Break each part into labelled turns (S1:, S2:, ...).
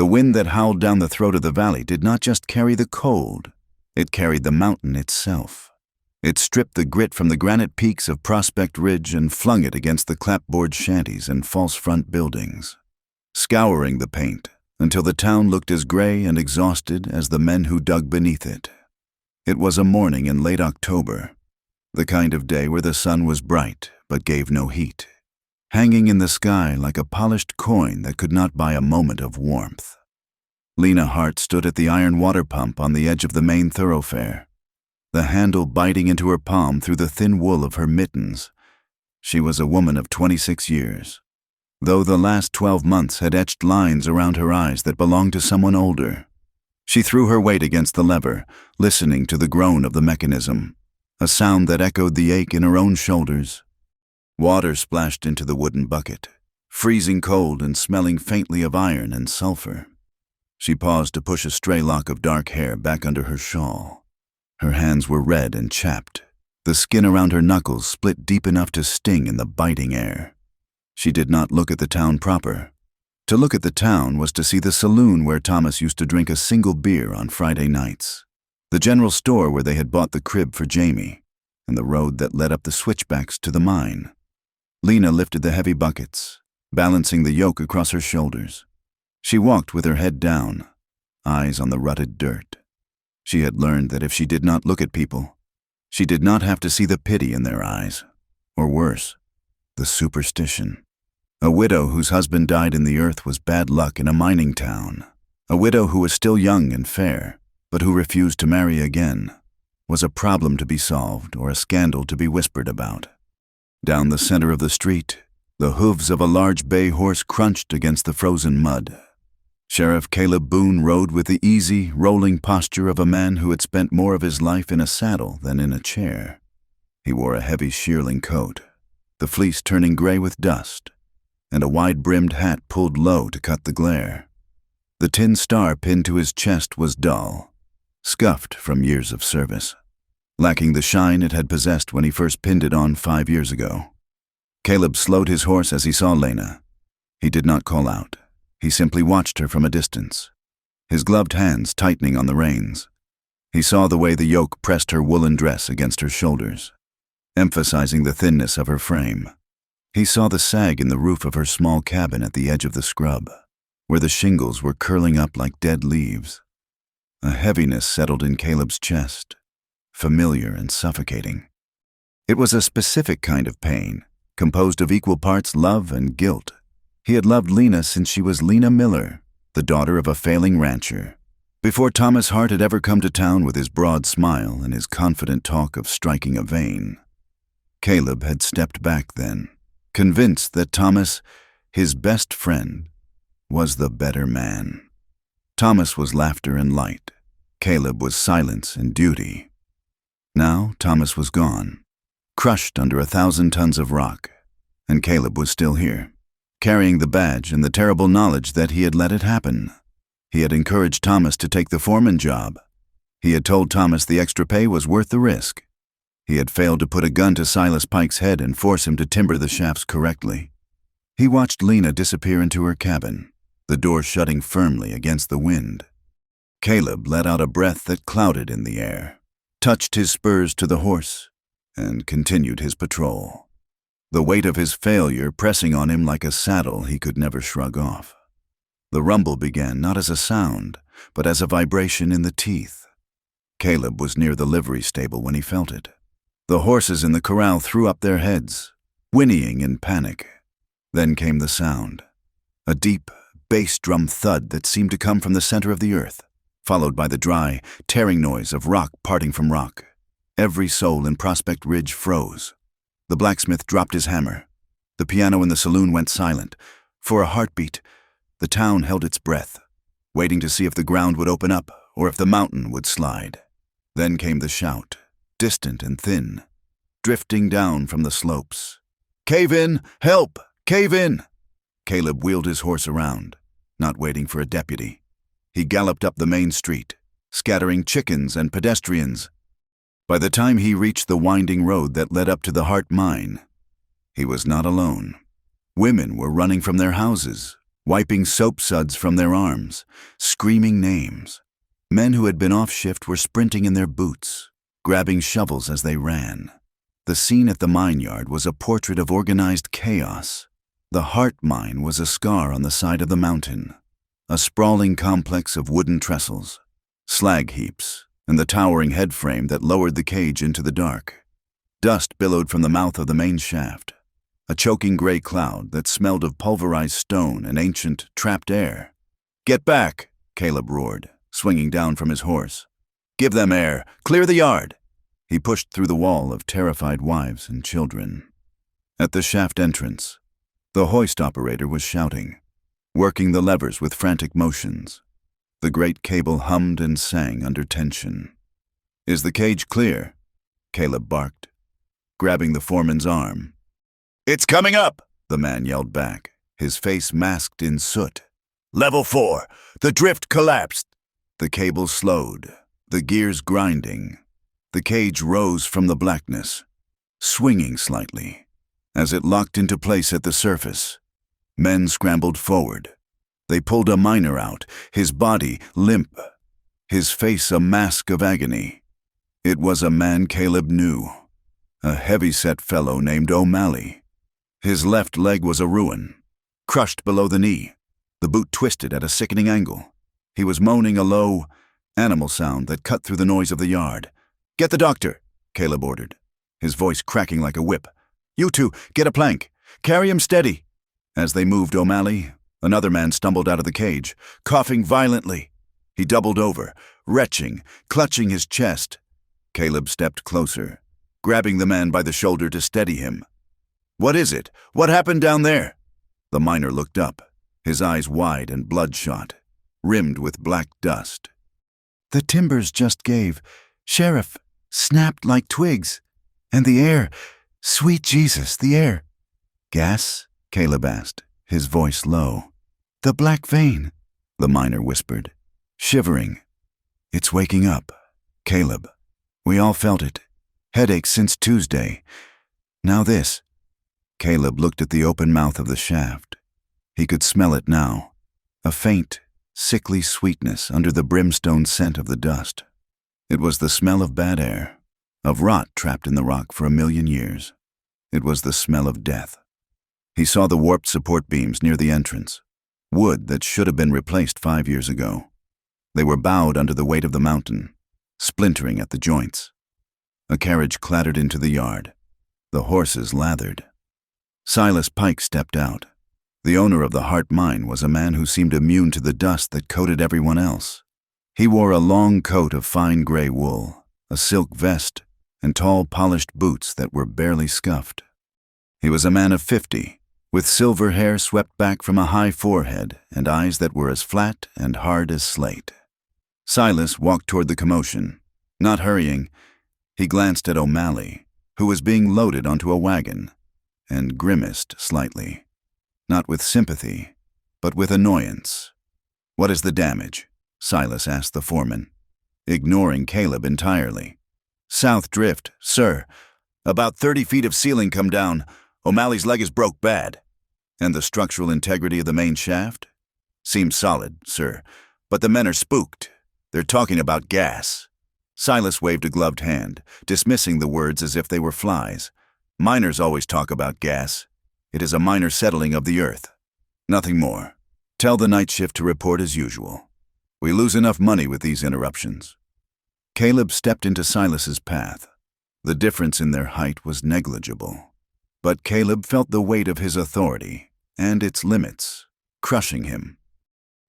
S1: The wind that howled down the throat of the valley did not just carry the cold, it carried the mountain itself. It stripped the grit from the granite peaks of Prospect Ridge and flung it against the clapboard shanties and false front buildings, scouring the paint until the town looked as gray and exhausted as the men who dug beneath it. It was a morning in late October, the kind of day where the sun was bright but gave no heat, hanging in the sky like a polished coin that could not buy a moment of warmth. Lena Hart stood at the iron water pump on the edge of the main thoroughfare, the handle biting into her palm through the thin wool of her mittens. She was a woman of 26 years, though the last 12 months had etched lines around her eyes that belonged to someone older. She threw her weight against the lever, listening to the groan of the mechanism, a sound that echoed the ache in her own shoulders. Water splashed into the wooden bucket, freezing cold and smelling faintly of iron and sulfur. She paused to push a stray lock of dark hair back under her shawl. Her hands were red and chapped, the skin around her knuckles split deep enough to sting in the biting air. She did not look at the town proper. To look at the town was to see the saloon where Thomas used to drink a single beer on Friday nights, the general store where they had bought the crib for Jamie, and the road that led up the switchbacks to the mine. Lena lifted the heavy buckets, balancing the yoke across her shoulders. She walked with her head down, eyes on the rutted dirt. She had learned that if she did not look at people, she did not have to see the pity in their eyes, or worse, the superstition. A widow whose husband died in the earth was bad luck in a mining town. A widow who was still young and fair, but who refused to marry again, was a problem to be solved or a scandal to be whispered about. Down the center of the street, the hooves of a large bay horse crunched against the frozen mud. Sheriff Caleb Boone rode with the easy, rolling posture of a man who had spent more of his life in a saddle than in a chair. He wore a heavy shearling coat, the fleece turning gray with dust, and a wide-brimmed hat pulled low to cut the glare. The tin star pinned to his chest was dull, scuffed from years of service, lacking the shine it had possessed when he first pinned it on 5 years ago. Caleb slowed his horse as he saw Lena. He did not call out. He simply watched her from a distance, his gloved hands tightening on the reins. He saw the way the yoke pressed her woolen dress against her shoulders, emphasizing the thinness of her frame. He saw the sag in the roof of her small cabin at the edge of the scrub, where the shingles were curling up like dead leaves. A heaviness settled in Caleb's chest, familiar and suffocating. It was a specific kind of pain, composed of equal parts love and guilt. He had loved Lena since she was Lena Miller, the daughter of a failing rancher, before Thomas Hart had ever come to town with his broad smile and his confident talk of striking a vein. Caleb had stepped back then, convinced that Thomas, his best friend, was the better man. Thomas was laughter and light. Caleb was silence and duty. Now Thomas was gone, crushed under 1,000 tons of rock, and Caleb was still here, carrying the badge and the terrible knowledge that he had let it happen. He had encouraged Thomas to take the foreman job. He had told Thomas the extra pay was worth the risk. He had failed to put a gun to Silas Pike's head and force him to timber the shafts correctly. He watched Lena disappear into her cabin, the door shutting firmly against the wind. Caleb let out a breath that clouded in the air, touched his spurs to the horse, and continued his patrol, the weight of his failure pressing on him like a saddle he could never shrug off. The rumble began not as a sound, but as a vibration in the teeth. Caleb was near the livery stable when he felt it. The horses in the corral threw up their heads, whinnying in panic. Then came the sound, a deep, bass drum thud that seemed to come from the center of the earth, followed by the dry, tearing noise of rock parting from rock. Every soul in Prospect Ridge froze. The blacksmith dropped his hammer. The piano in the saloon went silent. For a heartbeat, the town held its breath, waiting to see if the ground would open up or if the mountain would slide. Then came the shout, distant and thin, drifting down from the slopes. "Cave in! Help! Cave in!" Caleb wheeled his horse around, not waiting for a deputy. He galloped up the main street, scattering chickens and pedestrians. By the time he reached the winding road that led up to the Hart mine, he was not alone. Women were running from their houses, wiping soap suds from their arms, screaming names. Men who had been off shift were sprinting in their boots, grabbing shovels as they ran. The scene at the mine yard was a portrait of organized chaos. The Hart mine was a scar on the side of the mountain, a sprawling complex of wooden trestles, slag heaps, and the towering head frame that lowered the cage into the dark. Dust billowed from the mouth of the main shaft, a choking gray cloud that smelled of pulverized stone and ancient, trapped air. "Get back!" Caleb roared, swinging down from his horse. "Give them air! Clear the yard!" He pushed through the wall of terrified wives and children. At the shaft entrance, the hoist operator was shouting, working the levers with frantic motions. The great cable hummed and sang under tension. "Is the cage clear?" Caleb barked, grabbing the foreman's arm. "It's coming up!" the man yelled back, his face masked in soot. "Level 4! The drift collapsed!" The cable slowed, the gears grinding. The cage rose from the blackness, swinging slightly. As it locked into place at the surface, men scrambled forward. They pulled a miner out, his body limp, his face a mask of agony. It was a man Caleb knew, a heavy-set fellow named O'Malley. His left leg was a ruin, crushed below the knee, the boot twisted at a sickening angle. He was moaning a low, animal sound that cut through the noise of the yard. "Get the doctor," Caleb ordered, his voice cracking like a whip. "You two, get a plank. Carry him steady." As they moved O'Malley, another man stumbled out of the cage, coughing violently. He doubled over, retching, clutching his chest. Caleb stepped closer, grabbing the man by the shoulder to steady him. "What is it? What happened down there?" The miner looked up, his eyes wide and bloodshot, rimmed with black dust. "The timbers just gave. Sheriff, snapped like twigs. And the air, sweet Jesus, the air." "Gas?" Caleb asked, his voice low. "The black vein," the miner whispered, shivering. "It's waking up, Caleb. We all felt it. Headache since Tuesday. Now this." Caleb looked at the open mouth of the shaft. He could smell it now, a faint, sickly sweetness under the brimstone scent of the dust. It was the smell of bad air, of rot trapped in the rock for 1,000,000 years. It was the smell of death. He saw the warped support beams near the entrance, wood that should have been replaced 5 years ago. They were bowed under the weight of the mountain, splintering at the joints. A carriage clattered into the yard. The horses lathered. Silas Pike stepped out. The owner of the Hart mine was a man who seemed immune to the dust that coated everyone else. He wore a long coat of fine gray wool, a silk vest, and tall polished boots that were barely scuffed. He was a man of 50, with silver hair swept back from a high forehead and eyes that were as flat and hard as slate. Silas walked toward the commotion. Not hurrying, he glanced at O'Malley, who was being loaded onto a wagon, and grimaced slightly. Not with sympathy, but with annoyance. "What is the damage?" Silas asked the foreman, ignoring Caleb entirely. "South drift, sir. About 30 feet of ceiling come down. O'Malley's leg is broke bad." "And the structural integrity of the main shaft?" "Seems solid, sir, but the men are spooked. They're talking about gas." Silas waved a gloved hand, dismissing the words as if they were flies. "Miners always talk about gas. It is a minor settling of the earth. Nothing more. Tell the night shift to report as usual. We lose enough money with these interruptions." Caleb stepped into Silas's path. The difference in their height was negligible, but Caleb felt the weight of his authority and its limits, crushing him.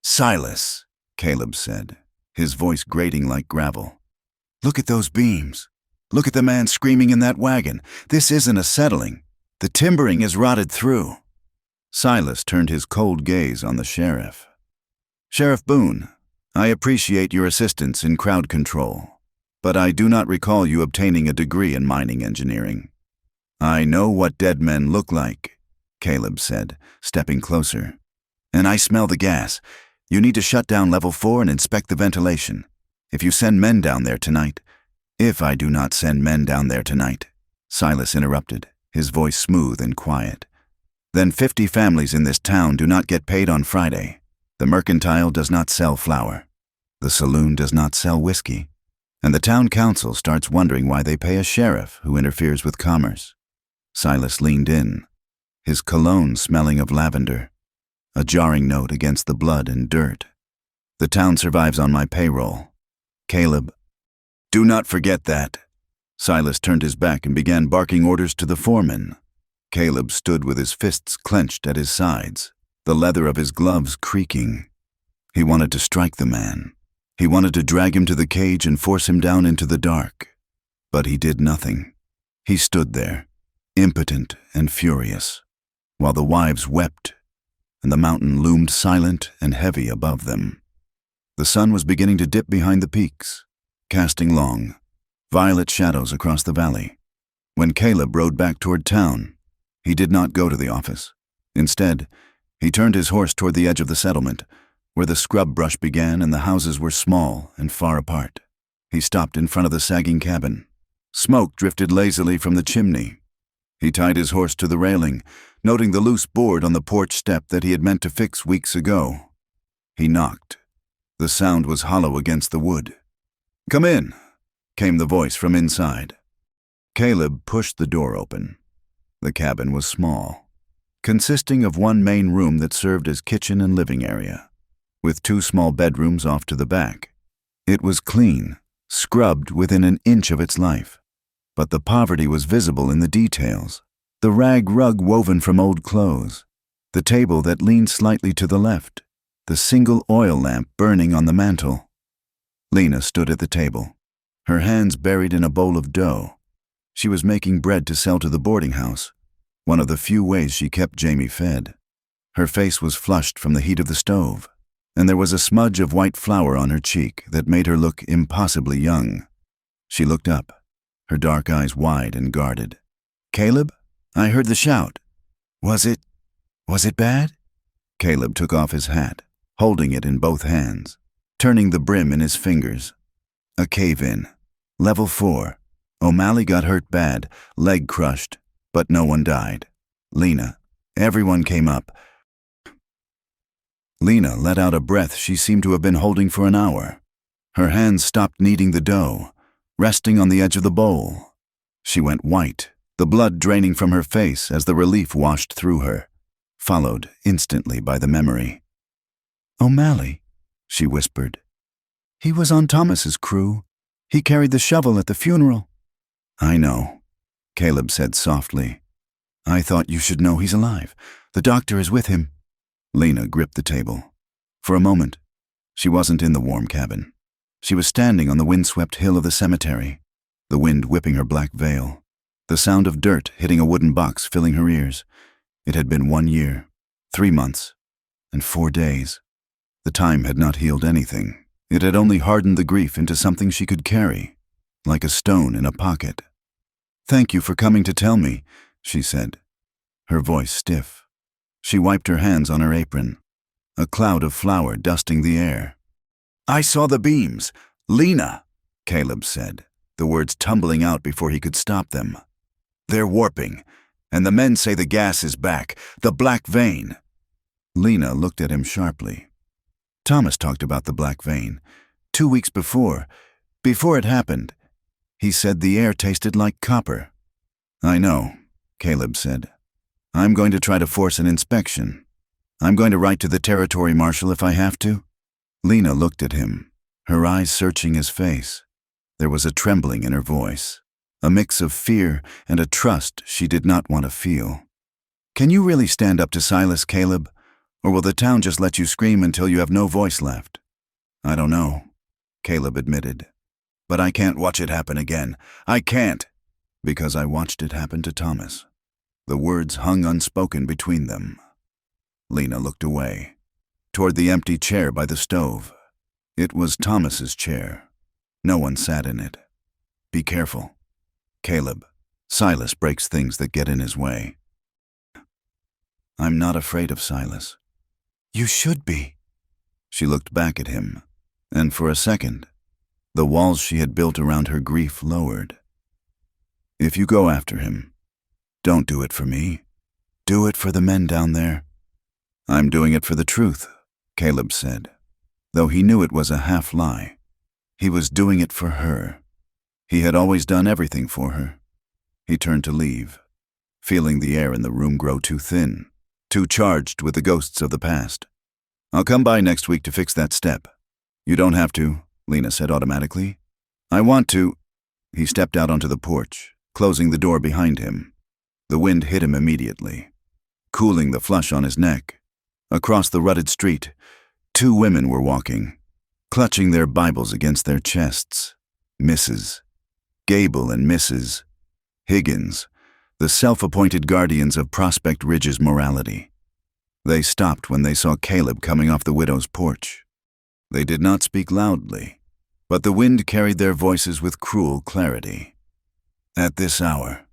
S1: "Silas," Caleb said, his voice grating like gravel. "Look at those beams. Look at the man screaming in that wagon. This isn't a settling. The timbering is rotted through." Silas turned his cold gaze on the sheriff. "Sheriff Boone, I appreciate your assistance in crowd control, but I do not recall you obtaining a degree in mining engineering." "I know what dead men look like," Caleb said, stepping closer. "And I smell the gas. You need to shut down level 4 and inspect the ventilation. If you send men down there tonight—" "If I do not send men down there tonight," Silas interrupted, his voice smooth and quiet, Then 50 families in this town do not get paid on Friday. The mercantile does not sell flour. The saloon does not sell whiskey. And the town council starts wondering why they pay a sheriff who interferes with commerce. Silas leaned in, his cologne smelling of lavender, a jarring note against the blood and dirt. The town survives on my payroll. Caleb, do not forget that. Silas turned his back and began barking orders to the foreman. Caleb stood with his fists clenched at his sides, the leather of his gloves creaking. He wanted to strike the man. He wanted to drag him to the cage and force him down into the dark. But he did nothing. He stood there, impotent and furious, while the wives wept, and the mountain loomed silent and heavy above them. The sun was beginning to dip behind the peaks, casting long, violet shadows across the valley. When Caleb rode back toward town, he did not go to the office. Instead, he turned his horse toward the edge of the settlement, where the scrub brush began and the houses were small and far apart. He stopped in front of the sagging cabin. Smoke drifted lazily from the chimney. He tied his horse to the railing, noting the loose board on the porch step that he had meant to fix weeks ago. He knocked. The sound was hollow against the wood. "Come in," came the voice from inside. Caleb pushed the door open. The cabin was small, consisting of one main room that served as kitchen and living area, with 2 small bedrooms off to the back. It was clean, scrubbed within an inch of its life, but the poverty was visible in the details. The rag rug woven from old clothes, the table that leaned slightly to the left, the single oil lamp burning on the mantel. Lena stood at the table, her hands buried in a bowl of dough. She was making bread to sell to the boarding house, one of the few ways she kept Jamie fed. Her face was flushed from the heat of the stove, and there was a smudge of white flour on her cheek that made her look impossibly young. She looked up, her dark eyes wide and guarded. "Caleb, I heard the shout. Was it bad?" Caleb took off his hat, holding it in both hands, turning the brim in his fingers. "A cave-in. Level 4. O'Malley got hurt bad, leg crushed, but no one died. Lena, everyone came up." Lena let out a breath she seemed to have been holding for an hour. Her hands stopped kneading the dough, resting on the edge of the bowl. She went white, the blood draining from her face as the relief washed through her, followed instantly by the memory. "O'Malley," she whispered. "He was on Thomas's crew. He carried the shovel at the funeral." "I know," Caleb said softly. "I thought you should know he's alive. The doctor is with him." Lena gripped the table. For a moment, she wasn't in the warm cabin. She was standing on the windswept hill of the cemetery, the wind whipping her black veil, the sound of dirt hitting a wooden box filling her ears. It had been 1 year, 3 months, and 4 days. The time had not healed anything. It had only hardened the grief into something she could carry, like a stone in a pocket. "Thank you for coming to tell me," she said, her voice stiff. She wiped her hands on her apron, a cloud of flour dusting the air. "I saw the beams. Lena," Caleb said, the words tumbling out before he could stop them. "They're warping, and the men say the gas is back, the black vein." Lena looked at him sharply. Thomas talked about the black vein. 2 weeks before it happened, he said the air tasted like copper. "I know," Caleb said. "I'm going to try to force an inspection. I'm going to write to the territory marshal if I have to." Lena looked at him, her eyes searching his face. There was a trembling in her voice, a mix of fear and a trust she did not want to feel. "Can you really stand up to Silas, Caleb? Or will the town just let you scream until you have no voice left?" "I don't know," Caleb admitted. "But I can't watch it happen again. I can't." "Because I watched it happen to Thomas." The words hung unspoken between them. Lena looked away, toward the empty chair by the stove. It was Thomas's chair. No one sat in it. "Be careful, Caleb. Silas breaks things that get in his way." "I'm not afraid of Silas." "You should be." She looked back at him, and for a second, the walls she had built around her grief lowered. "If you go after him, don't do it for me. Do it for the men down there. I'm doing it for the truth, Caleb said, though he knew it was a half-lie. He was doing it for her. He had always done everything for her. He turned to leave, feeling the air in the room grow too thin, too charged with the ghosts of the past. I'll come by next week to fix that step. You don't have to, Lena said automatically. I want to. He stepped out onto the porch, closing the door behind him. The wind hit him immediately, cooling the flush on his neck. Across the rutted street, 2 women were walking, clutching their Bibles against their chests. Mrs. Gable and Mrs. Higgins, the self-appointed guardians of Prospect Ridge's morality. They stopped when they saw Caleb coming off the widow's porch. They did not speak loudly, but the wind carried their voices with cruel clarity. At this hour,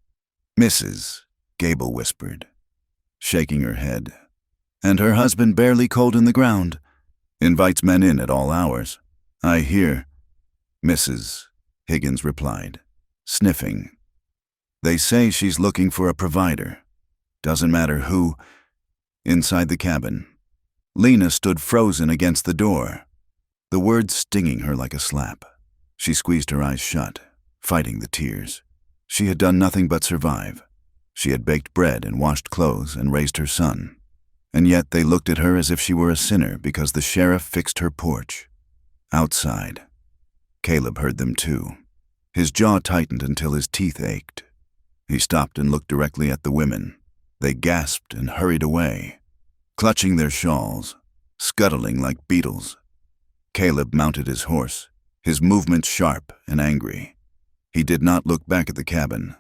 S1: Mrs. Gable whispered, shaking her head, and her husband, barely cold in the ground, invites men in at all hours. I hear, Mrs. Higgins replied, sniffing. They say she's looking for a provider. Doesn't matter who. Inside the cabin, Lena stood frozen against the door, the words stinging her like a slap. She squeezed her eyes shut, fighting the tears. She had done nothing but survive. She had baked bread and washed clothes and raised her son. And yet they looked at her as if she were a sinner because the sheriff fixed her porch. Outside, Caleb heard them too. His jaw tightened until his teeth ached. He stopped and looked directly at the women. They gasped and hurried away, clutching their shawls, scuttling like beetles. Caleb mounted his horse, his movements sharp and angry. He did not look back at the cabin.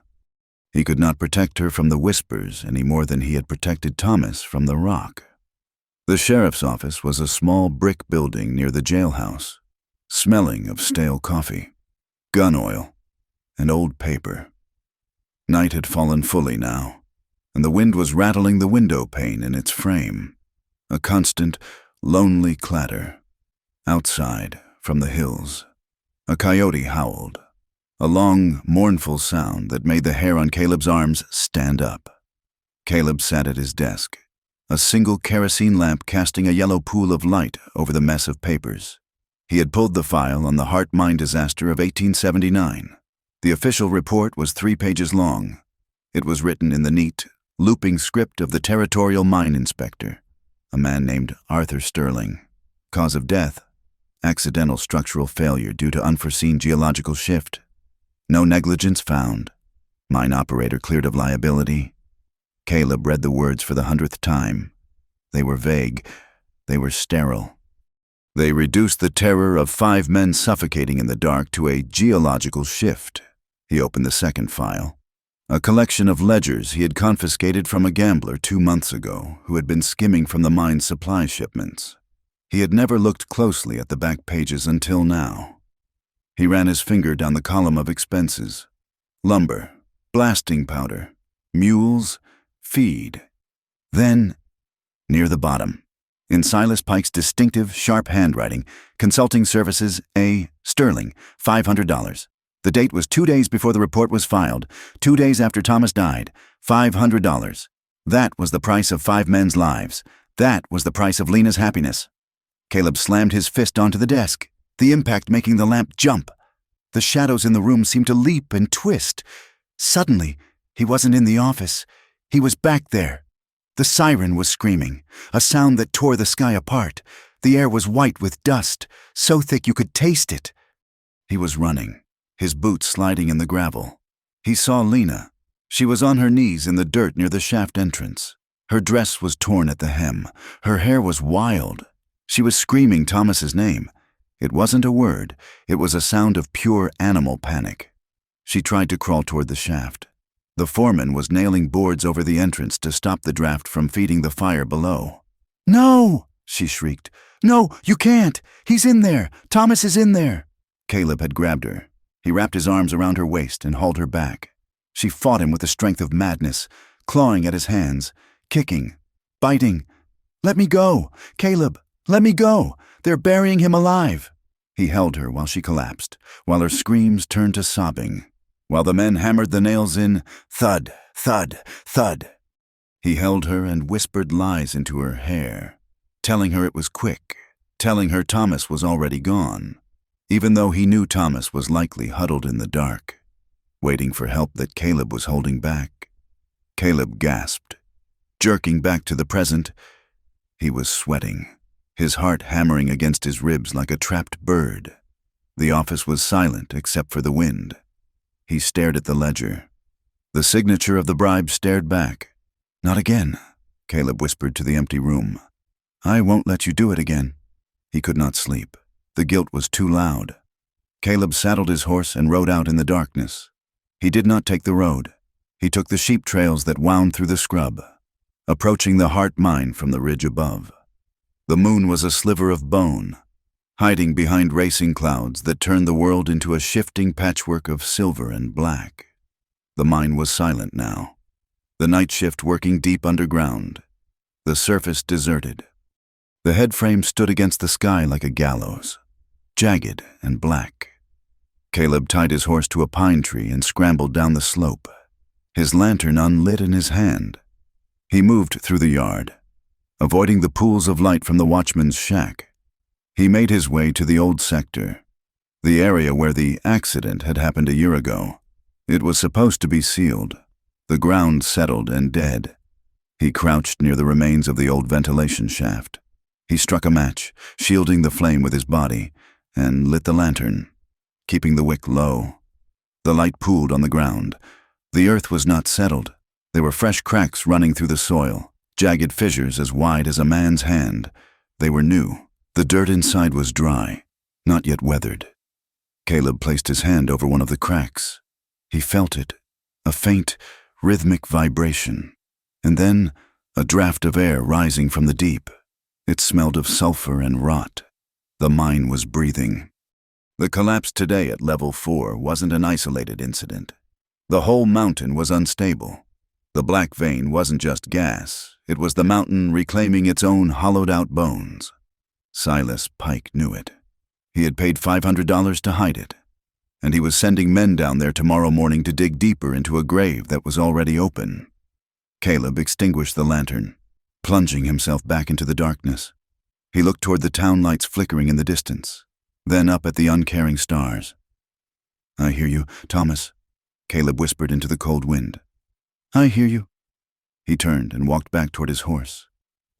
S1: He could not protect her from the whispers any more than he had protected Thomas from the rock. The sheriff's office was a small brick building near the jailhouse, smelling of stale coffee, gun oil, and old paper. Night had fallen fully now, and the wind was rattling the window pane in its frame, a constant, lonely clatter. Outside, from the hills, a coyote howled, a long, mournful sound that made the hair on Caleb's arms stand up. Caleb sat at his desk, a single kerosene lamp casting a yellow pool of light over the mess of papers. He had pulled the file on the Hart mine disaster of 1879. The official report was 3 pages long. It was written in the neat, looping script of the territorial mine inspector, a man named Arthur Sterling. Cause of death: accidental structural failure due to unforeseen geological shift. No negligence found. Mine operator cleared of liability. Caleb read the words for the 100th time. They were vague. They were sterile. They reduced the terror of 5 men suffocating in the dark to a geological shift. He opened the second file, a collection of ledgers he had confiscated from a gambler 2 months ago who had been skimming from the mine's supply shipments. He had never looked closely at the back pages until now. He ran his finger down the column of expenses: lumber, blasting powder, mules, feed. Then, near the bottom, in Silas Pike's distinctive, sharp handwriting, consulting services A. Sterling, $500. The date was 2 days before the report was filed, 2 days after Thomas died, $500. That was the price of 5 men's lives. That was the price of Lena's happiness. Caleb slammed his fist onto the desk, the impact making the lamp jump. The shadows in the room seemed to leap and twist. Suddenly, he wasn't in the office. He was back there. The siren was screaming, a sound that tore the sky apart. The air was white with dust, so thick you could taste it. He was running, his boots sliding in the gravel. He saw Lena. She was on her knees in the dirt near the shaft entrance. Her dress was torn at the hem. Her hair was wild. She was screaming Thomas's name. It wasn't a word. It was a sound of pure animal panic. She tried to crawl toward the shaft. The foreman was nailing boards over the entrance to stop the draft from feeding the fire below. "No!" she shrieked. "No, you can't! He's in there! Thomas is in there!" Caleb had grabbed her. He wrapped his arms around her waist and hauled her back. She fought him with the strength of madness, clawing at his hands, kicking, biting. "Let me go! Caleb, let me go! They're burying him alive!" He held her while she collapsed, while her screams turned to sobbing, while the men hammered the nails in, thud, thud, thud. He held her and whispered lies into her hair, telling her it was quick, telling her Thomas was already gone, even though he knew Thomas was likely huddled in the dark, waiting for help that Caleb was holding back. Caleb gasped. Jerking back to the present, he was sweating, his heart hammering against his ribs like a trapped bird. The office was silent except for the wind. He stared at the ledger. The signature of the bribe stared back. "Not again," Caleb whispered to the empty room. "I won't let you do it again." He could not sleep. The guilt was too loud. Caleb saddled his horse and rode out in the darkness. He did not take the road. He took the sheep trails that wound through the scrub, approaching the heart mine from the ridge above. The moon was a sliver of bone, hiding behind racing clouds that turned the world into a shifting patchwork of silver and black. The mine was silent now, the night shift working deep underground, the surface deserted. The headframe stood against the sky like a gallows, jagged and black. Caleb tied his horse to a pine tree and scrambled down the slope, his lantern unlit in his hand. He moved through the yard, avoiding the pools of light from the watchman's shack. He made his way to the old sector, the area where the accident had happened a year ago. It was supposed to be sealed, the ground settled and dead. He crouched near the remains of the old ventilation shaft. He struck a match, shielding the flame with his body, and lit the lantern, keeping the wick low. The light pooled on the ground. The earth was not settled. There were fresh cracks running through the soil, jagged fissures as wide as a man's hand. They were new. The dirt inside was dry, not yet weathered. Caleb placed his hand over one of the cracks. He felt it, a faint, rhythmic vibration, and then a draft of air rising from the deep. It smelled of sulfur and rot. The mine was breathing. The collapse today at level 4 wasn't an isolated incident. The whole mountain was unstable. The black vein wasn't just gas, it was the mountain reclaiming its own hollowed-out bones. Silas Pike knew it. He had paid $500 to hide it, and he was sending men down there tomorrow morning to dig deeper into a grave that was already open. Caleb extinguished the lantern, plunging himself back into the darkness. He looked toward the town lights flickering in the distance, then up at the uncaring stars. "I hear you, Thomas," Caleb whispered into the cold wind. "I hear you." He turned and walked back toward his horse,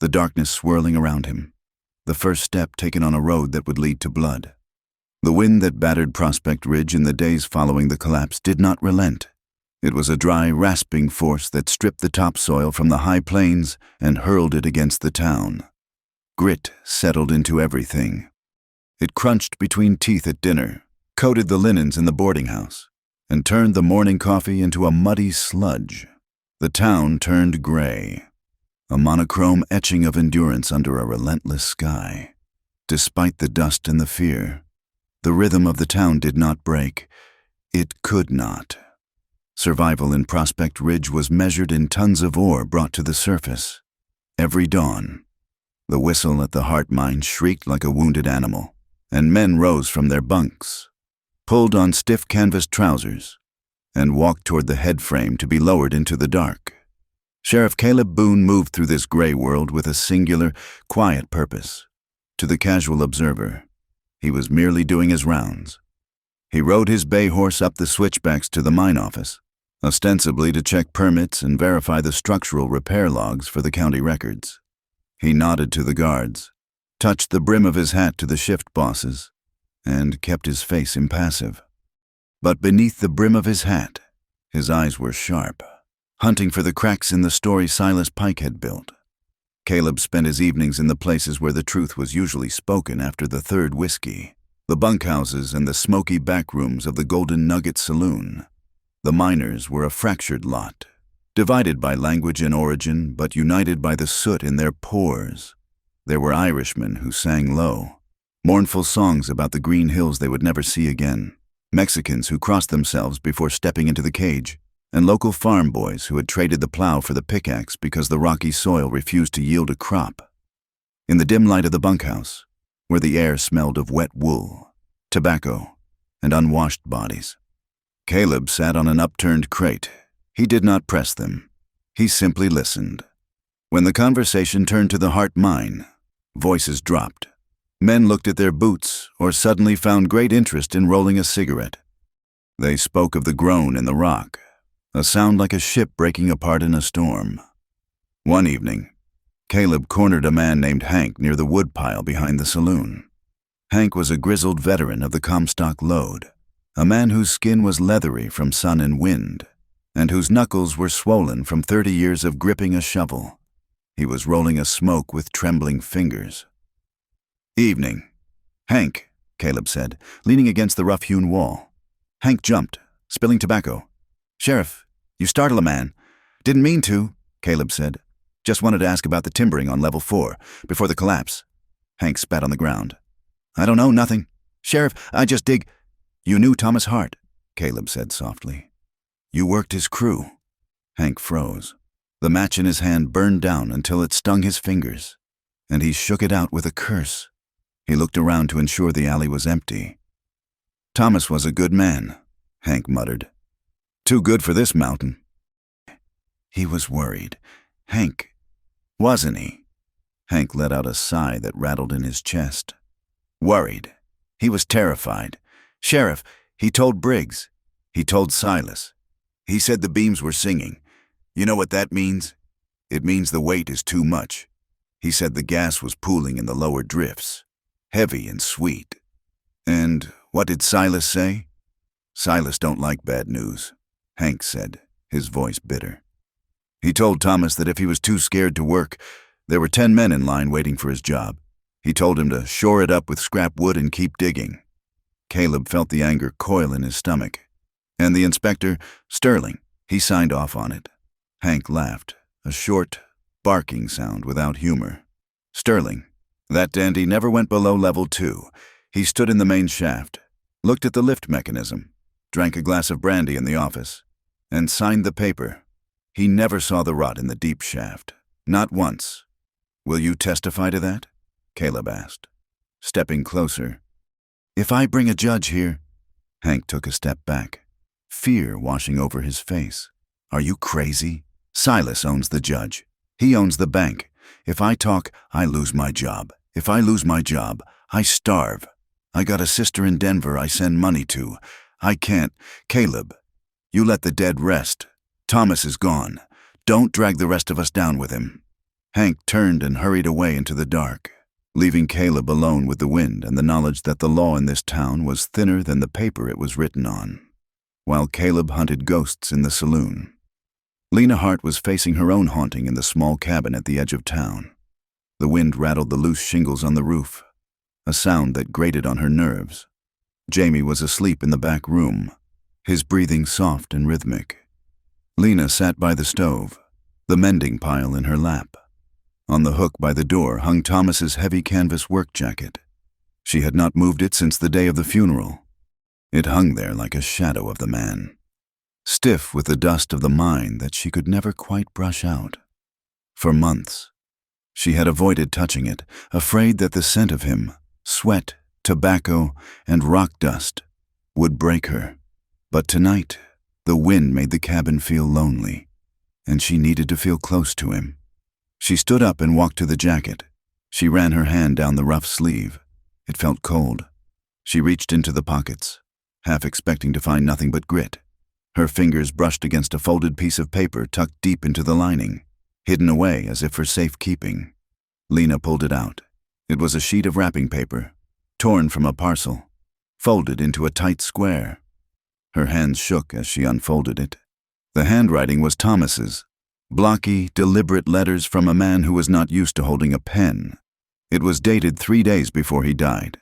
S1: the darkness swirling around him, the first step taken on a road that would lead to blood. The wind that battered Prospect Ridge in the days following the collapse did not relent. It was a dry, rasping force that stripped the topsoil from the high plains and hurled it against the town. Grit settled into everything. It crunched between teeth at dinner, coated the linens in the boarding house, and turned the morning coffee into a muddy sludge. The town turned gray, a monochrome etching of endurance under a relentless sky. Despite the dust and the fear, the rhythm of the town did not break. It could not. Survival in Prospect Ridge was measured in tons of ore brought to the surface. Every dawn, the whistle at the heart mine shrieked like a wounded animal, and men rose from their bunks, pulled on stiff canvas trousers, and walked toward the head frame to be lowered into the dark. Sheriff Caleb Boone moved through this gray world with a singular, quiet purpose. To the casual observer, he was merely doing his rounds. He rode his bay horse up the switchbacks to the mine office, ostensibly to check permits and verify the structural repair logs for the county records. He nodded to the guards, touched the brim of his hat to the shift bosses, and kept his face impassive. But beneath the brim of his hat, his eyes were sharp, hunting for the cracks in the story Silas Pike had built. Caleb spent his evenings in the places where the truth was usually spoken after the third whiskey, the bunkhouses and the smoky back rooms of the Golden Nugget Saloon. The miners were a fractured lot, divided by language and origin, but united by the soot in their pores. There were Irishmen who sang low, mournful songs about the green hills they would never see again, Mexicans who crossed themselves before stepping into the cage, and local farm boys who had traded the plow for the pickaxe because the rocky soil refused to yield a crop. In the dim light of the bunkhouse, where the air smelled of wet wool, tobacco, and unwashed bodies, Caleb sat on an upturned crate. He did not press them. He simply listened. When the conversation turned to the heart mine, voices dropped. Men looked at their boots or suddenly found great interest in rolling a cigarette. They spoke of the groan in the rock, a sound like a ship breaking apart in a storm. One evening, Caleb cornered a man named Hank near the woodpile behind the saloon. Hank was a grizzled veteran of the Comstock Lode, a man whose skin was leathery from sun and wind, and whose knuckles were swollen from 30 years of gripping a shovel. He was rolling a smoke with trembling fingers. "Evening. Hank," Caleb said, leaning against the rough-hewn wall. Hank jumped, spilling tobacco. "Sheriff, you startle a man." "Didn't mean to," Caleb said. "Just wanted to ask about the timbering on level 4, before the collapse." Hank spat on the ground. "I don't know, nothing. Sheriff, I just dig—" "You knew Thomas Hart," Caleb said softly. "You worked his crew." Hank froze. The match in his hand burned down until it stung his fingers, and he shook it out with a curse. He looked around to ensure the alley was empty. "Thomas was a good man," Hank muttered. "Too good for this mountain." He was worried. Hank, wasn't he? Hank let out a sigh that rattled in his chest. Worried. He was terrified. "Sheriff, he told Briggs. He told Silas. He said the beams were singing. You know what that means? It means the weight is too much. He said the gas was pooling in the lower drifts. Heavy and sweet." "And what did Silas say?" "Silas don't like bad news," Hank said, his voice bitter. "He told Thomas that if he was too scared to work, there were 10 men in line waiting for his job. He told him to shore it up with scrap wood and keep digging." Caleb felt the anger coil in his stomach. "And the inspector, Sterling, he signed off on it." Hank laughed, a short, barking sound without humor. "Sterling, that dandy never went below level 2. He stood in the main shaft, looked at the lift mechanism, drank a glass of brandy in the office, and signed the paper. He never saw the rot in the deep shaft, not once. Will you testify to that?" Caleb asked, stepping closer. "If I bring a judge here—" Hank took a step back, fear washing over his face. "Are you crazy? Silas owns the judge. He owns the bank. If I talk, I lose my job. If I lose my job, I starve. I got a sister in Denver I send money to. I can't. Caleb, you let the dead rest. Thomas is gone. Don't drag the rest of us down with him." Hank turned and hurried away into the dark, leaving Caleb alone with the wind and the knowledge that the law in this town was thinner than the paper it was written on, while Caleb hunted ghosts in the saloon. Lena Hart was facing her own haunting in the small cabin at the edge of town. The wind rattled the loose shingles on the roof, a sound that grated on her nerves. Jamie was asleep in the back room, his breathing soft and rhythmic. Lena sat by the stove, the mending pile in her lap. On the hook by the door hung Thomas's heavy canvas work jacket. She had not moved it since the day of the funeral. It hung there like a shadow of the man, stiff with the dust of the mine that she could never quite brush out. For months, she had avoided touching it, afraid that the scent of him, sweat, tobacco, and rock dust, would break her. But tonight, the wind made the cabin feel lonely, and she needed to feel close to him. She stood up and walked to the jacket. She ran her hand down the rough sleeve. It felt cold. She reached into the pockets, half expecting to find nothing but grit. Her fingers brushed against a folded piece of paper tucked deep into the lining, hidden away as if for safekeeping. Lena pulled it out. It was a sheet of wrapping paper, torn from a parcel, folded into a tight square. Her hands shook as she unfolded it. The handwriting was Thomas's, blocky, deliberate letters from a man who was not used to holding a pen. It was dated 3 days before he died.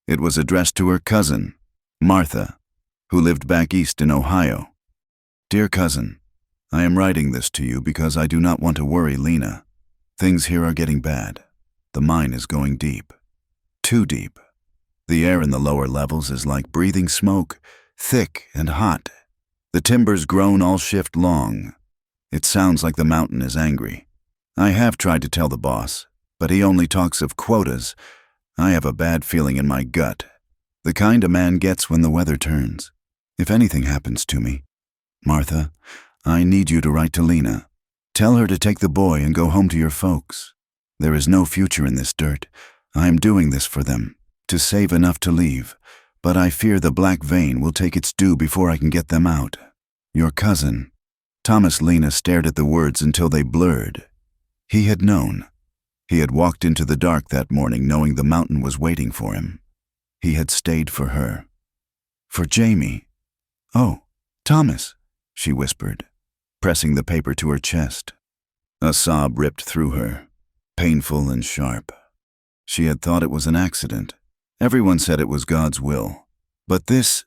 S1: It was addressed to her cousin, Martha, who lived back east in Ohio. "Dear cousin, I am writing this to you because I do not want to worry Lena. Things here are getting bad. The mine is going deep. Too deep. The air in the lower levels is like breathing smoke, thick and hot. The timbers groan all shift long. It sounds like the mountain is angry. I have tried to tell the boss, but he only talks of quotas. I have a bad feeling in my gut. The kind a man gets when the weather turns. If anything happens to me, Martha, I need you to write to Lena. Tell her to take the boy and go home to your folks. There is no future in this dirt. I am doing this for them, to save enough to leave, but I fear the black vein will take its due before I can get them out. Your cousin." Thomas Lena stared at the words until they blurred. He had known. He had walked into the dark that morning knowing the mountain was waiting for him. He had stayed for her. For Jamie. "Oh, Thomas," she whispered, pressing the paper to her chest. A sob ripped through her, painful and sharp. She had thought it was an accident. Everyone said it was God's will. But this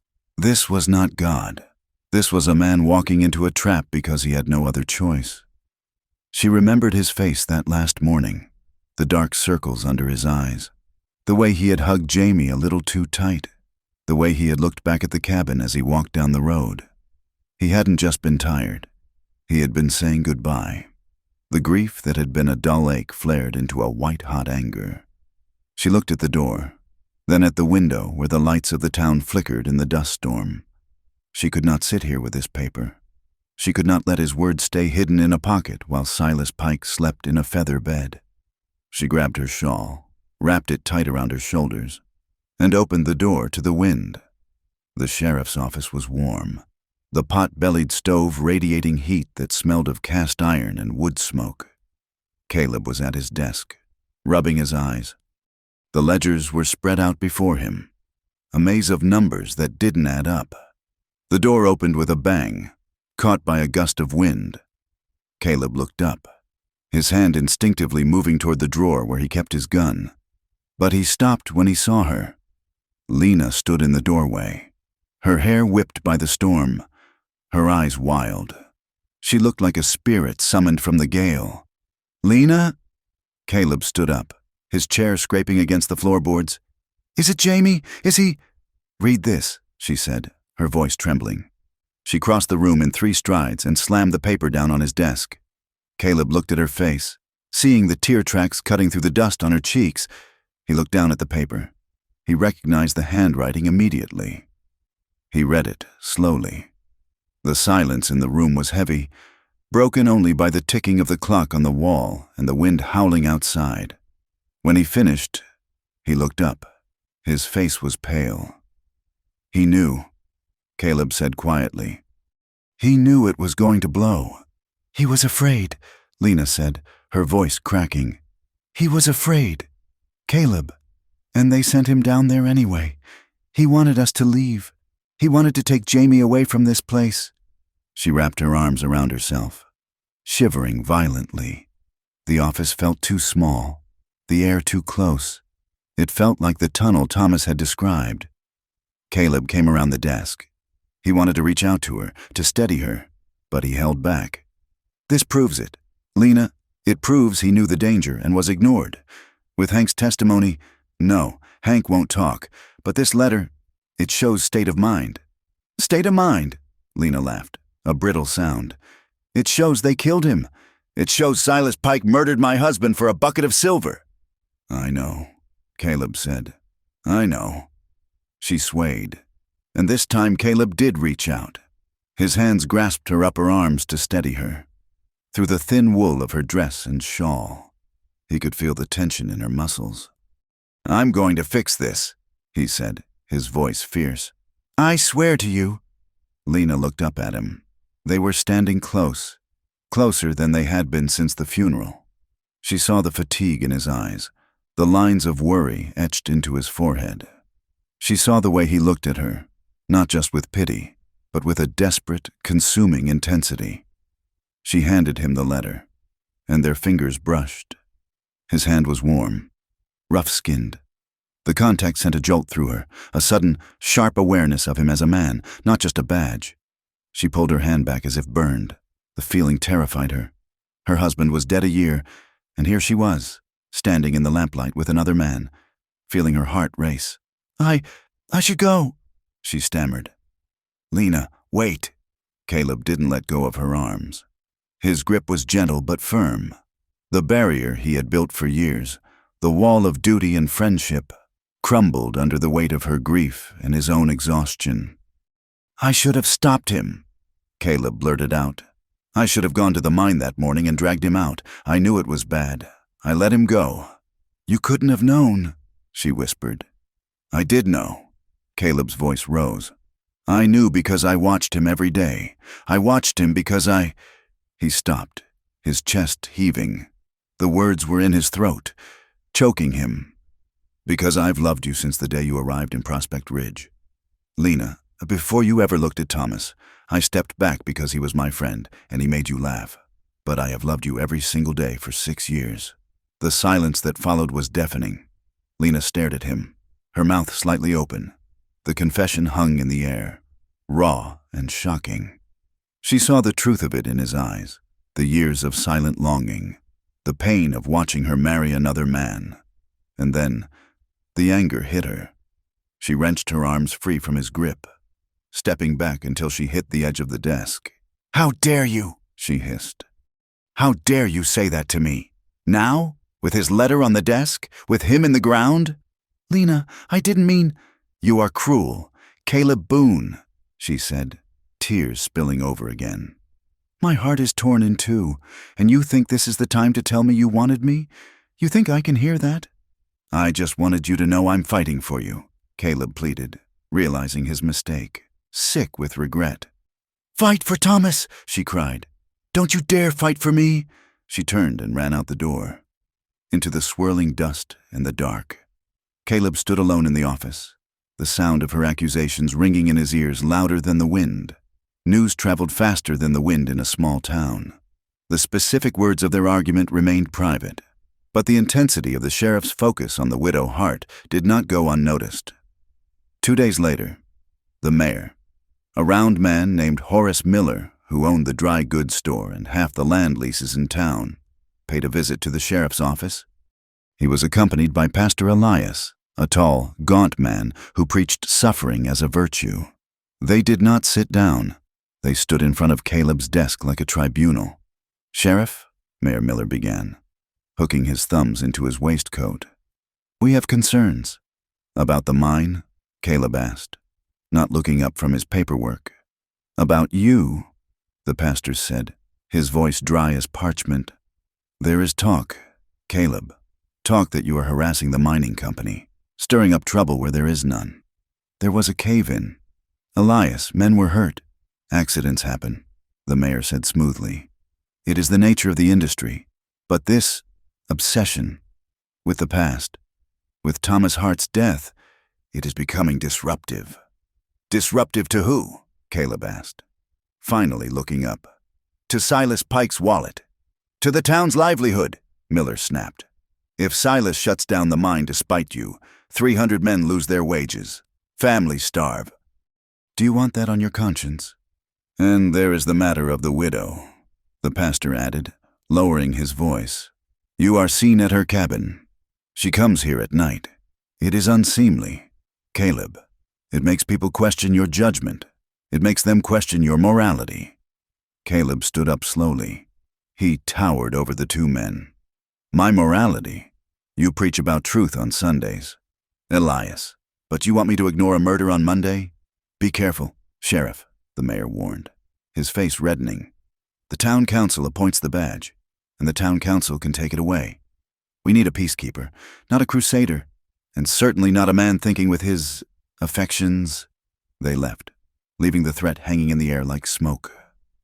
S1: was not God. This was a man walking into a trap because he had no other choice. She remembered his face that last morning, the dark circles under his eyes, the way he had hugged Jamie a little too tight, the way he had looked back at the cabin as he walked down the road. He hadn't just been tired. He had been saying goodbye. The grief that had been a dull ache flared into a white-hot anger. She looked at the door, then at the window where the lights of the town flickered in the dust storm. She could not sit here with this paper. She could not let his words stay hidden in a pocket while Silas Pike slept in a feather bed. She grabbed her shawl, wrapped it tight around her shoulders, and opened the door to the wind. The sheriff's office was warm, the pot-bellied stove radiating heat that smelled of cast iron and wood smoke. Caleb was at his desk, rubbing his eyes. The ledgers were spread out before him, a maze of numbers that didn't add up. The door opened with a bang, caught by a gust of wind. Caleb looked up, his hand instinctively moving toward the drawer where he kept his gun. But he stopped when he saw her. Lena stood in the doorway, her hair whipped by the storm, her eyes wild. She looked like a spirit summoned from the gale. "Lena?" Caleb stood up, his chair scraping against the floorboards. "Is it Jamie? Is he—" "Read this," she said, her voice trembling. She crossed the room in 3 strides and slammed the paper down on his desk. Caleb looked at her face, seeing the tear tracks cutting through the dust on her cheeks. He looked down at the paper. He recognized the handwriting immediately. He read it slowly. The silence in the room was heavy, broken only by the ticking of the clock on the wall and the wind howling outside. When he finished, he looked up. His face was pale. "He knew," Caleb said quietly. "He knew it was going to blow." "He was afraid," Lena said, her voice cracking. "He was afraid. Caleb. And they sent him down there anyway. He wanted us to leave. He wanted to take Jamie away from this place." She wrapped her arms around herself, shivering violently. The office felt too small, the air too close. It felt like the tunnel Thomas had described. Caleb came around the desk. He wanted to reach out to her, to steady her, but he held back. "This proves it. Lena, it proves he knew the danger and was ignored. With Hank's testimony, no, Hank won't talk, but this letter, it shows state of mind." "State of mind?" Lena laughed, a brittle sound. "It shows they killed him. It shows Silas Pike murdered my husband for a bucket of silver." "I know," Caleb said. "I know." She swayed, and this time Caleb did reach out. His hands grasped her upper arms to steady her. Through the thin wool of her dress and shawl, he could feel the tension in her muscles. "I'm going to fix this," he said, his voice fierce. "I swear to you." Lena looked up at him. They were standing close, closer than they had been since the funeral. She saw the fatigue in his eyes, the lines of worry etched into his forehead. She saw the way he looked at her, not just with pity, but with a desperate, consuming intensity. She handed him the letter, and their fingers brushed. His hand was warm, rough-skinned. The contact sent a jolt through her, a sudden, sharp awareness of him as a man, not just a badge. She pulled her hand back as if burned. The feeling terrified her. Her husband was dead a year, and here she was, standing in the lamplight with another man, feeling her heart race. I should go," she stammered. "Lena, wait." Caleb didn't let go of her arms. His grip was gentle but firm. The barrier he had built for years, the wall of duty and friendship, crumbled under the weight of her grief and his own exhaustion. "I should have stopped him," Caleb blurted out. I should have gone to the mine that morning and dragged him out. I knew it was bad. I let him go. You couldn't have known, she whispered. I did know. Caleb's voice rose. I knew because I watched him every day. I watched him because I... He stopped, his chest heaving. The words were in his throat, choking him. Because I've loved you since the day you arrived in Prospect Ridge. Lena, before you ever looked at Thomas, I stepped back because he was my friend, and he made you laugh. But I have loved you every single day for 6 years. The silence that followed was deafening. Lena stared at him, her mouth slightly open. The confession hung in the air, raw and shocking. She saw the truth of it in his eyes, the years of silent longing, the pain of watching her marry another man. And then, the anger hit her. She wrenched her arms free from his grip, stepping back until she hit the edge of the desk. How dare you, she hissed. How dare you say that to me? Now? With his letter on the desk? With him in the ground? Lena, I didn't mean... You are cruel. Caleb Boone, she said, tears spilling over again. My heart is torn in two, and you think this is the time to tell me you wanted me? You think I can hear that? I just wanted you to know I'm fighting for you, Caleb pleaded, realizing his mistake, sick with regret. Fight for Thomas, she cried. Don't you dare fight for me. She turned and ran out the door, into the swirling dust and the dark. Caleb stood alone in the office, the sound of her accusations ringing in his ears louder than the wind. News traveled faster than the wind in a small town. The specific words of their argument remained private, but the intensity of the sheriff's focus on the widow Hart did not go unnoticed. 2 days later, the mayor, a round man named Horace Miller, who owned the dry goods store and half the land leases in town, paid a visit to the sheriff's office. He was accompanied by Pastor Elias, a tall, gaunt man who preached suffering as a virtue. They did not sit down. They stood in front of Caleb's desk like a tribunal. Sheriff, Mayor Miller began, hooking his thumbs into his waistcoat. We have concerns. About the mine? Caleb asked, not looking up from his paperwork. About you, the pastor said, his voice dry as parchment. There is talk, Caleb, talk that you are harassing the mining company, stirring up trouble where there is none. There was a cave-in. Elias, men were hurt. Accidents happen, the mayor said smoothly. It is the nature of the industry. But this obsession with the past, with Thomas Hart's death, it is becoming disruptive. Disruptive to who? Caleb asked, finally looking up. To Silas Pike's wallet. To the town's livelihood, Miller snapped. If Silas shuts down the mine to spite you, 300 men lose their wages. Families starve. Do you want that on your conscience? And there is the matter of the widow, the pastor added, lowering his voice. You are seen at her cabin. She comes here at night. It is unseemly. Caleb, it makes people question your judgment. It makes them question your morality. Caleb stood up slowly. He towered over the two men. My morality? You preach about truth on Sundays. Elias, but you want me to ignore a murder on Monday? Be careful, Sheriff, the mayor warned, his face reddening. The town council appoints the badge, and the town council can take it away. We need a peacekeeper, not a crusader, and certainly not a man thinking with his affections. They left, leaving the threat hanging in the air like smoke.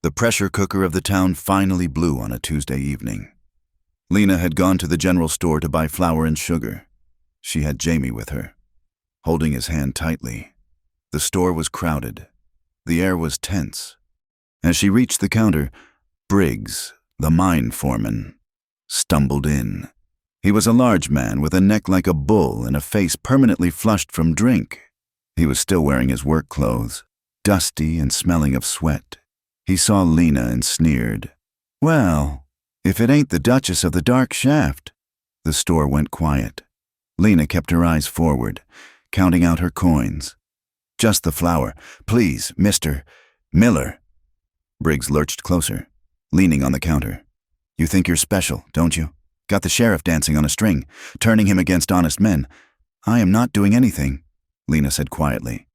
S1: The pressure cooker of the town finally blew on a Tuesday evening. Lena had gone to the general store to buy flour and sugar. She had Jamie with her, holding his hand tightly. The store was crowded. The air was tense. As she reached the counter, Briggs, the mine foreman, stumbled in. He was a large man with a neck like a bull and a face permanently flushed from drink. He was still wearing his work clothes, dusty and smelling of sweat. He saw Lena and sneered. Well, if it ain't the Duchess of the Dark Shaft. The store went quiet. Lena kept her eyes forward, counting out her coins. Just the flour. Please, Mr. Miller. Briggs lurched closer, leaning on the counter. You think you're special, don't you? Got the sheriff dancing on a string, turning him against honest men. I am not doing anything, Lena said quietly.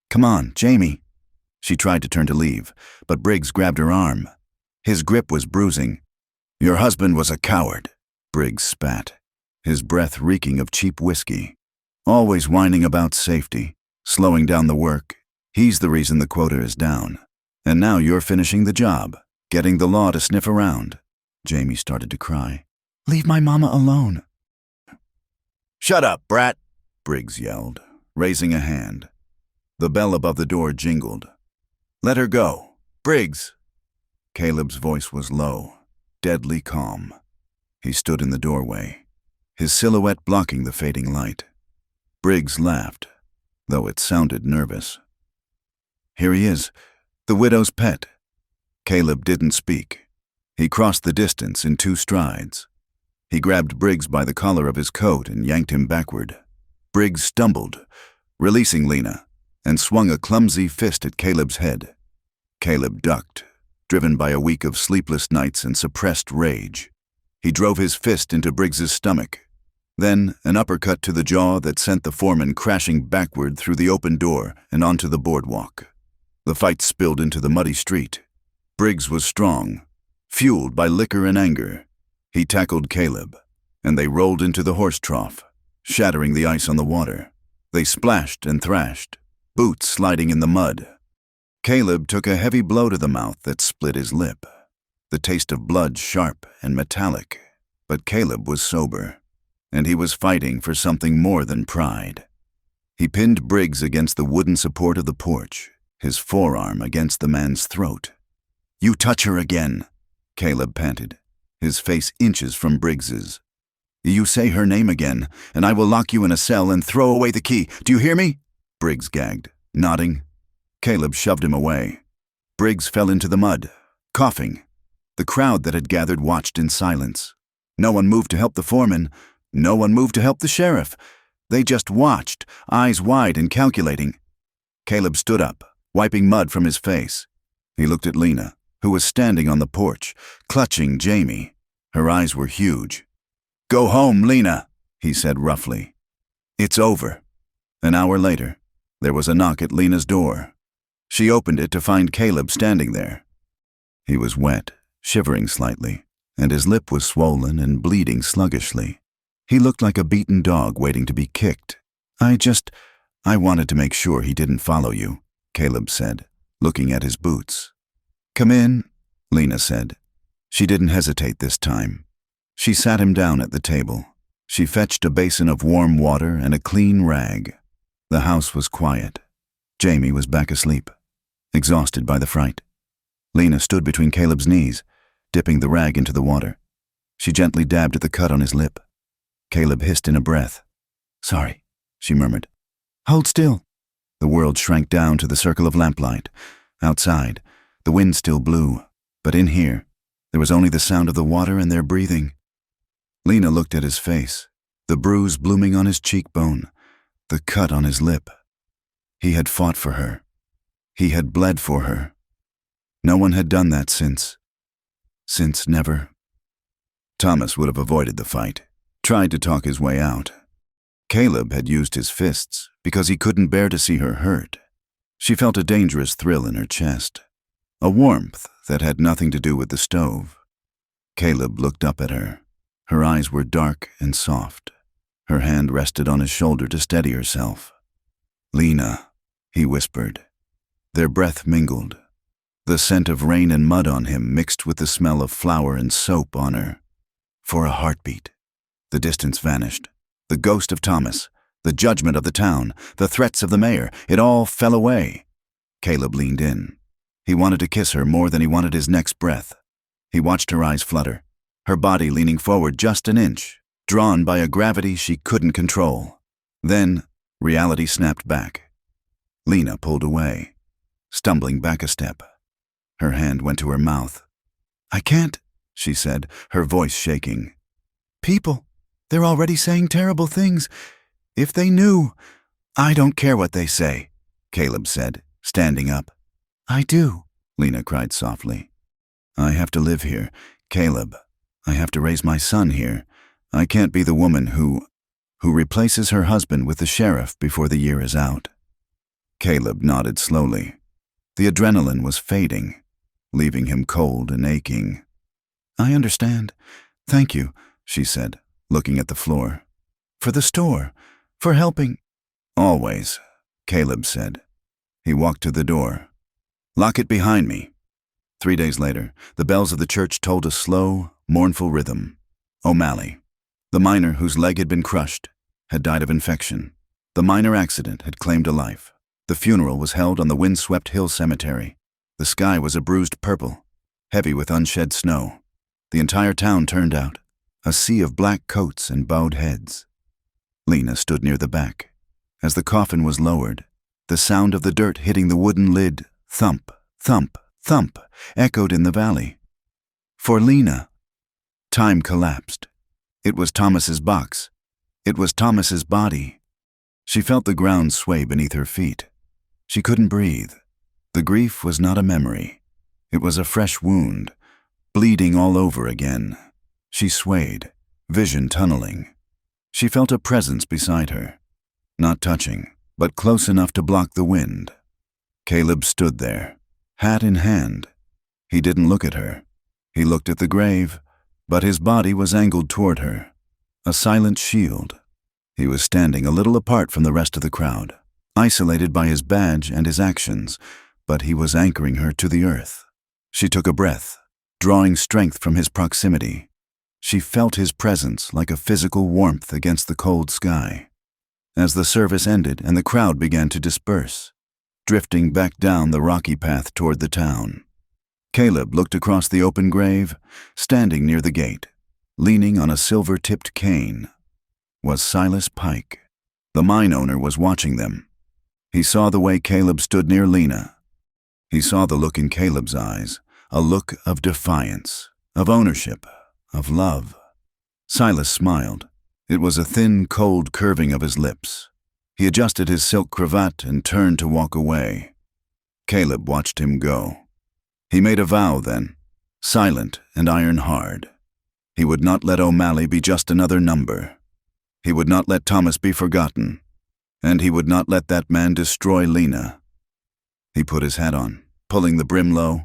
S1: Come on, Jamie. She tried to turn to leave, but Briggs grabbed her arm. His grip was bruising. "Your husband was a coward," Briggs spat, his breath reeking of cheap whiskey. "Always whining about safety, slowing down the work. He's the reason the quota is down. And now you're finishing the job, getting the law to sniff around." Jamie started to cry. "Leave my mama alone." "Shut up, brat," Briggs yelled, raising a hand. The bell above the door jingled. "Let her go. Briggs!" Caleb's voice was low, deadly calm. He stood in the doorway, his silhouette blocking the fading light. Briggs laughed, though it sounded nervous. "Here he is, the widow's pet." Caleb didn't speak. He crossed the distance in 2 strides. He grabbed Briggs by the collar of his coat and yanked him backward. Briggs stumbled, releasing Lena, and swung a clumsy fist at Caleb's head. Caleb ducked, driven by a week of sleepless nights and suppressed rage. He drove his fist into Briggs's stomach, then an uppercut to the jaw that sent the foreman crashing backward through the open door and onto the boardwalk. The fight spilled into the muddy street. Briggs was strong, fueled by liquor and anger. He tackled Caleb, and they rolled into the horse trough, shattering the ice on the water. They splashed and thrashed, boots sliding in the mud. Caleb took a heavy blow to the mouth that split his lip, the taste of blood sharp and metallic. But Caleb was sober, and he was fighting for something more than pride. He pinned Briggs against the wooden support of the porch, his forearm against the man's throat. "You touch her again," Caleb panted, his face inches from Briggs's. "You say her name again, and I will lock you in a cell and throw away the key. Do you hear me?" Briggs gagged, nodding. Caleb shoved him away. Briggs fell into the mud, coughing. The crowd that had gathered watched in silence. No one moved to help the foreman. No one moved to help the sheriff. They just watched, eyes wide and calculating. Caleb stood up, wiping mud from his face. He looked at Lena, who was standing on the porch, clutching Jamie. Her eyes were huge. "Go home, Lena," he said roughly. "It's over." An hour later, there was a knock at Lena's door. She opened it to find Caleb standing there. He was wet, shivering slightly, and his lip was swollen and bleeding sluggishly. He looked like a beaten dog waiting to be kicked. I wanted to make sure he didn't follow you," Caleb said, looking at his boots. "Come in," Lena said. She didn't hesitate this time. She sat him down at the table. She fetched a basin of warm water and a clean rag. The house was quiet. Jamie was back asleep, exhausted by the fright. Lena stood between Caleb's knees, dipping the rag into the water. She gently dabbed at the cut on his lip. Caleb hissed in a breath. "Sorry," she murmured. "Hold still." The world shrank down to the circle of lamplight. Outside, the wind still blew, but in here, there was only the sound of the water and their breathing. Lena looked at his face, the bruise blooming on his cheekbone, the cut on his lip. He had fought for her. He had bled for her. No one had done that since never. Thomas would have avoided the fight, tried to talk his way out. Caleb had used his fists because he couldn't bear to see her hurt. She felt a dangerous thrill in her chest, a warmth that had nothing to do with the stove. Caleb looked up at her. Her eyes were dark and soft. Her hand rested on his shoulder to steady herself. "Lena," he whispered. Their breath mingled. The scent of rain and mud on him mixed with the smell of flour and soap on her. For a heartbeat, the distance vanished. The ghost of Thomas, the judgment of the town, the threats of the mayor, it all fell away. Caleb leaned in. He wanted to kiss her more than he wanted his next breath. He watched her eyes flutter, her body leaning forward just an inch, drawn by a gravity she couldn't control. Then, reality snapped back. Lena pulled away, stumbling back a step. Her hand went to her mouth. "I can't," she said, her voice shaking. "People, they're already saying terrible things. If they knew—" "I don't care what they say," Caleb said, standing up. "I do," Lena cried softly. "I have to live here, Caleb. I have to raise my son here. I can't be the woman who replaces her husband with the sheriff before the year is out." Caleb nodded slowly. The adrenaline was fading. leaving him cold and aching. "I understand. Thank you," she said, looking at the floor. "For the store. For helping." "Always," Caleb said. He walked to the door. "Lock it behind me." 3 days later, the bells of the church tolled a slow, mournful rhythm. O'Malley, the miner whose leg had been crushed, had died of infection. The minor accident had claimed a life. The funeral was held on the wind-swept hill cemetery. The sky was a bruised purple, heavy with unshed snow. The entire town turned out, a sea of black coats and bowed heads. Lena stood near the back. As the coffin was lowered, the sound of the dirt hitting the wooden lid, thump, thump, thump, echoed in the valley. For Lena, time collapsed. It was Thomas's box. It was Thomas's body. She felt the ground sway beneath her feet. She couldn't breathe. The grief was not a memory. It was a fresh wound, bleeding all over again. She swayed, vision tunneling. She felt a presence beside her, not touching, but close enough to block the wind. Caleb stood there, hat in hand. He didn't look at her. He looked at the grave, but his body was angled toward her, a silent shield. He was standing a little apart from the rest of the crowd, isolated by his badge and his actions, but he was anchoring her to the earth. She took a breath, drawing strength from his proximity. She felt his presence like a physical warmth against the cold sky. As the service ended and the crowd began to disperse, drifting back down the rocky path toward the town, Caleb looked across the open grave, standing near the gate, leaning on a silver-tipped cane. Was Silas Pike. The mine owner was watching them. He saw the way Caleb stood near Lena. He saw the look in Caleb's eyes, a look of defiance, of ownership, of love. Silas smiled. It was a thin, cold curving of his lips. He adjusted his silk cravat and turned to walk away. Caleb watched him go. He made a vow then, silent and iron hard. He would not let O'Malley be just another number. He would not let Thomas be forgotten. And he would not let that man destroy Lena. He put his hat on, pulling the brim low.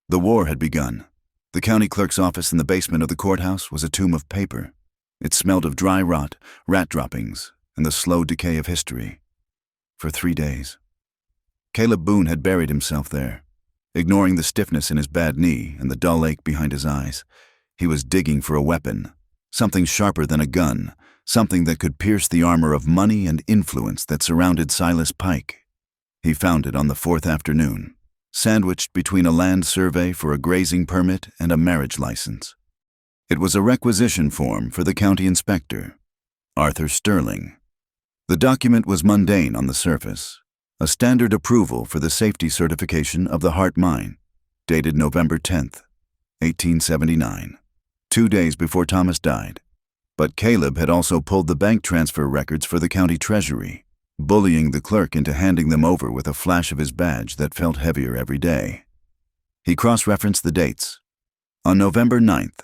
S1: The war had begun. The county clerk's office in the basement of the courthouse was a tomb of paper. It smelled of dry rot, rat droppings, and the slow decay of history. For 3 days. Caleb Boone had buried himself there, ignoring the stiffness in his bad knee and the dull ache behind his eyes. He was digging for a weapon, something sharper than a gun, something that could pierce the armor of money and influence that surrounded Silas Pike. He found it on the 4th afternoon, sandwiched between a land survey for a grazing permit and a marriage license. It was a requisition form for the county inspector, Arthur Sterling. The document was mundane on the surface, a standard approval for the safety certification of the Hart Mine, dated November 10th, 1879, 2 days before Thomas died. But Caleb had also pulled the bank transfer records for the county treasury, bullying the clerk into handing them over with a flash of his badge that felt heavier every day. He cross-referenced the dates. On November 9th,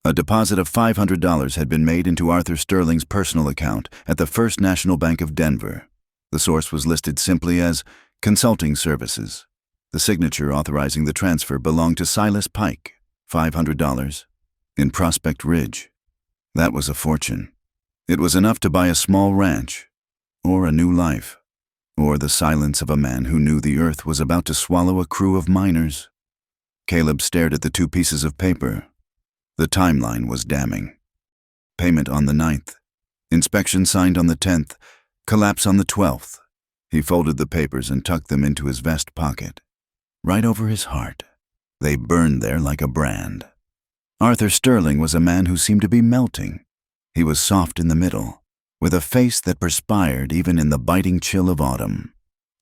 S1: a deposit of $500 had been made into Arthur Sterling's personal account at the First National Bank of Denver. The source was listed simply as consulting services. The signature authorizing the transfer belonged to Silas Pike, $500, in Prospect Ridge. That was a fortune. It was enough to buy a small ranch, or a new life, or the silence of a man who knew the earth was about to swallow a crew of miners. Caleb stared at the 2 pieces of paper. The timeline was damning. Payment on the 9th. Inspection signed on the 10th. Collapse on the 12th. He folded the papers and tucked them into his vest pocket. Right over his heart. They burned there like a brand. Arthur Sterling was a man who seemed to be melting. He was soft in the middle, with a face that perspired even in the biting chill of autumn.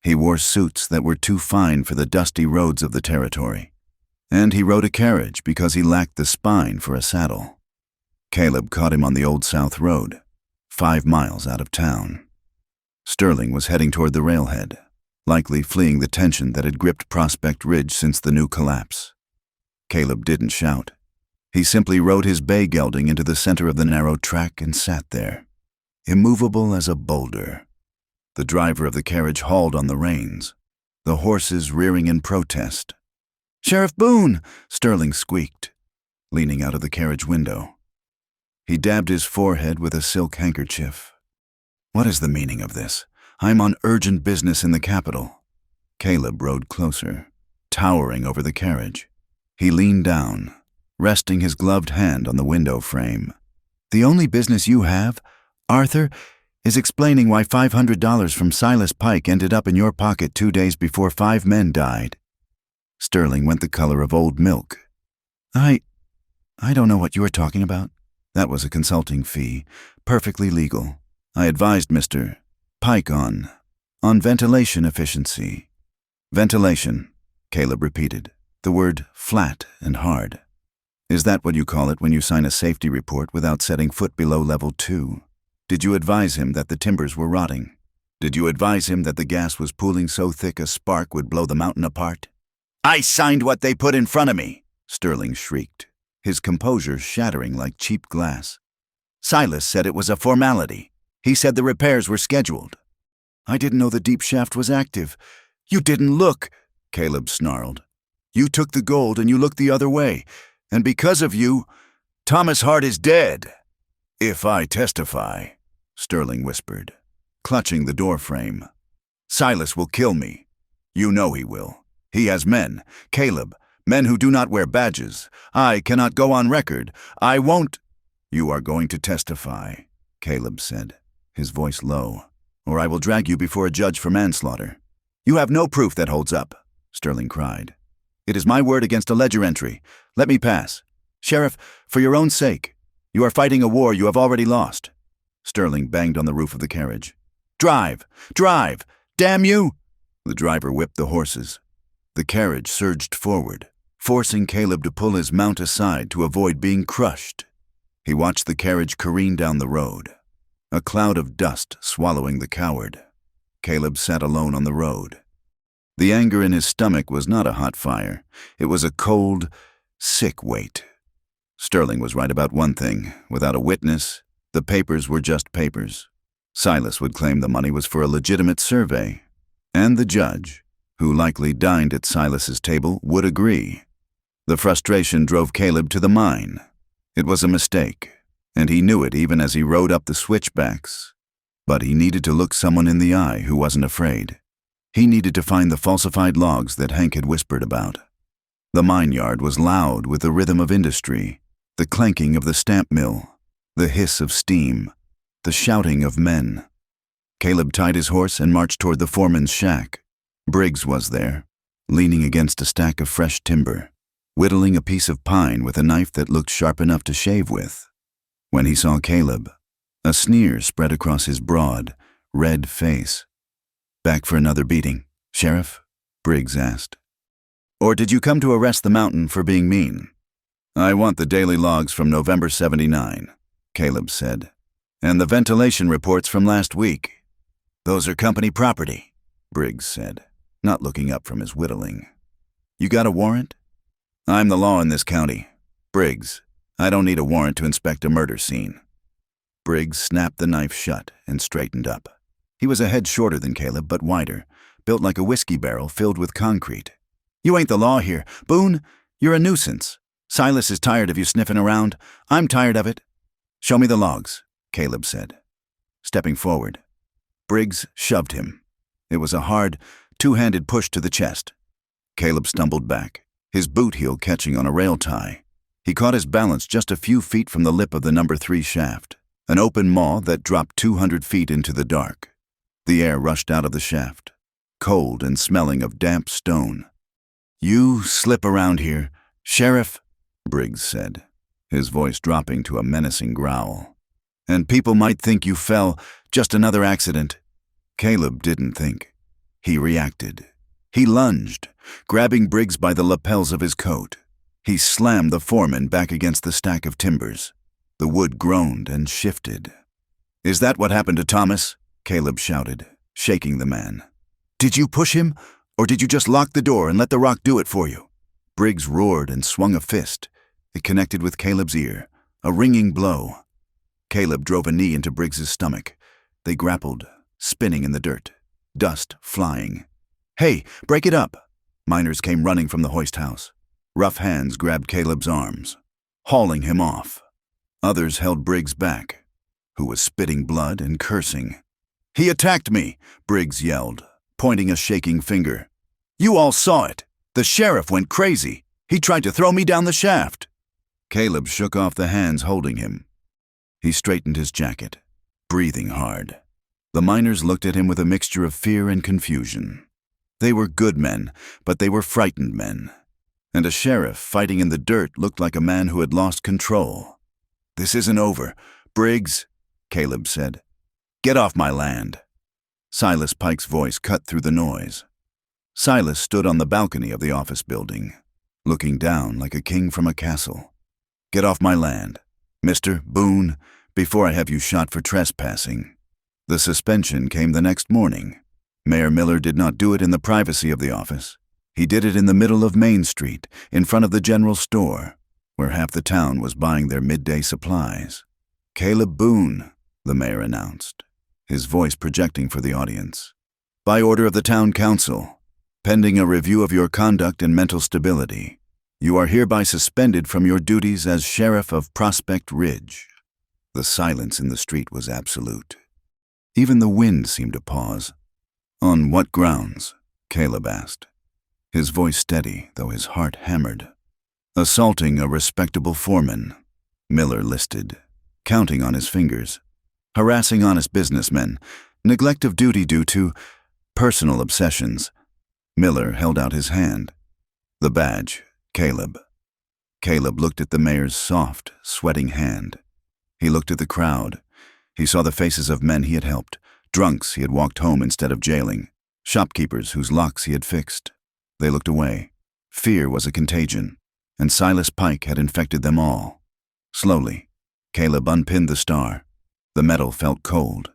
S1: He wore suits that were too fine for the dusty roads of the territory. And he rode a carriage because he lacked the spine for a saddle. Caleb caught him on the Old South Road, 5 miles out of town. Sterling was heading toward the railhead, likely fleeing the tension that had gripped Prospect Ridge since the new collapse. Caleb didn't shout. He simply rode his bay gelding into the center of the narrow track and sat there, immovable as a boulder. The driver of the carriage hauled on the reins, the horses rearing in protest. "Sheriff Boone!" Sterling squeaked, leaning out of the carriage window. He dabbed his forehead with a silk handkerchief. "What is the meaning of this? I'm on urgent business in the capital." Caleb rode closer, towering over the carriage. He leaned down, resting his gloved hand on the window frame. "The only business you have, Arthur, is explaining why $500 from Silas Pike ended up in your pocket 2 days before 5 men died." Sterling went the color of old milk. I don't know what you are talking about." "That was a consulting fee, perfectly legal. I advised Mr. Pike on ventilation efficiency." "Ventilation," Caleb repeated, the word flat and hard. "Is that what you call it when you sign a safety report without setting foot below level 2? Did you advise him that the timbers were rotting? Did you advise him that the gas was pooling so thick a spark would blow the mountain apart?" "I signed what they put in front of me," Sterling shrieked, his composure shattering like cheap glass. "Silas said it was a formality. He said the repairs were scheduled." "I didn't know the deep shaft was active." "You didn't look," Caleb snarled. "You took the gold and you looked the other way. And because of you, Thomas Hart is dead." "If I testify," Sterling whispered, clutching the door frame, "Silas will kill me. You know he will. He has men, Caleb, men who do not wear badges. I cannot go on record. I won't." "You are going to testify," Caleb said, his voice low, "or I will drag you before a judge for manslaughter." "You have no proof that holds up," Sterling cried. "It is my word against a ledger entry. Let me pass. Sheriff, for your own sake. You are fighting a war you have already lost." Sterling banged on the roof of the carriage. "Drive! Drive! Damn you!" The driver whipped the horses. The carriage surged forward, forcing Caleb to pull his mount aside to avoid being crushed. He watched the carriage careen down the road, a cloud of dust swallowing the coward. Caleb sat alone on the road. The anger in his stomach was not a hot fire. It was a cold, sick weight. Sterling was right about one thing. Without a witness, the papers were just papers. Silas would claim the money was for a legitimate survey, and the judge, who likely dined at Silas's table, would agree. The frustration drove Caleb to the mine. It was a mistake, and he knew it even as he rode up the switchbacks. But he needed to look someone in the eye who wasn't afraid. He needed to find the falsified logs that Hank had whispered about. The mine yard was loud with the rhythm of industry, the clanking of the stamp mill, the hiss of steam, the shouting of men. Caleb tied his horse and marched toward the foreman's shack. Briggs was there, leaning against a stack of fresh timber, whittling a piece of pine with a knife that looked sharp enough to shave with. When he saw Caleb, a sneer spread across his broad, red face. "Back for another beating, Sheriff?" Briggs asked. "Or did you come to arrest the mountain for being mean?" "I want the daily logs from November 79, Caleb said, "and the ventilation reports from last week." "Those are company property," Briggs said, not looking up from his whittling. "You got a warrant?" "I'm the law in this county. Briggs, I don't need a warrant to inspect a murder scene." Briggs snapped the knife shut and straightened up. He was a head shorter than Caleb, but wider, built like a whiskey barrel filled with concrete. "You ain't the law here. Boone, you're a nuisance. Silas is tired of you sniffing around. I'm tired of it." "Show me the logs," Caleb said, stepping forward. Briggs shoved him. It was a hard, two-handed push to the chest. Caleb stumbled back, his boot heel catching on a rail tie. He caught his balance just a few feet from the lip of the number 3 shaft, an open maw that dropped 200 feet into the dark. The air rushed out of the shaft, cold and smelling of damp stone. "You slip around here, Sheriff," Briggs said, his voice dropping to a menacing growl, "and people might think you fell, just another accident." Caleb didn't think. He reacted. He lunged, grabbing Briggs by the lapels of his coat. He slammed the foreman back against the stack of timbers. The wood groaned and shifted. "Is that what happened to Thomas?" Caleb shouted, shaking the man. "Did you push him, or did you just lock the door and let the rock do it for you?" Briggs roared and swung a fist. It connected with Caleb's ear, a ringing blow. Caleb drove a knee into Briggs's stomach. They grappled, spinning in the dirt, dust flying. "Hey, break it up!" Miners came running from the hoist house. Rough hands grabbed Caleb's arms, hauling him off. Others held Briggs back, who was spitting blood and cursing. "He attacked me," Briggs yelled, pointing a shaking finger. "You all saw it. The sheriff went crazy. He tried to throw me down the shaft." Caleb shook off the hands holding him. He straightened his jacket, breathing hard. The miners looked at him with a mixture of fear and confusion. They were good men, but they were frightened men. And a sheriff fighting in the dirt looked like a man who had lost control. "This isn't over. Briggs," Caleb said. "Get off my land." Silas Pike's voice cut through the noise. Silas stood on the balcony of the office building, looking down like a king from a castle. "Get off my land, Mr. Boone, before I have you shot for trespassing." The suspension came the next morning. Mayor Miller did not do it in the privacy of the office. He did it in the middle of Main Street, in front of the general store, where half the town was buying their midday supplies. "Caleb Boone," the mayor announced, his voice projecting for the audience. "By order of the town council, pending a review of your conduct and mental stability, you are hereby suspended from your duties as sheriff of Prospect Ridge." The silence in the street was absolute. Even the wind seemed to pause. "On what grounds?" Caleb asked, his voice steady, though his heart hammered. "Assaulting a respectable foreman," Miller listed, counting on his fingers. "Harassing honest businessmen, neglect of duty due to personal obsessions." Miller held out his hand. The badge, Caleb. Caleb looked at the mayor's soft, sweating hand. He looked at the crowd. He saw the faces of men he had helped, drunks he had walked home instead of jailing, shopkeepers whose locks he had fixed. They looked away. Fear was a contagion, and Silas Pike had infected them all. Slowly, Caleb unpinned the star. The metal felt cold.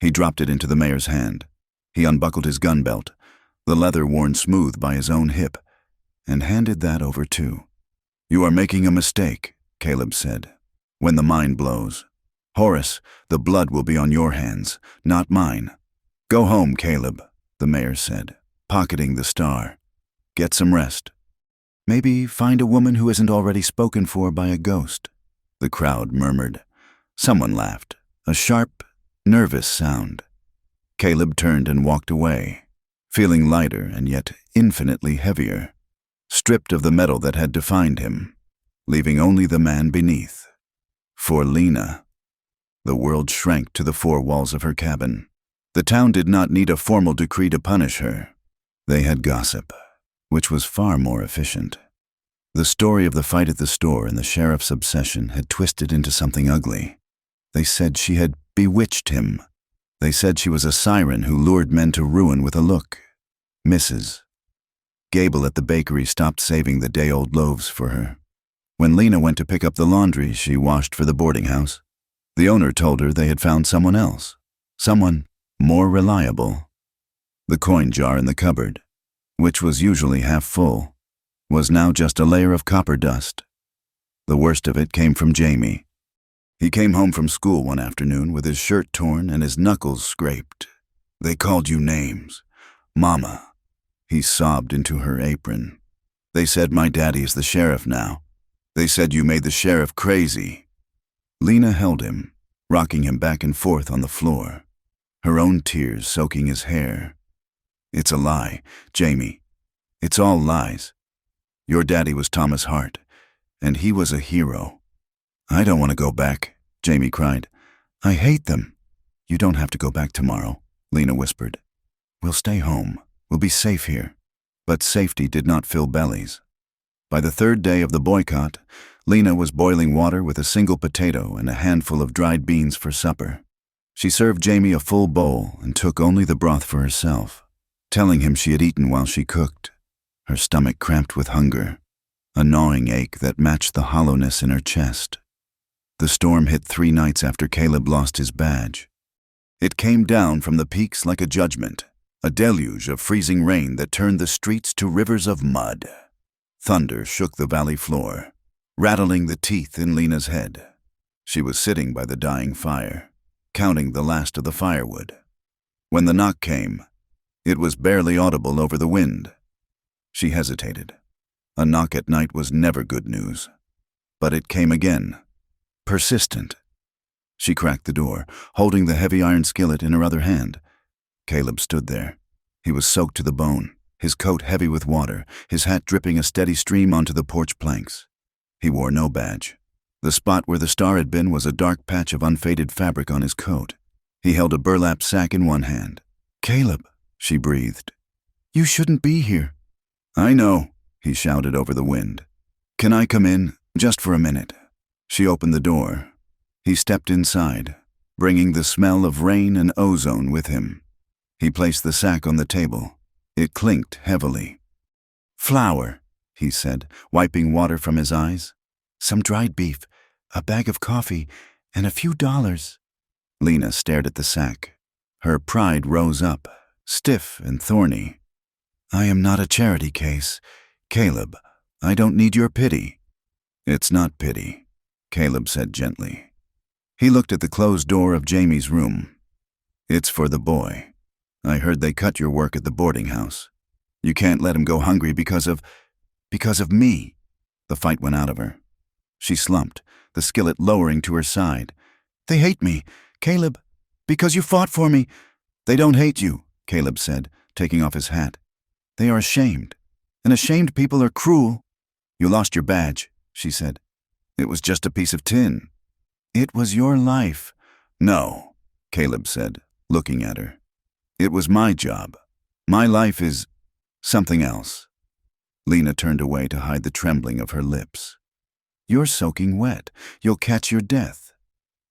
S1: He dropped it into the mayor's hand. He unbuckled his gun belt, the leather worn smooth by his own hip, and handed that over too. "You are making a mistake," Caleb said. "When the mind blows, Horace, the blood will be on your hands, not mine." "Go home, Caleb," the mayor said, pocketing the star. "Get some rest. Maybe find a woman who isn't already spoken for by a ghost." The crowd murmured. Someone laughed, a sharp, nervous sound. Caleb turned and walked away, feeling lighter and yet infinitely heavier, stripped of the metal that had defined him, leaving only the man beneath. For Lena, the world shrank to the four walls of her cabin. The town did not need a formal decree to punish her. They had gossip, which was far more efficient. The story of the fight at the store and the sheriff's obsession had twisted into something ugly. They said she had bewitched him. They said she was a siren who lured men to ruin with a look. Mrs. Gable at the bakery stopped saving the day-old loaves for her. When Lena went to pick up the laundry she washed for the boarding house, the owner told her they had found someone else, someone more reliable. The coin jar in the cupboard, which was usually half full, was now just a layer of copper dust. The worst of it came from Jamie. He came home from school one afternoon with his shirt torn and his knuckles scraped. "They called you names. Mama." He sobbed into her apron. "They said my daddy is the sheriff now. They said you made the sheriff crazy." Lena held him, rocking him back and forth on the floor, her own tears soaking his hair. "It's a lie, Jamie. It's all lies. Your daddy was Thomas Hart, and he was a hero." "I don't want to go back," Jamie cried. "I hate them." "You don't have to go back tomorrow," Lena whispered. "We'll stay home. We'll be safe here." But safety did not fill bellies. By the third day of the boycott, Lena was boiling water with a single potato and a handful of dried beans for supper. She served Jamie a full bowl and took only the broth for herself, telling him she had eaten while she cooked, her stomach cramped with hunger, a gnawing ache that matched the hollowness in her chest. The storm hit 3 nights after Caleb lost his badge. It came down from the peaks like a judgment, a deluge of freezing rain that turned the streets to rivers of mud. Thunder shook the valley floor, rattling the teeth in Lena's head. She was sitting by the dying fire, counting the last of the firewood. When the knock came, it was barely audible over the wind. She hesitated. A knock at night was never good news. But it came again. Persistent. She cracked the door, holding the heavy iron skillet in her other hand. Caleb stood there. He was soaked to the bone, his coat heavy with water, his hat dripping a steady stream onto the porch planks. He wore no badge. The spot where the star had been was a dark patch of unfaded fabric on his coat. He held a burlap sack in one hand. "Caleb," she breathed. "You shouldn't be here." "I know," he shouted over the wind. "Can I come in, just for a minute?" She opened the door. He stepped inside, bringing the smell of rain and ozone with him. He placed the sack on the table. It clinked heavily. "Flour," he said, wiping water from his eyes. "Some dried beef, a bag of coffee, and a few dollars." Lena stared at the sack. Her pride rose up, stiff and thorny. "I am not a charity case. Caleb, I don't need your pity." "It's not pity," Caleb said gently. He looked at the closed door of Jamie's room. "It's for the boy. I heard they cut your work at the boarding house. You can't let him go hungry because of me." The fight went out of her. She slumped, the skillet lowering to her side. "They hate me, Caleb, because you fought for me." "They don't hate you," Caleb said, taking off his hat. "They are ashamed, and ashamed people are cruel." "You lost your badge," she said. "It was just a piece of tin." "It was your life." "No," Caleb said, looking at her. "It was my job. My life is something else." Lena turned away to hide the trembling of her lips. "You're soaking wet. You'll catch your death."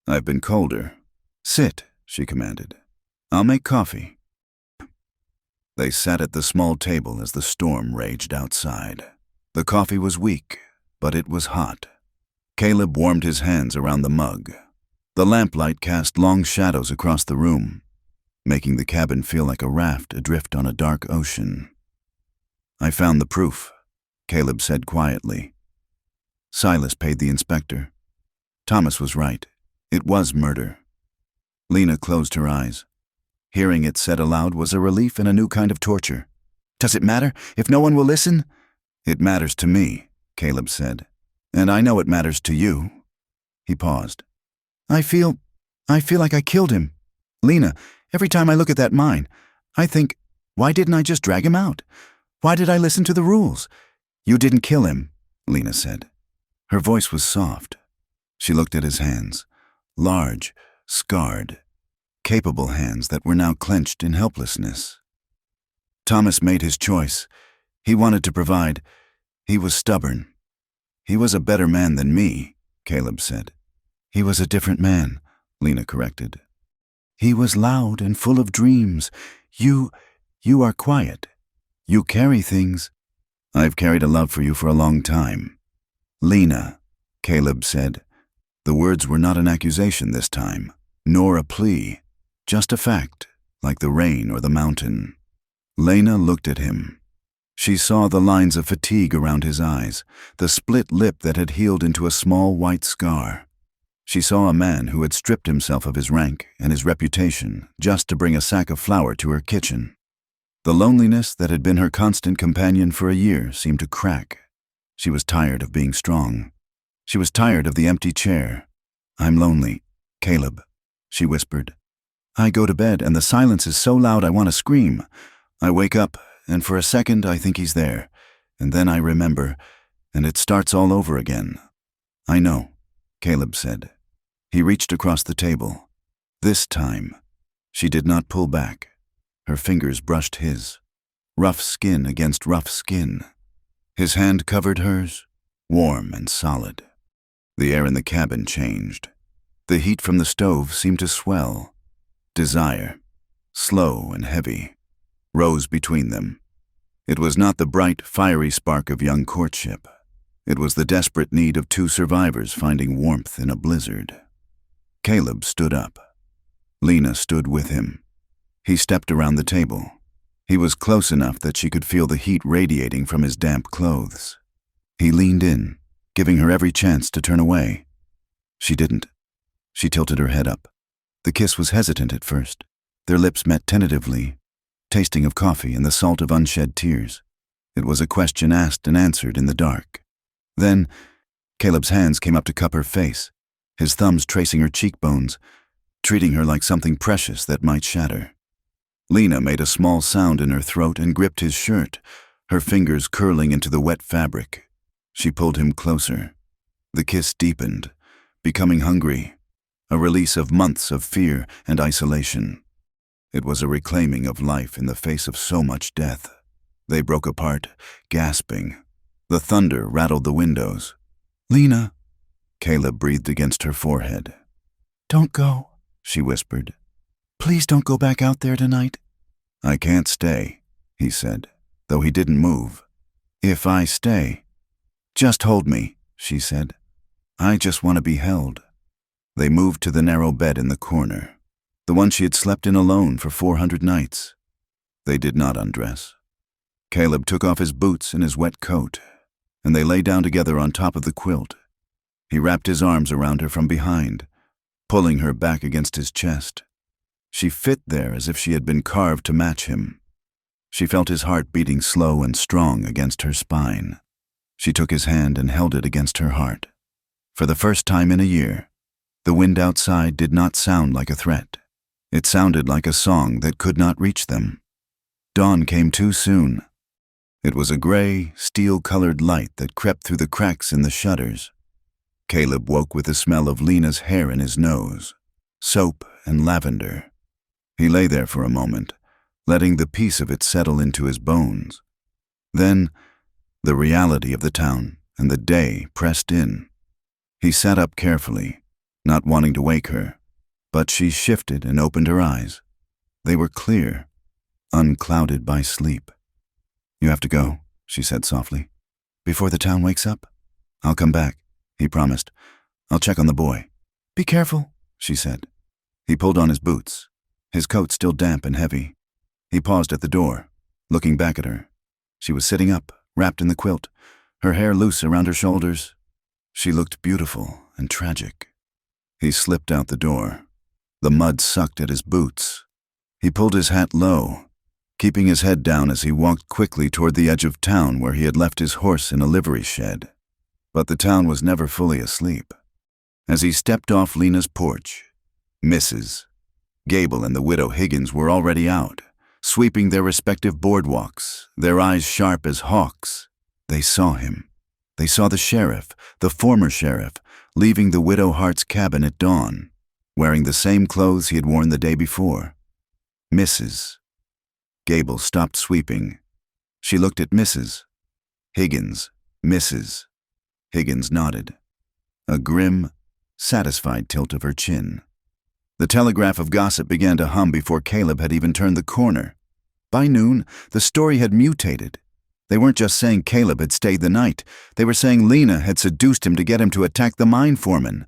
S1: "I've been colder." "Sit," she commanded. "I'll make coffee." They sat at the small table as the storm raged outside. The coffee was weak, but it was hot. Caleb warmed his hands around the mug. The lamplight cast long shadows across the room, making the cabin feel like a raft adrift on a dark ocean. "I found the proof," Caleb said quietly. "Silas paid the inspector. Thomas was right. It was murder." Lena closed her eyes. Hearing it said aloud was a relief and a new kind of torture. "Does it matter if no one will listen?" "It matters to me," Caleb said. "And I know it matters to you." He paused. I feel like I killed him. Lena, every time I look at that mine, I think, why didn't I just drag him out? Why did I listen to the rules?" "You didn't kill him," Lena said. Her voice was soft. She looked at his hands, large, scarred, capable hands that were now clenched in helplessness. "Thomas made his choice. He wanted to provide. He was stubborn." "He was a better man than me," Caleb said. "He was a different man," Lena corrected. "He was loud and full of dreams. You are quiet. You carry things." "I've carried a love for you for a long time." "Lena," Caleb said. The words were not an accusation this time, nor a plea, just a fact, like the rain or the mountain. Lena looked at him. She saw the lines of fatigue around his eyes, the split lip that had healed into a small white scar. She saw a man who had stripped himself of his rank and his reputation just to bring a sack of flour to her kitchen. The loneliness that had been her constant companion for a year seemed to crack. She was tired of being strong. She was tired of the empty chair. "I'm lonely, Caleb," she whispered. "I go to bed and the silence is so loud I want to scream. I wake up and for a second I think he's there, and then I remember, and it starts all over again." "I know," Caleb said. He reached across the table. This time, she did not pull back. Her fingers brushed his. Rough skin against rough skin. His hand covered hers, warm and solid. The air in the cabin changed. The heat from the stove seemed to swell. Desire, slow and heavy, rose between them. It was not the bright, fiery spark of young courtship. It was the desperate need of two survivors finding warmth in a blizzard. Caleb stood up. Lena stood with him. He stepped around the table. He was close enough that she could feel the heat radiating from his damp clothes. He leaned in, giving her every chance to turn away. She didn't. She tilted her head up. The kiss was hesitant at first. Their lips met tentatively, tasting of coffee and the salt of unshed tears. It was a question asked and answered in the dark. Then, Caleb's hands came up to cup her face, his thumbs tracing her cheekbones, treating her like something precious that might shatter. Lena made a small sound in her throat and gripped his shirt, her fingers curling into the wet fabric. She pulled him closer. The kiss deepened, becoming hungry, a release of months of fear and isolation. It was a reclaiming of life in the face of so much death. They broke apart, gasping. The thunder rattled the windows. "Lena," Caleb breathed against her forehead. "Don't go," she whispered. "Please don't go back out there tonight." "I can't stay," he said, though he didn't move. "If I stay—" "Just hold me," she said. "I just want to be held." They moved to the narrow bed in the corner, the one she had slept in alone for 400 nights. They did not undress. Caleb took off his boots and his wet coat, and they lay down together on top of the quilt. He wrapped his arms around her from behind, pulling her back against his chest. She fit there as if she had been carved to match him. She felt his heart beating slow and strong against her spine. She took his hand and held it against her heart. For the first time in a year, the wind outside did not sound like a threat. It sounded like a song that could not reach them. Dawn came too soon. It was a gray, steel-colored light that crept through the cracks in the shutters. Caleb woke with the smell of Lena's hair in his nose, soap and lavender. He lay there for a moment, letting the peace of it settle into his bones. Then, the reality of the town and the day pressed in. He sat up carefully, not wanting to wake her, but she shifted and opened her eyes. They were clear, unclouded by sleep. "You have to go," she said softly. "Before the town wakes up?" "I'll come back," he promised. "I'll check on the boy." "Be careful," she said. He pulled on his boots, his coat still damp and heavy. He paused at the door, looking back at her. She was sitting up, wrapped in the quilt, her hair loose around her shoulders. She looked beautiful and tragic. He slipped out the door. The mud sucked at his boots. He pulled his hat low, keeping his head down as he walked quickly toward the edge of town where he had left his horse in a livery shed. But the town was never fully asleep. As he stepped off Lena's porch, Mrs. Gable and the widow Higgins were already out, sweeping their respective boardwalks, their eyes sharp as hawks. They saw him. They saw the sheriff, the former sheriff, leaving the widow Hart's cabin at dawn, wearing the same clothes he had worn the day before. Mrs. Gable stopped sweeping. She looked at Mrs. Higgins. Mrs. Higgins nodded, a grim, satisfied tilt of her chin. The telegraph of gossip began to hum before Caleb had even turned the corner. By noon, the story had mutated. They weren't just saying Caleb had stayed the night. They were saying Lena had seduced him to get him to attack the mine foreman.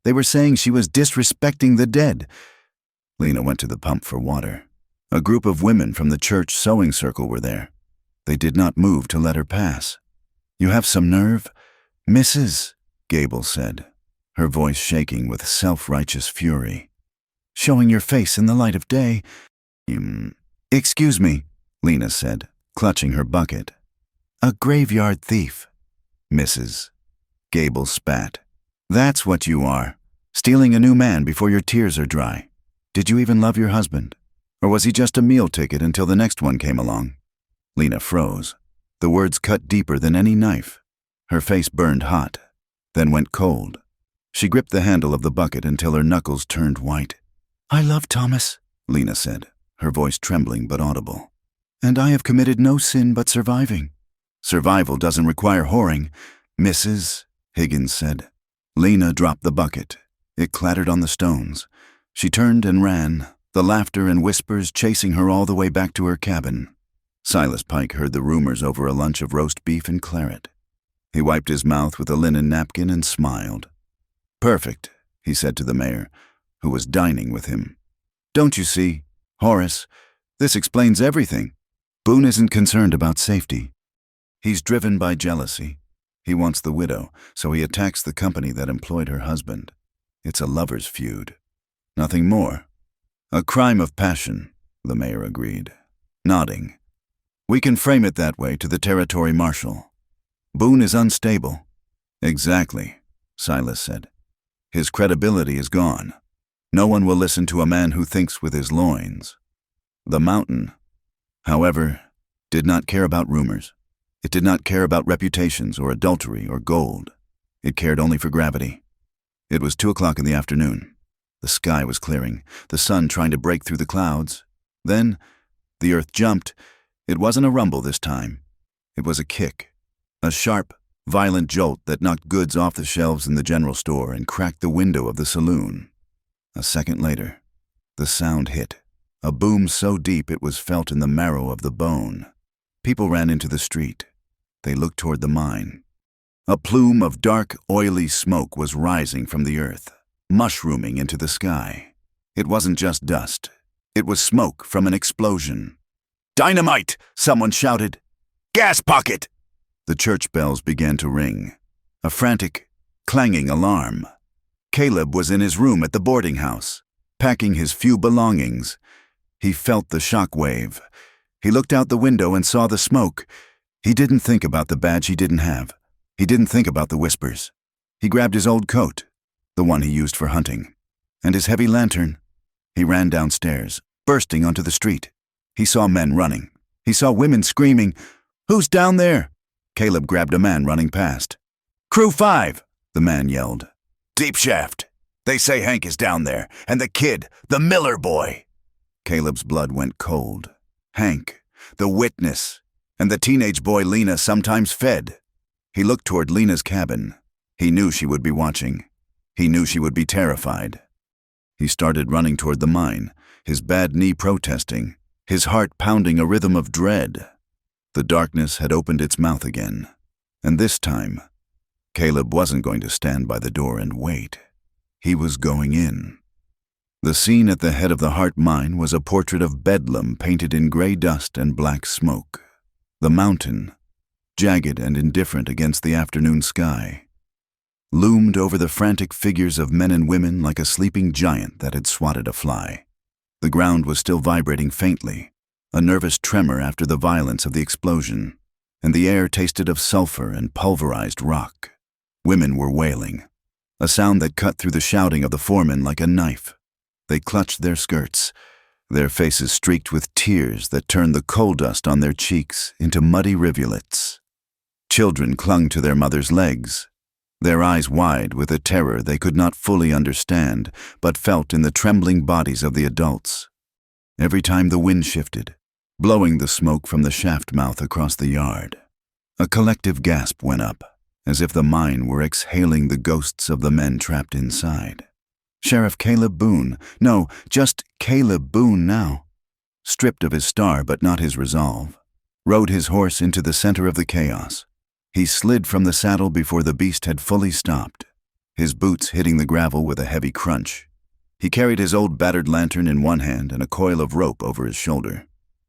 S1: They were saying she was disrespecting the dead. Lena went to the pump for water. A group of women from the church sewing circle were there. They did not move to let her pass. "You have some nerve, Mrs. Gable said, her voice shaking with self-righteous fury. "Showing your face in the light of day." "Excuse me," Lena said, clutching her bucket. "A graveyard thief." Mrs. Gable spat. "That's what you are, stealing a new man before your tears are dry. Did you even love your husband? Or was he just a meal ticket until the next one came along?" Lena froze. The words cut deeper than any knife. Her face burned hot, then went cold. She gripped the handle of the bucket until her knuckles turned white. "I love Thomas," Lena said, her voice trembling but audible. "And I have committed no sin but surviving." "Survival doesn't require whoring," Mrs. Higgins said. Lena dropped the bucket. It clattered on the stones. She turned and ran, the laughter and whispers chasing her all the way back to her cabin. Silas Pike heard the rumors over a lunch of roast beef and claret. He wiped his mouth with a linen napkin and smiled. "Perfect," he said to the mayor, who was dining with him. "Don't you see, Horace, this explains everything. Boone isn't concerned about safety. He's driven by jealousy. He wants the widow, so he attacks the company that employed her husband. It's a lover's feud. Nothing more." "A crime of passion," the mayor agreed, nodding. We can frame it that way to the territory marshal. Boone is unstable. Exactly, Silas said. His credibility is gone. No one will listen to a man who thinks with his loins. The mountain, however, did not care about rumors. It did not care about reputations or adultery or gold. It cared only for gravity. It was 2 o'clock in the afternoon. The sky was clearing, the sun trying to break through the clouds. Then, the earth jumped. It wasn't a rumble this time. It was a kick. A sharp, violent jolt that knocked goods off the shelves in the general store and cracked the window of the saloon. A second later, the sound hit. A boom so deep it was felt in the marrow of the bone. People ran into the street. They looked toward the mine. A plume of dark, oily smoke was rising from the earth, mushrooming into the sky. It wasn't just dust. It was smoke from an explosion. "Dynamite!" someone shouted. "Gas pocket!" The church bells began to ring. A frantic, clanging alarm. Caleb was in his room at the boarding house, packing his few belongings. He felt the shock wave. He looked out the window and saw the smoke. He didn't think about the badge he didn't have. He didn't think about the whispers. He grabbed his old coat, the one he used for hunting, and his heavy lantern. He ran downstairs, bursting onto the street. He saw men running. He saw women screaming, "Who's down there?" Caleb grabbed a man running past. "Crew 5, the man yelled. "Deep shaft. They say Hank is down there, and the kid, the Miller boy." Caleb's blood went cold. Hank, the witness, and the teenage boy Lena sometimes fed. He looked toward Lena's cabin. He knew she would be watching. He knew she would be terrified. He started running toward the mine, his bad knee protesting, his heart pounding a rhythm of dread. The darkness had opened its mouth again, and this time, Caleb wasn't going to stand by the door and wait. He was going in. The scene at the head of the Hart mine was a portrait of Bedlam painted in gray dust and black smoke. The mountain, jagged and indifferent against the afternoon sky, loomed over the frantic figures of men and women like a sleeping giant that had swatted a fly. The ground was still vibrating faintly, a nervous tremor after the violence of the explosion, and the air tasted of sulfur and pulverized rock. Women were wailing, a sound that cut through the shouting of the foreman like a knife. They clutched their skirts, their faces streaked with tears that turned the coal dust on their cheeks into muddy rivulets. Children clung to their mothers' legs, their eyes wide with a terror they could not fully understand, but felt in the trembling bodies of the adults. Every time the wind shifted, blowing the smoke from the shaft mouth across the yard, a collective gasp went up, as if the mine were exhaling the ghosts of the men trapped inside. Sheriff Caleb Boone, no, just Caleb Boone now, stripped of his star but not his resolve, rode his horse into the center of the chaos. He slid from the saddle before the beast had fully stopped, his boots hitting the gravel with a heavy crunch. He carried his old battered lantern in one hand and a coil of rope over his shoulder.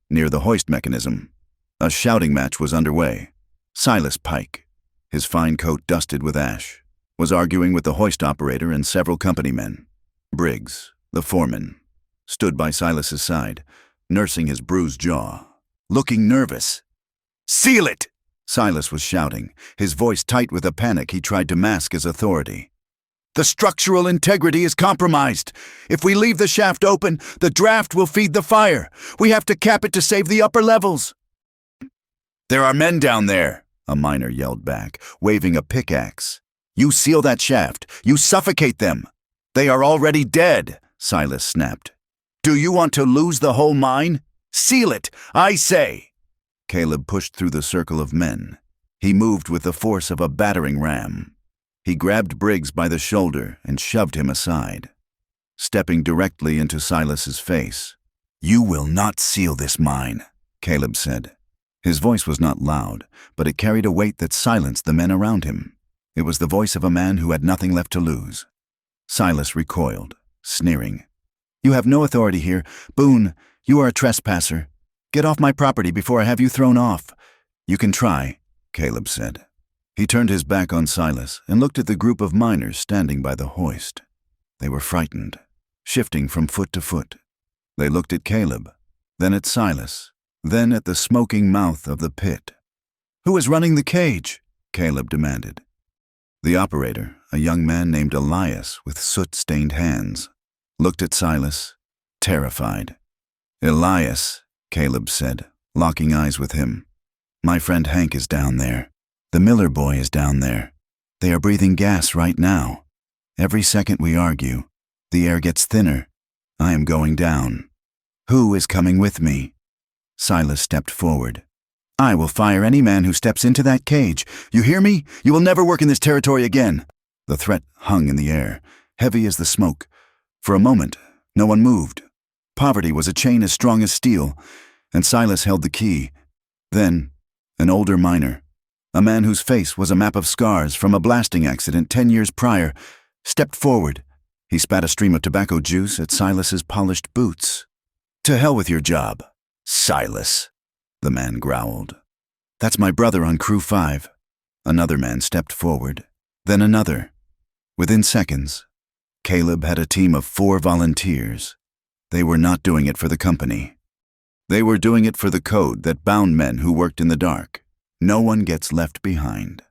S1: Near the hoist mechanism, a shouting match was underway. Silas Pike, his fine coat dusted with ash, was arguing with the hoist operator and several company men. Briggs, the foreman, stood by Silas's side, nursing his bruised jaw, looking nervous. "Seal it!" Silas was shouting, his voice tight with a panic he tried to mask as authority. "The structural integrity is compromised. If we leave the shaft open, the draft will feed the fire. We have to cap it to save the upper levels." "There are men down there," a miner yelled back, waving a pickaxe. "You seal that shaft. You suffocate them." "They are already dead," Silas snapped. "Do you want to lose the whole mine? Seal it, I say." Caleb pushed through the circle of men. He moved with the force of a battering ram. He grabbed Briggs by the shoulder and shoved him aside, stepping directly into Silas's face. "You will not seal this mine," Caleb said. His voice was not loud, but it carried a weight that silenced the men around him. It was the voice of a man who had nothing left to lose. Silas recoiled, sneering. "You have no authority here. Boone, you are a trespasser. Get off my property before I have you thrown off." "You can try," Caleb said. He turned his back on Silas and looked at the group of miners standing by the hoist. They were frightened, shifting from foot to foot. They looked at Caleb, then at Silas, then at the smoking mouth of the pit. "Who is running the cage?" Caleb demanded. The operator, a young man named Elias with soot-stained hands, looked at Silas, terrified. "Elias," Caleb said, locking eyes with him. "My friend Hank is down there. The Miller boy is down there. They are breathing gas right now. Every second we argue, the air gets thinner. I am going down. Who is coming with me?" Silas stepped forward. "I will fire any man who steps into that cage. You hear me? You will never work in this territory again." The threat hung in the air, heavy as the smoke. For a moment, no one moved. Poverty was a chain as strong as steel, and Silas held the key. Then, an older miner, a man whose face was a map of scars from a blasting accident 10 years prior, stepped forward. He spat a stream of tobacco juice at Silas's polished boots. "To hell with your job, Silas," the man growled. "That's my brother on Crew 5. Another man stepped forward, then another. Within seconds, Caleb had a team of 4 volunteers. They were not doing it for the company. They were doing it for the code that bound men who worked in the dark. No one gets left behind.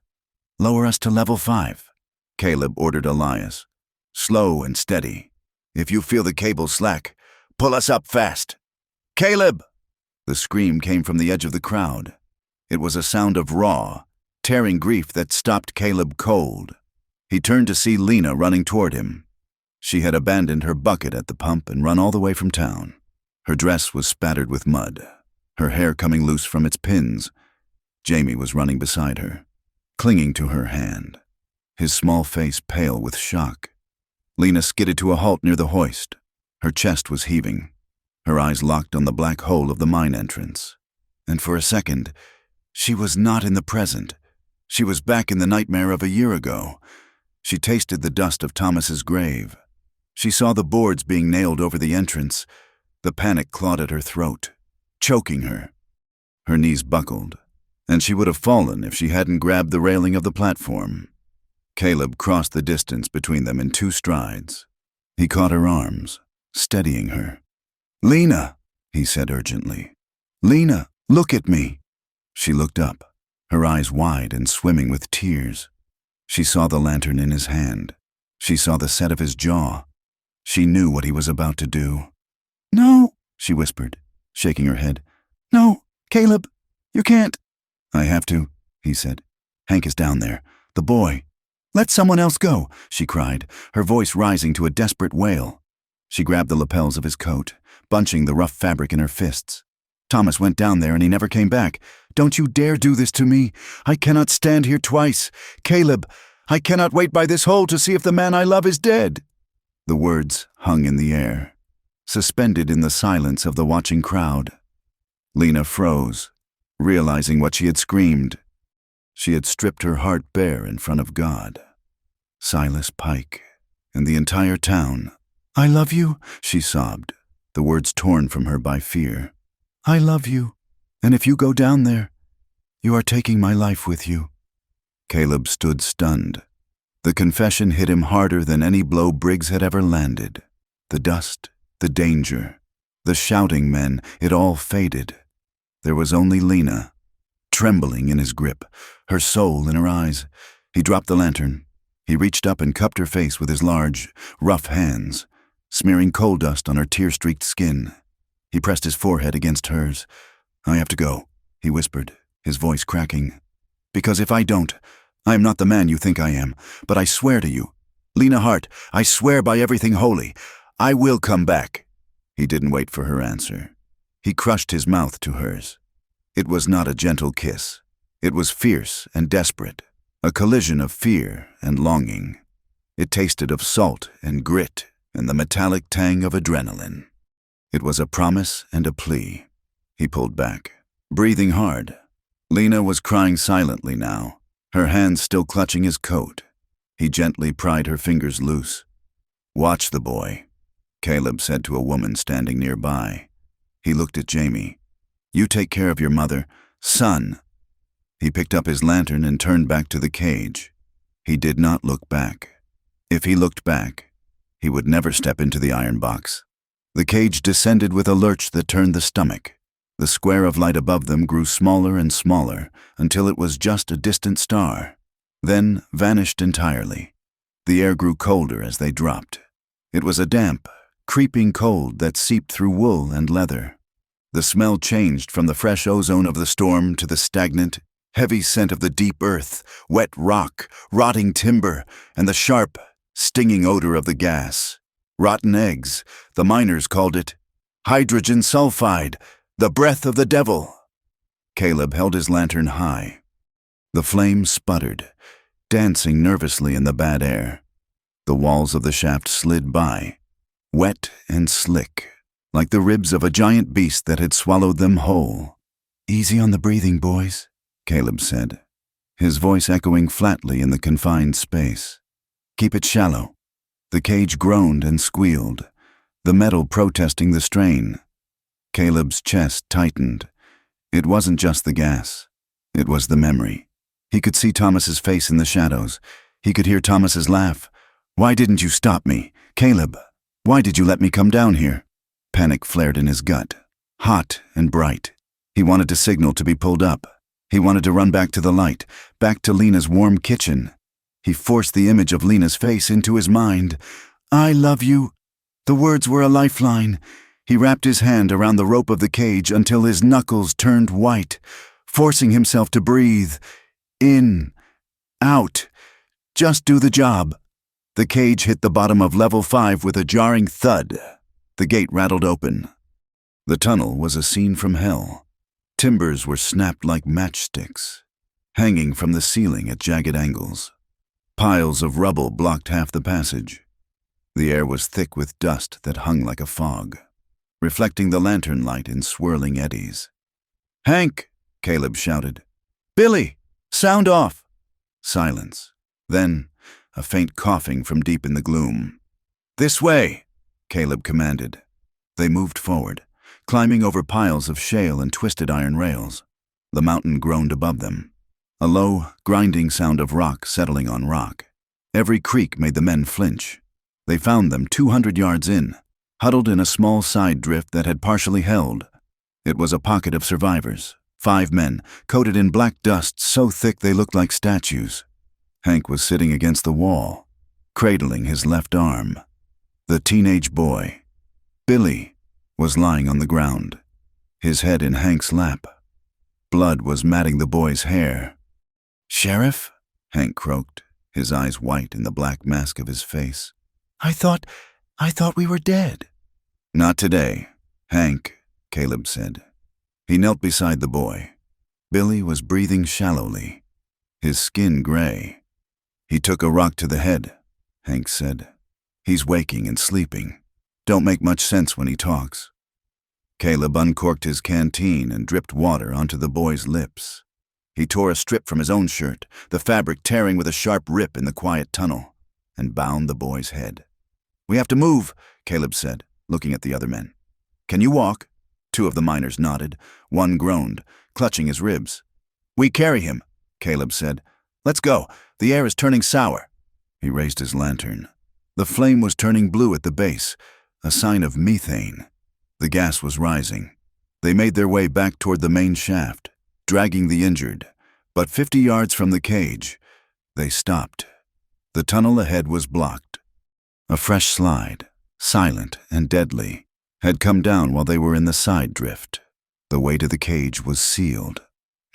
S1: "Lower us to level 5, Caleb ordered Elias. "Slow and steady. If you feel the cable slack, pull us up fast." "Caleb!" The scream came from the edge of the crowd. It was a sound of raw, tearing grief that stopped Caleb cold. He turned to see Lena running toward him. She had abandoned her bucket at the pump and run all the way from town. Her dress was spattered with mud, her hair coming loose from its pins. Jamie was running beside her, clinging to her hand, his small face pale with shock. Lena skidded to a halt near the hoist. Her chest was heaving, her eyes locked on the black hole of the mine entrance. And for a second, she was not in the present. She was back in the nightmare of a year ago. She tasted the dust of Thomas's grave. She saw the boards being nailed over the entrance. The panic clawed at her throat, choking her. Her knees buckled, and she would have fallen if she hadn't grabbed the railing of the platform. Caleb crossed the distance between them in 2 strides. He caught her arms, steadying her. "Lena," he said urgently. "Lena, look at me." She looked up, her eyes wide and swimming with tears. She saw the lantern in his hand. She saw the set of his jaw. She knew what he was about to do. "No," she whispered, shaking her head. "No, Caleb, you can't." "I have to," he said. "Hank is down there. The boy." "Let someone else go," she cried, her voice rising to a desperate wail. She grabbed the lapels of his coat, bunching the rough fabric in her fists. "Thomas went down there and he never came back. Don't you dare do this to me. I cannot stand here twice. Caleb, I cannot wait by this hole to see if the man I love is dead." The words hung in the air, suspended in the silence of the watching crowd. Lena froze, realizing what she had screamed. She had stripped her heart bare in front of God, Silas Pike, and the entire town. "I love you," she sobbed, the words torn from her by fear. "I love you, and if you go down there, you are taking my life with you." Caleb stood stunned. The confession hit him harder than any blow Briggs had ever landed. The dust, the danger, the shouting men, it all faded. There was only Lena, trembling in his grip, her soul in her eyes. He dropped the lantern. He reached up and cupped her face with his large, rough hands, smearing coal dust on her tear-streaked skin. He pressed his forehead against hers. "I have to go," he whispered, his voice cracking. "Because if I don't, I am not the man you think I am, but I swear to you, Lena Hart, I swear by everything holy, I will come back." He didn't wait for her answer. He crushed his mouth to hers. It was not a gentle kiss. It was fierce and desperate, a collision of fear and longing. It tasted of salt and grit and the metallic tang of adrenaline. It was a promise and a plea. He pulled back, breathing hard. Lena was crying silently now, her hands still clutching his coat. He gently pried her fingers loose. "Watch the boy," Caleb said to a woman standing nearby. He looked at Jamie. "You take care of your mother, son." He picked up his lantern and turned back to the cage. He did not look back. If he looked back, he would never step into the iron box. The cage descended with a lurch that turned the stomach. The square of light above them grew smaller and smaller until it was just a distant star, then vanished entirely. The air grew colder as they dropped. It was a damp, creeping cold that seeped through wool and leather. The smell changed from the fresh ozone of the storm to the stagnant, heavy scent of the deep earth, wet rock, rotting timber, and the sharp, stinging odor of the gas. Rotten eggs, the miners called it. Hydrogen sulfide, the breath of the devil. Caleb held his lantern high. The flame sputtered, dancing nervously in the bad air. The walls of the shaft slid by, wet and slick, like the ribs of a giant beast that had swallowed them whole. "Easy on the breathing, boys," Caleb said, his voice echoing flatly in the confined space. "Keep it shallow." The cage groaned and squealed, the metal protesting the strain. Caleb's chest tightened. It wasn't just the gas. It was the memory. He could see Thomas's face in the shadows. He could hear Thomas's laugh. "Why didn't you stop me? Caleb, why did you let me come down here?" Panic flared in his gut, hot and bright. He wanted to signal to be pulled up. He wanted to run back to the light, back to Lena's warm kitchen. He forced the image of Lena's face into his mind. "I love you." The words were a lifeline. He wrapped his hand around the rope of the cage until his knuckles turned white, forcing himself to breathe. In, out, just do the job. The cage hit the bottom of level 5 with a jarring thud. The gate rattled open. The tunnel was a scene from hell. Timbers were snapped like matchsticks, hanging from the ceiling at jagged angles. Piles of rubble blocked half the passage. The air was thick with dust that hung like a fog, reflecting the lantern light in swirling eddies. "Hank!" Caleb shouted. "Billy! Sound off!" Silence. Then, a faint coughing from deep in the gloom. "This way!" Caleb commanded. They moved forward, climbing over piles of shale and twisted iron rails. The mountain groaned above them, a low, grinding sound of rock settling on rock. Every creak made the men flinch. They found them 200 yards in, huddled in a small side drift that had partially held. It was a pocket of survivors, 5 men, coated in black dust so thick they looked like statues. Hank was sitting against the wall, cradling his left arm. The teenage boy, Billy, was lying on the ground, his head in Hank's lap. Blood was matting the boy's hair. "Sheriff?" Hank croaked, his eyes white in the black mask of his face. I thought we were dead." "Not today, Hank," Caleb said. He knelt beside the boy. Billy was breathing shallowly, his skin gray. "He took a rock to the head," Hank said. "He's waking and sleeping. Don't make much sense when he talks." Caleb uncorked his canteen and dripped water onto the boy's lips. He tore a strip from his own shirt, the fabric tearing with a sharp rip in the quiet tunnel, and bound the boy's head. "We have to move," Caleb said, looking at the other men. "Can you walk?" 2 of the miners nodded. One groaned, clutching his ribs. "We carry him," Caleb said. "Let's go. The air is turning sour." He raised his lantern. The flame was turning blue at the base, a sign of methane. The gas was rising. They made their way back toward the main shaft, dragging the injured. But 50 yards from the cage, they stopped. The tunnel ahead was blocked. A fresh slide, silent and deadly, had come down while they were in the side drift. The way to the cage was sealed.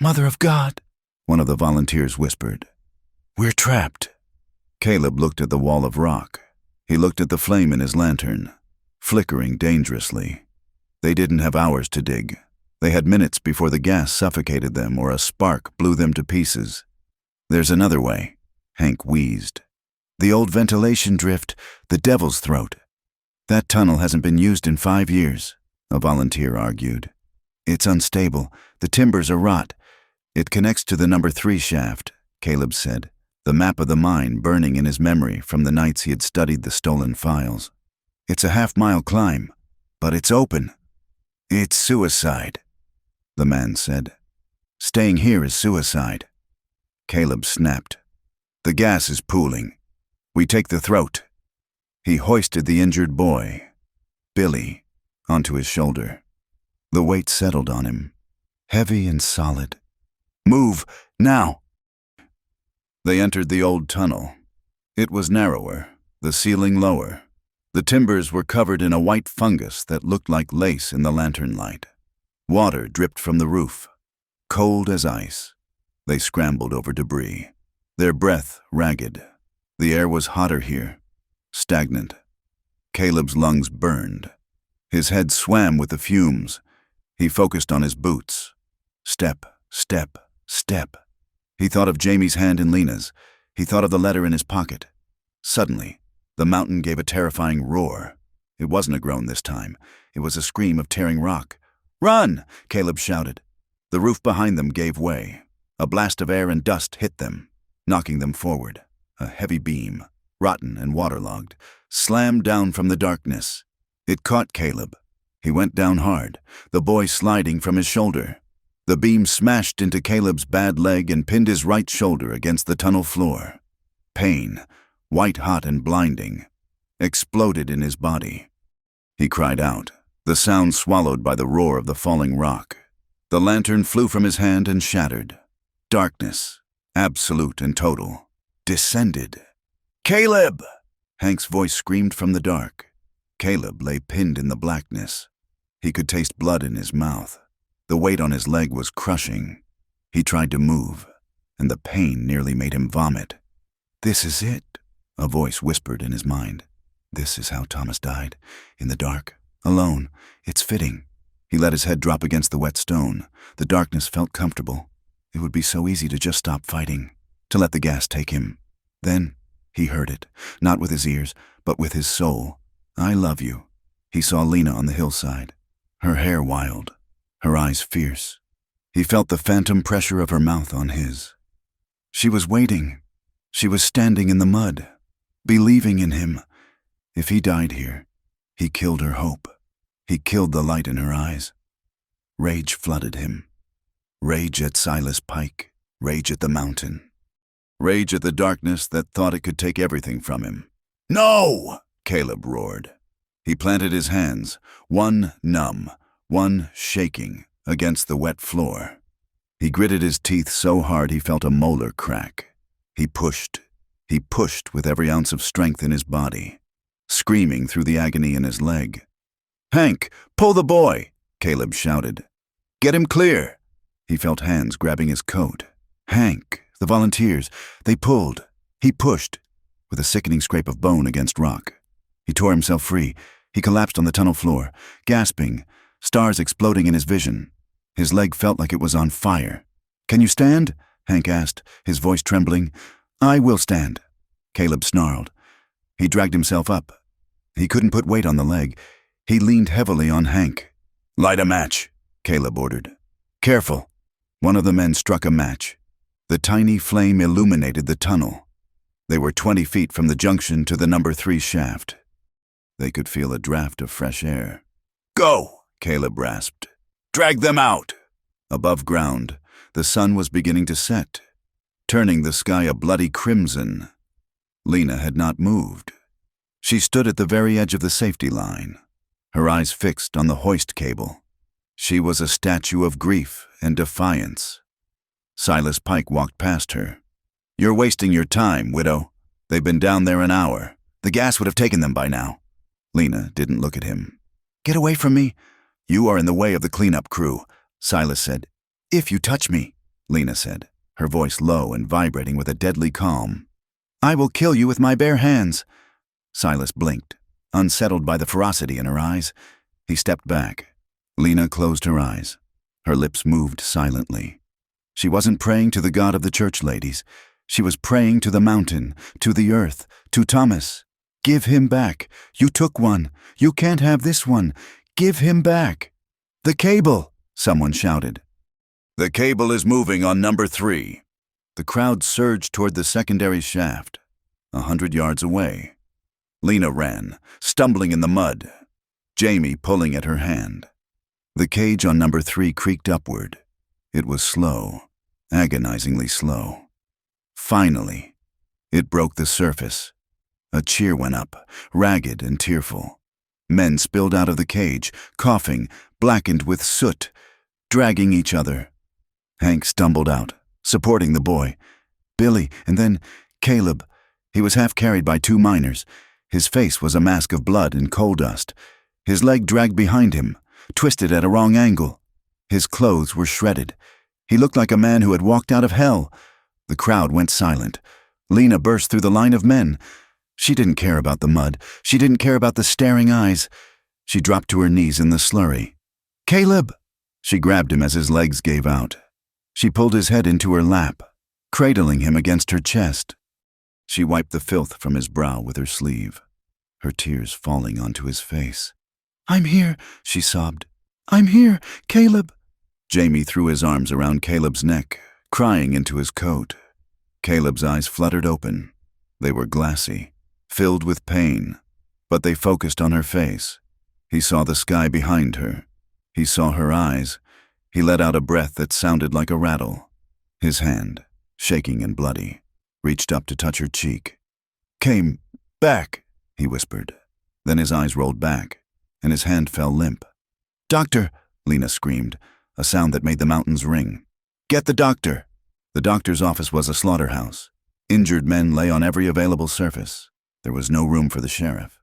S1: "Mother of God," one of the volunteers whispered. "We're trapped." Caleb looked at the wall of rock. He looked at the flame in his lantern, flickering dangerously. They didn't have hours to dig. They had minutes before the gas suffocated them or a spark blew them to pieces. "There's another way," Hank wheezed. "The old ventilation drift, the Devil's Throat. That tunnel hasn't been used in 5 years, a volunteer argued. It's unstable. The timbers are rot. It connects to the number 3 shaft, Caleb said, the map of the mine burning in his memory from the nights he had studied the stolen files. It's a half-mile climb, but it's open. It's suicide, the man said. Staying here is suicide. Caleb snapped. The gas is pooling. We take the throat. He hoisted the injured boy, Billy, onto his shoulder. The weight settled on him, heavy and solid. "Move, now!" They entered the old tunnel. It was narrower, the ceiling lower. The timbers were covered in a white fungus that looked like lace in the lantern light. Water dripped from the roof, cold as ice. They scrambled over debris, their breath ragged. The air was hotter here, stagnant. Caleb's lungs burned. His head swam with the fumes. He focused on his boots. Step, step, step. He thought of Jamie's hand in Lena's. He thought of the letter in his pocket. Suddenly, the mountain gave a terrifying roar. It wasn't a groan this time. It was a scream of tearing rock. "Run!" Caleb shouted. The roof behind them gave way. A blast of air and dust hit them, knocking them forward. A heavy beam, rotten and waterlogged, slammed down from the darkness. It caught Caleb. He went down hard, the boy sliding from his shoulder. The beam smashed into Caleb's bad leg and pinned his right shoulder against the tunnel floor. Pain, white-hot and blinding, exploded in his body. He cried out, the sound swallowed by the roar of the falling rock. The lantern flew from his hand and shattered. Darkness, absolute and total, descended. "Caleb!" Hank's voice screamed from the dark. Caleb lay pinned in the blackness. He could taste blood in his mouth. The weight on his leg was crushing. He tried to move, and the pain nearly made him vomit. "This is it," a voice whispered in his mind. "This is how Thomas died, in the dark, alone. It's fitting." He let his head drop against the wet stone. The darkness felt comfortable. It would be so easy to just stop fighting, to let the gas take him. Then he heard it, not with his ears, but with his soul. "I love you." He saw Lena on the hillside, her hair wild, her eyes fierce. He felt the phantom pressure of her mouth on his. She was waiting. She was standing in the mud, believing in him. If he died here, he killed her hope. He killed the light in her eyes. Rage flooded him. Rage at Silas Pike. Rage at the mountain. Rage at the darkness that thought it could take everything from him. "No!" Caleb roared. He planted his hands, one numb, one shaking, against the wet floor. He gritted his teeth so hard he felt a molar crack. He pushed with every ounce of strength in his body, screaming through the agony in his leg. "Hank, pull the boy!" Caleb shouted. "Get him clear!" He felt hands grabbing his coat. Hank, the volunteers, they pulled. He pushed, with a sickening scrape of bone against rock. He tore himself free. He collapsed on the tunnel floor, gasping, stars exploding in his vision. His leg felt like it was on fire. "Can you stand?" Hank asked, his voice trembling. "I will stand," Caleb snarled. He dragged himself up. He couldn't put weight on the leg. He leaned heavily on Hank. "Light a match," Caleb ordered. "Careful." One of the men struck a match. The tiny flame illuminated the tunnel. They were 20 feet from the junction to the number 3 shaft. They could feel a draft of fresh air. "Go!" Caleb rasped. "Drag them out!" Above ground, the sun was beginning to set, turning the sky a bloody crimson. Lena had not moved. She stood at the very edge of the safety line, her eyes fixed on the hoist cable. She was a statue of grief and defiance. Silas Pike walked past her. "You're wasting your time, widow. They've been down there an hour. The gas would have taken them by now." Lena didn't look at him. "Get away from me." "You are in the way of the cleanup crew," Silas said. "If you touch me," Lena said, her voice low and vibrating with a deadly calm. "I will kill you with my bare hands." Silas blinked, unsettled by the ferocity in her eyes. He stepped back. Lena closed her eyes. Her lips moved silently. She wasn't praying to the God of the church ladies. She was praying to the mountain, to the earth, to Thomas. "Give him back. You took one. You can't have this one. Give him back." "The cable!" someone shouted. "The cable is moving on number 3. The crowd surged toward the secondary shaft, 100 yards away. Lena ran, stumbling in the mud, Jamie pulling at her hand. The cage on number 3 creaked upward. It was slow, agonizingly slow. Finally, it broke the surface. A cheer went up, ragged and tearful. Men spilled out of the cage, coughing, blackened with soot, dragging each other. Hank stumbled out, supporting the boy. Billy, and then Caleb. He was half carried by two miners. His face was a mask of blood and coal dust. His leg dragged behind him, twisted at a wrong angle. His clothes were shredded. He looked like a man who had walked out of hell. The crowd went silent. Lena burst through the line of men. She didn't care about the mud. She didn't care about the staring eyes. She dropped to her knees in the slurry. "Caleb!" She grabbed him as his legs gave out. She pulled his head into her lap, cradling him against her chest. She wiped the filth from his brow with her sleeve, her tears falling onto his face. "I'm here," she sobbed. "I'm here, Caleb." Jamie threw his arms around Caleb's neck, crying into his coat. Caleb's eyes fluttered open. They were glassy, filled with pain, but they focused on her face. He saw the sky behind her. He saw her eyes. He let out a breath that sounded like a rattle. His hand, shaking and bloody, reached up to touch her cheek. "Came back," he whispered. Then his eyes rolled back, and his hand fell limp. "Doctor!" Lena screamed, a sound that made the mountains ring. "Get the doctor!" The doctor's office was a slaughterhouse. Injured men lay on every available surface. There was no room for the sheriff.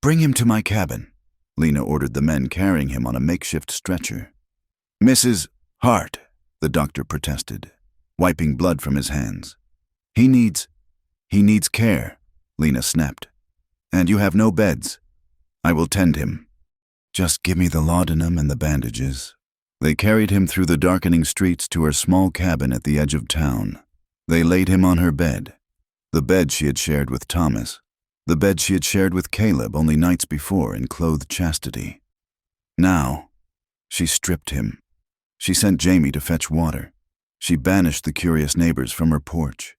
S1: "Bring him to my cabin," Lena ordered the men carrying him on a makeshift stretcher. "Mrs. Hart," the doctor protested, wiping blood from his hands. He needs care," Lena snapped. "And you have no beds. I will tend him. Just give me the laudanum and the bandages." They carried him through the darkening streets to her small cabin at the edge of town. They laid him on her bed, the bed she had shared with Thomas, the bed she had shared with Caleb only nights before in clothed chastity. Now, she stripped him. She sent Jamie to fetch water. She banished the curious neighbors from her porch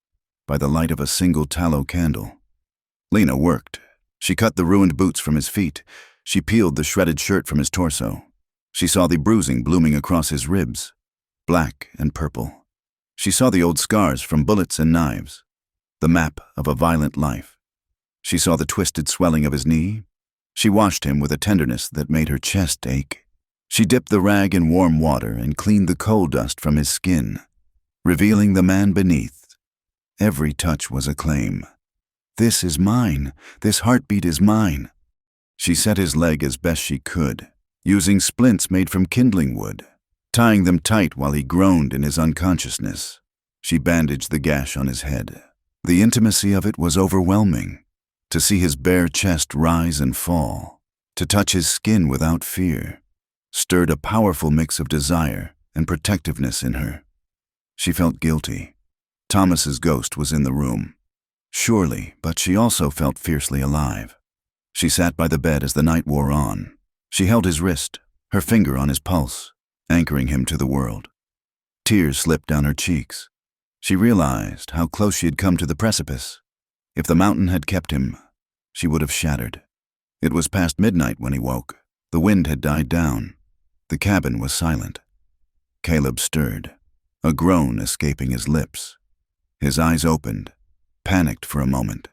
S1: by the light of a single tallow candle. Lena worked. She cut the ruined boots from his feet. She peeled the shredded shirt from his torso. She saw the bruising blooming across his ribs, black and purple. She saw the old scars from bullets and knives, the map of a violent life. She saw the twisted swelling of his knee. She washed him with a tenderness that made her chest ache. She dipped the rag in warm water and cleaned the coal dust from his skin, revealing the man beneath. Every touch was a claim. "This is mine. This heartbeat is mine." She set his leg as best she could, using splints made from kindling wood, tying them tight while he groaned in his unconsciousness. She bandaged the gash on his head. The intimacy of it was overwhelming. To see his bare chest rise and fall, to touch his skin without fear, stirred a powerful mix of desire and protectiveness in her. She felt guilty. Thomas's ghost was in the room. Surely, but she also felt fiercely alive. She sat by the bed as the night wore on. She held his wrist, her finger on his pulse, anchoring him to the world. Tears slipped down her cheeks. She realized how close she had come to the precipice. If the mountain had kept him, she would have shattered. It was past midnight when he woke. The wind had died down. The cabin was silent. Caleb stirred, a groan escaping his lips. His eyes opened, panicked for a moment,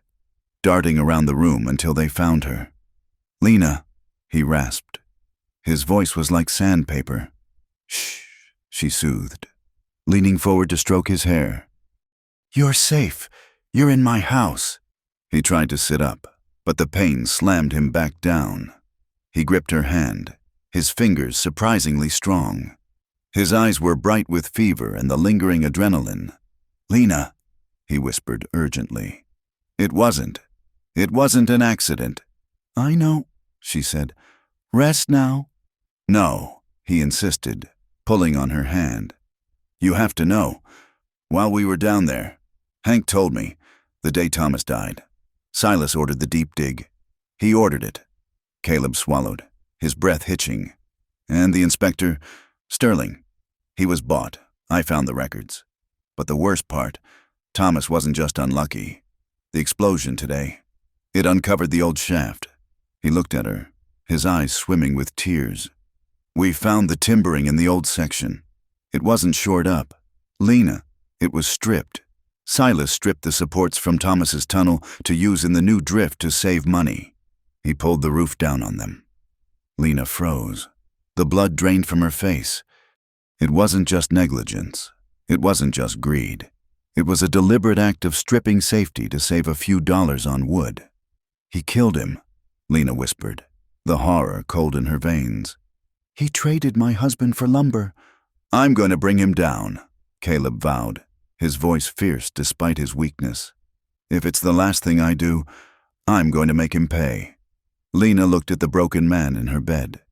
S1: darting around the room until they found her. "Lena," he rasped. His voice was like sandpaper. "Shh," she soothed, leaning forward to stroke his hair. "You're safe. You're in my house." He tried to sit up, but the pain slammed him back down. He gripped her hand, his fingers surprisingly strong. His eyes were bright with fever and the lingering adrenaline. "Lena," he whispered urgently. It wasn't an accident." "I know," she said. "Rest now." "No," he insisted, pulling on her hand. "You have to know. While we were down there, Hank told me, the day Thomas died, Silas ordered the deep dig. He ordered it." Caleb swallowed, his breath hitching. "And the inspector, Sterling, he was bought. I found the records. But the worst part, Thomas wasn't just unlucky. The explosion today, it uncovered the old shaft." He looked at her, his eyes swimming with tears. "We found the timbering in the old section. It wasn't shored up. Lena, it was stripped. Silas stripped the supports from Thomas's tunnel to use in the new drift to save money." He pulled the roof down on them. Lena froze. The blood drained from her face. It wasn't just negligence. It wasn't just greed. It was a deliberate act of stripping safety to save a few dollars on wood. "He killed him," Lena whispered, the horror cold in her veins. "He traded my husband for lumber." "I'm going to bring him down," Caleb vowed, his voice fierce despite his weakness. "If it's the last thing I do, I'm going to make him pay." Lena looked at the broken man in her bed.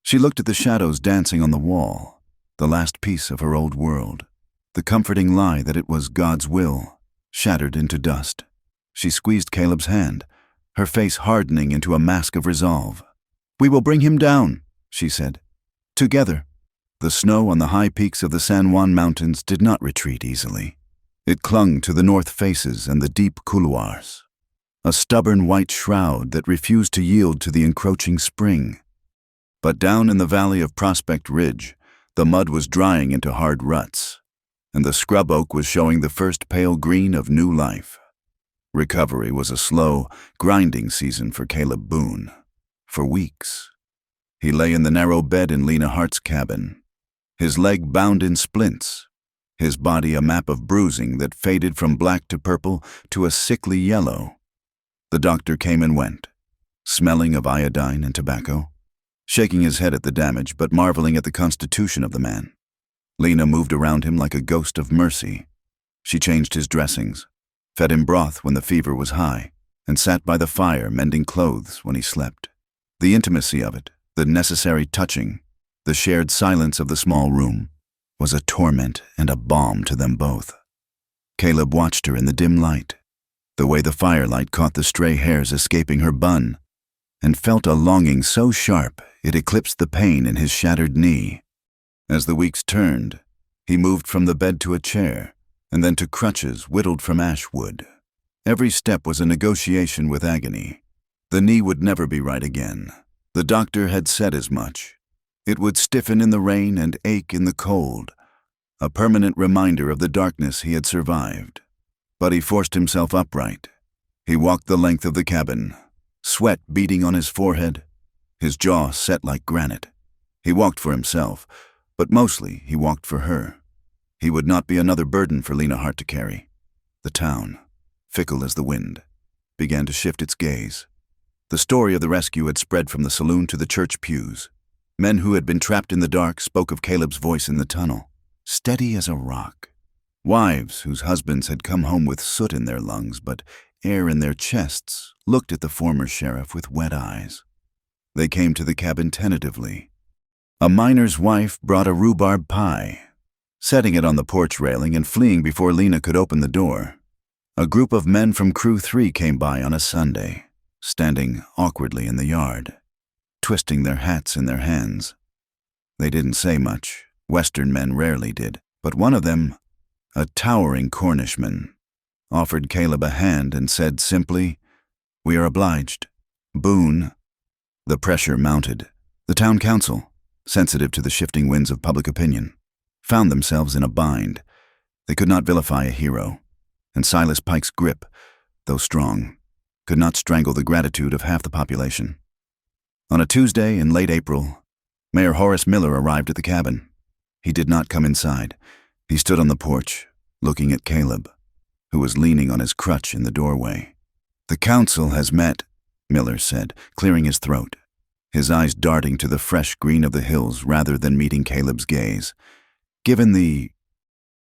S1: She looked at the shadows dancing on the wall, the last piece of her old world, the comforting lie that it was God's will, shattered into dust. She squeezed Caleb's hand, her face hardening into a mask of resolve. "We will bring him down," she said. "Together." The snow on the high peaks of the San Juan Mountains did not retreat easily. It clung to the north faces and the deep couloirs, a stubborn white shroud that refused to yield to the encroaching spring. But down in the valley of Prospect Ridge, the mud was drying into hard ruts, and the scrub oak was showing the first pale green of new life. Recovery was a slow, grinding season for Caleb Boone. For weeks. He lay in the narrow bed in Lena Hart's cabin, his leg bound in splints, his body a map of bruising that faded from black to purple to a sickly yellow. The doctor came and went, smelling of iodine and tobacco, shaking his head at the damage but marveling at the constitution of the man. Lena moved around him like a ghost of mercy. She changed his dressings, fed him broth when the fever was high, and sat by the fire mending clothes when he slept. The intimacy of it, the necessary touching, the shared silence of the small room, was a torment and a balm to them both. Caleb watched her in the dim light, the way the firelight caught the stray hairs escaping her bun, and felt a longing so sharp it eclipsed the pain in his shattered knee. As the weeks turned, he moved from the bed to a chair, and then to crutches whittled from ash wood. Every step was a negotiation with agony. The knee would never be right again. The doctor had said as much. It would stiffen in the rain and ache in the cold, a permanent reminder of the darkness he had survived. But he forced himself upright. He walked the length of the cabin, sweat beading on his forehead, his jaw set like granite. He walked for himself, but mostly he walked for her. He would not be another burden for Lena Hart to carry. The town, fickle as the wind, began to shift its gaze. The story of the rescue had spread from the saloon to the church pews. Men who had been trapped in the dark spoke of Caleb's voice in the tunnel, steady as a rock. Wives whose husbands had come home with soot in their lungs but air in their chests looked at the former sheriff with wet eyes. They came to the cabin tentatively. A miner's wife brought a rhubarb pie, setting it on the porch railing and fleeing before Lena could open the door. A group of men from Crew 3 came by on a Sunday, standing awkwardly in the yard, twisting their hats in their hands. They didn't say much. Western men rarely did, but one of them, a towering Cornishman, offered Caleb a hand and said simply, "We are obliged. Boone." The pressure mounted. The town council, sensitive to the shifting winds of public opinion, found themselves in a bind. They could not vilify a hero, and Silas Pike's grip, though strong, could not strangle the gratitude of half the population. On a Tuesday in late April, Mayor Horace Miller arrived at the cabin. He did not come inside. He stood on the porch, looking at Caleb, who was leaning on his crutch in the doorway. "The council has met," Miller said, clearing his throat, his eyes darting to the fresh green of the hills rather than meeting Caleb's gaze. "Given the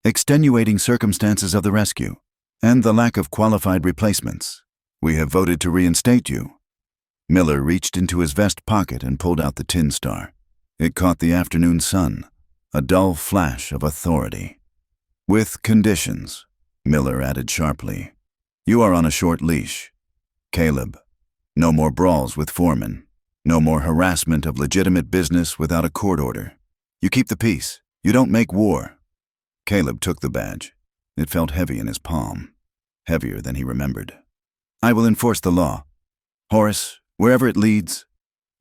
S1: extenuating circumstances of the rescue and the lack of qualified replacements, we have voted to reinstate you." Miller reached into his vest pocket and pulled out the tin star. It caught the afternoon sun, a dull flash of authority. "With conditions," Miller added sharply. "You are on a short leash. Caleb, no more brawls with foremen, no more harassment of legitimate business without a court order. You keep the peace. You don't make war." Caleb took the badge. It felt heavy in his palm, heavier than he remembered. "I will enforce the law. Horace, wherever it leads."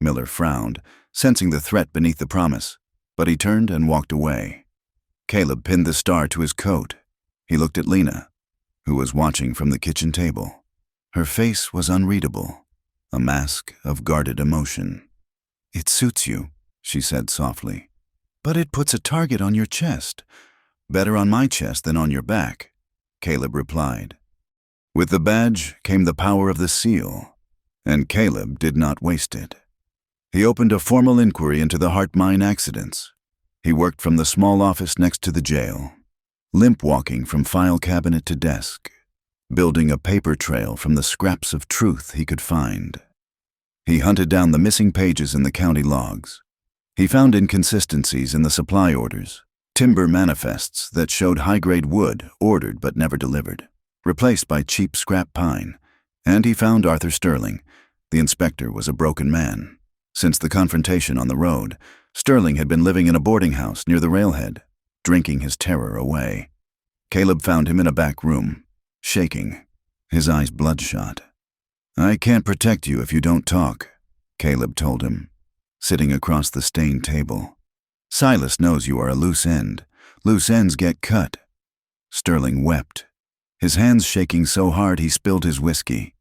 S1: Miller frowned, sensing the threat beneath the promise, but he turned and walked away. Caleb pinned the star to his coat. He looked at Lena, who was watching from the kitchen table. Her face was unreadable, a mask of guarded emotion. "It suits you," she said softly. "But it puts a target on your chest." "Better on my chest than on your back," Caleb replied. With the badge came the power of the seal, and Caleb did not waste it. He opened a formal inquiry into the heart mine accidents. He worked from the small office next to the jail, limp-walking from file cabinet to desk, building a paper trail from the scraps of truth he could find. He hunted down the missing pages in the county logs. He found inconsistencies in the supply orders, timber manifests that showed high-grade wood ordered but never delivered, replaced by cheap scrap pine, and he found Arthur Sterling. The inspector was a broken man. Since the confrontation on the road, Sterling had been living in a boarding house near the railhead, drinking his terror away. Caleb found him in a back room, shaking, his eyes bloodshot. "I can't protect you if you don't talk," Caleb told him, sitting across the stained table. "Silas knows you are a loose end. Loose ends get cut." Sterling wept, his hands shaking so hard he spilled his whiskey.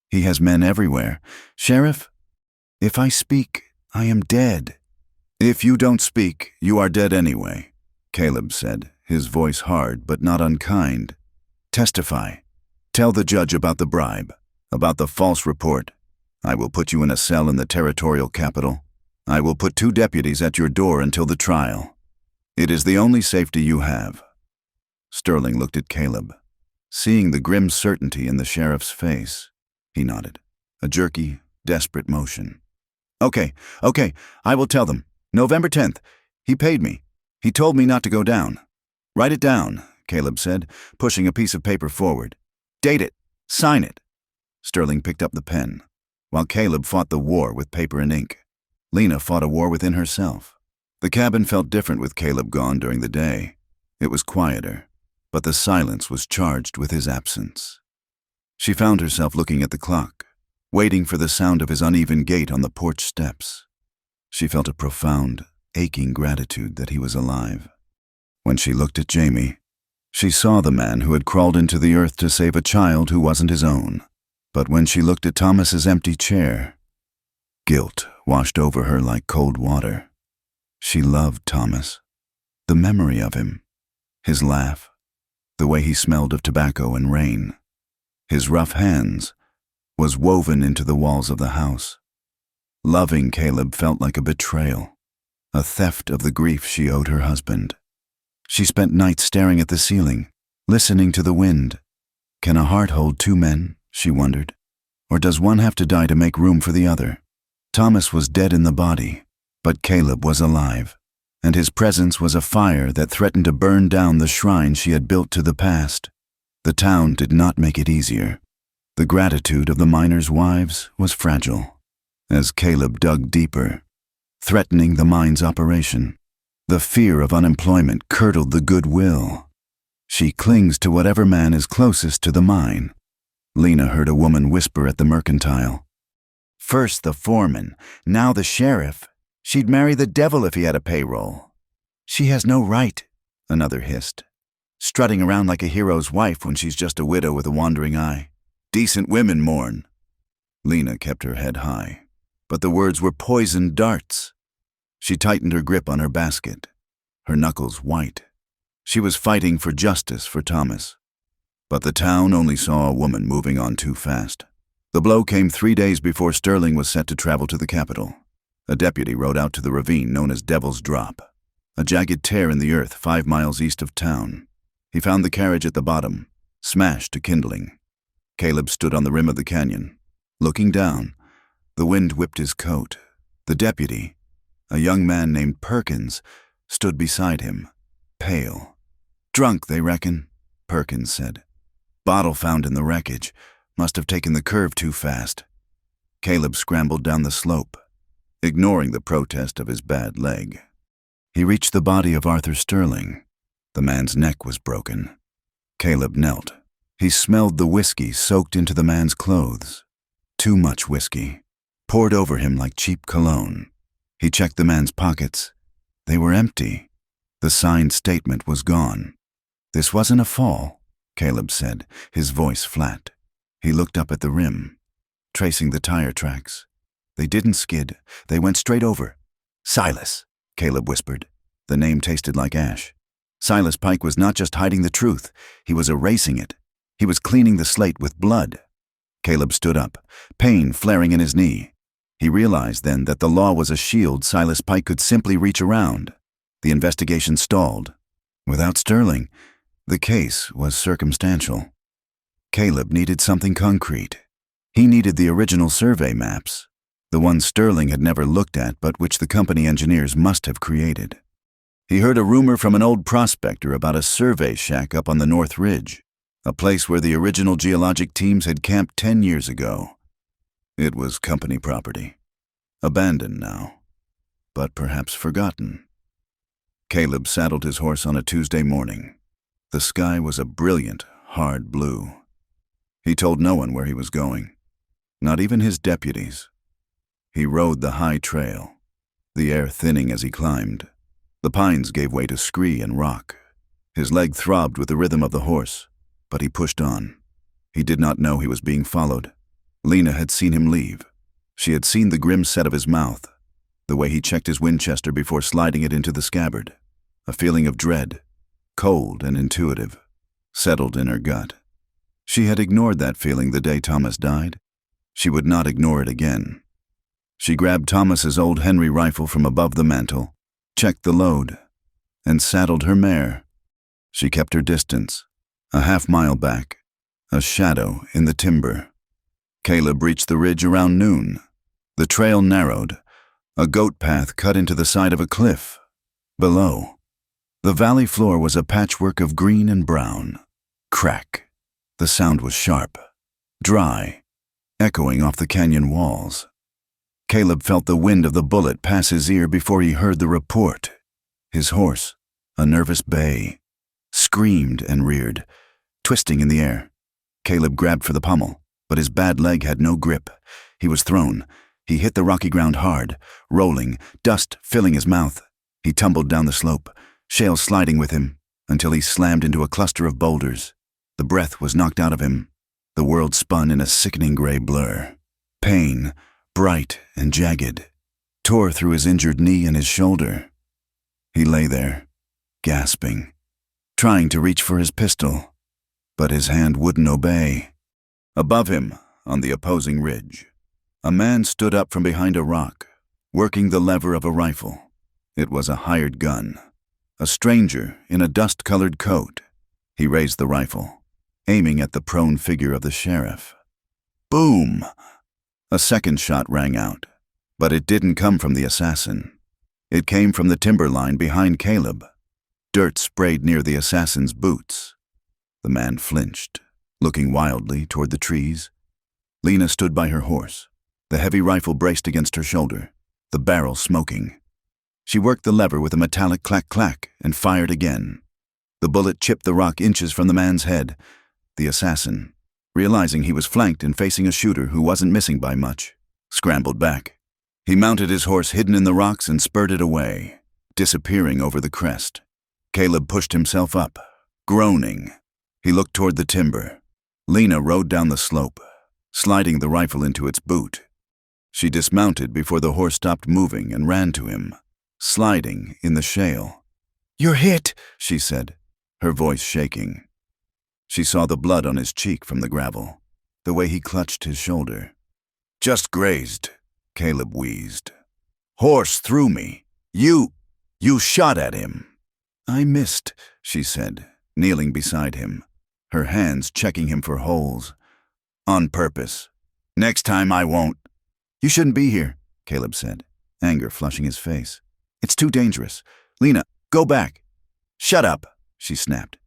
S1: "He has men everywhere. Sheriff, if I speak, I am dead." "If you don't speak, you are dead anyway," Caleb said, his voice hard but not unkind. "Testify. Tell the judge about the bribe, about the false report. I will put you in a cell in the territorial capital. I will put 2 deputies at your door until the trial. It is the only safety you have." Sterling looked at Caleb. Seeing the grim certainty in the sheriff's face, he nodded, a jerky, desperate motion. Okay, I will tell them. November 10th. He paid me. He told me not to go down." "Write it down," Caleb said, pushing a piece of paper forward. "Date it. Sign it." Sterling picked up the pen, while Caleb fought the war with paper and ink. Lena fought a war within herself. The cabin felt different with Caleb gone during the day. It was quieter, but the silence was charged with his absence. She found herself looking at the clock, waiting for the sound of his uneven gait on the porch steps. She felt a profound, aching gratitude that he was alive. When she looked at Jamie, she saw the man who had crawled into the earth to save a child who wasn't his own. But when she looked at Thomas's empty chair, guilt washed over her like cold water. She loved Thomas, the memory of him, his laugh, the way he smelled of tobacco and rain, his rough hands, was woven into the walls of the house. Loving Caleb felt like a betrayal, a theft of the grief she owed her husband. She spent nights staring at the ceiling, listening to the wind. Can a heart hold 2 men, she wondered, or does one have to die to make room for the other? Thomas was dead in the body, but Caleb was alive, and his presence was a fire that threatened to burn down the shrine she had built to the past. The town did not make it easier. The gratitude of the miners' wives was fragile. As Caleb dug deeper, threatening the mine's operation, the fear of unemployment curdled the goodwill. She clings to whatever man is closest to the mine. Lena heard a woman whisper at the mercantile. "First the foreman, now the sheriff. She'd marry the devil if he had a payroll." "She has no right," another hissed, "strutting around like a hero's wife when she's just a widow with a wandering eye. Decent women mourn." Lena kept her head high, but the words were poisoned darts. She tightened her grip on her basket, her knuckles white. She was fighting for justice for Thomas. But the town only saw a woman moving on too fast. The blow came 3 days before Sterling was set to travel to the capital. A deputy rode out to the ravine known as Devil's Drop, a jagged tear in the earth 5 miles east of town. He found the carriage at the bottom, smashed to kindling. Caleb stood on the rim of the canyon. Looking down, the wind whipped his coat. The deputy, a young man named Perkins, stood beside him, pale. "Drunk, they reckon," Perkins said. "Bottle found in the wreckage. Must have taken the curve too fast." Caleb scrambled down the slope, ignoring the protest of his bad leg. He reached the body of Arthur Sterling. The man's neck was broken. Caleb knelt. He smelled the whiskey soaked into the man's clothes. Too much whiskey, poured over him like cheap cologne. He checked the man's pockets. They were empty. The signed statement was gone. "This wasn't a fall," Caleb said, his voice flat. He looked up at the rim. tracing the tire tracks. They didn't skid. They went straight over. Silas, Caleb whispered. The name tasted like ash. Silas Pike was not just hiding the truth. He was erasing it. He was cleaning the slate with blood. Caleb stood up, pain flaring in his knee. He realized then that the law was a shield Silas Pike could simply reach around. The investigation stalled. Without Sterling, the case was circumstantial. Caleb needed something concrete. He needed the original survey maps, the ones Sterling had never looked at but which the company engineers must have created. He heard a rumor from an old prospector about a survey shack up on the North Ridge, a place where the original geologic teams had camped 10 years ago. It was company property. Abandoned now, but perhaps forgotten. Caleb saddled his horse on a Tuesday morning. The sky was a brilliant, hard blue. He told no one where he was going, not even his deputies. He rode the high trail, the air thinning as he climbed. The pines gave way to scree and rock. His leg throbbed with the rhythm of the horse, but he pushed on. He did not know he was being followed. Lena had seen him leave. She had seen the grim set of his mouth, the way he checked his Winchester before sliding it into the scabbard. A feeling of dread, cold and intuitive, settled in her gut. She had ignored that feeling the day Thomas died. She would not ignore it again. She grabbed Thomas's old Henry rifle from above the mantel, checked the load, and saddled her mare. She kept her distance, a half-mile back, a shadow in the timber. Caleb reached the ridge around noon. The trail narrowed. A goat path cut into the side of a cliff. Below, the valley floor was a patchwork of green and brown. Crack. The sound was sharp, dry, echoing off the canyon walls. Caleb felt the wind of the bullet pass his ear before he heard the report. His horse, a nervous bay, screamed and reared, twisting in the air. Caleb grabbed for the pommel, but his bad leg had no grip. He was thrown. He hit the rocky ground hard, rolling, dust filling his mouth. He tumbled down the slope, shale sliding with him, until he slammed into a cluster of boulders. The breath was knocked out of him. The world spun in a sickening gray blur. Pain, bright and jagged, tore through his injured knee and his shoulder. He lay there, gasping, trying to reach for his pistol, but his hand wouldn't obey. Above him, on the opposing ridge, a man stood up from behind a rock, working the lever of a rifle. It was a hired gun. A stranger in a dust-colored coat. He raised the rifle, aiming at the prone figure of the sheriff. Boom! A second shot rang out, but it didn't come from the assassin. It came from the timber line behind Caleb. Dirt sprayed near the assassin's boots. The man flinched, looking wildly toward the trees. Lena stood by her horse, the heavy rifle braced against her shoulder, the barrel smoking. She worked the lever with a metallic clack-clack and fired again. The bullet chipped the rock inches from the man's head. The assassin, realizing he was flanked and facing a shooter who wasn't missing by much, scrambled back. He mounted his horse hidden in the rocks and spurted away, disappearing over the crest. Caleb pushed himself up, groaning. He looked toward the timber. Lena rode down the slope, sliding the rifle into its boot. She dismounted before the horse stopped moving and ran to him, sliding in the shale. "You're hit," she said, her voice shaking. She saw the blood on his cheek from the gravel, the way he clutched his shoulder. "Just grazed," Caleb wheezed. "Horse threw me. You shot at him." "I missed," she said, kneeling beside him, her hands checking him for holes. "On purpose. Next time I won't." "You shouldn't be here," Caleb said, anger flushing his face. "It's too dangerous. Lena, go back." "Shut up," she snapped.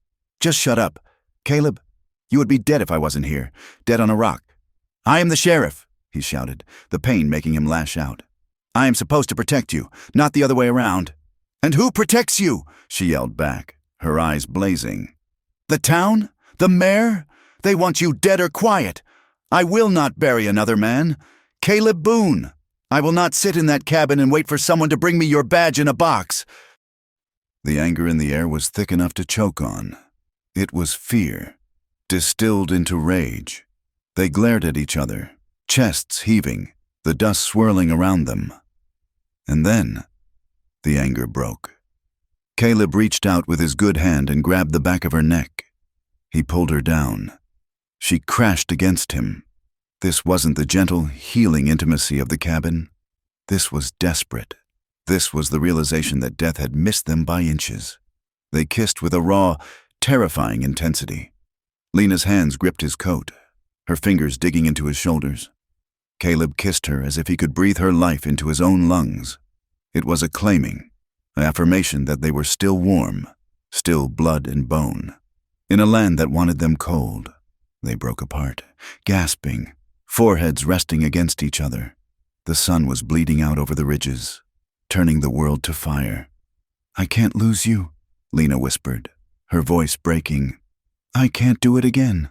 S1: "Just shut up. Caleb, you would be dead if I wasn't here, dead on a rock." "I am the sheriff," he shouted, the pain making him lash out. "I am supposed to protect you, not the other way around." "And who protects you?" she yelled back, her eyes blazing. "The town? The mayor? They want you dead or quiet. I will not bury another man. Caleb Boone. I will not sit in that cabin and wait for someone to bring me your badge in a box." The anger in the air was thick enough to choke on. It was fear, distilled into rage. They glared at each other, chests heaving, the dust swirling around them. And then, the anger broke. Caleb reached out with his good hand and grabbed the back of her neck. He pulled her down. She crashed against him. This wasn't the gentle, healing intimacy of the cabin. This was desperate. This was the realization that death had missed them by inches. They kissed with a raw, terrifying intensity. Lena's hands gripped his coat, her fingers digging into his shoulders. Caleb kissed her as if he could breathe her life into his own lungs. It was a claiming, an affirmation that they were still warm, still blood and bone. In a land that wanted them cold, they broke apart, gasping, foreheads resting against each other. The sun was bleeding out over the ridges, turning the world to fire. "I can't lose you," Lena whispered, her voice breaking. "I can't do it again."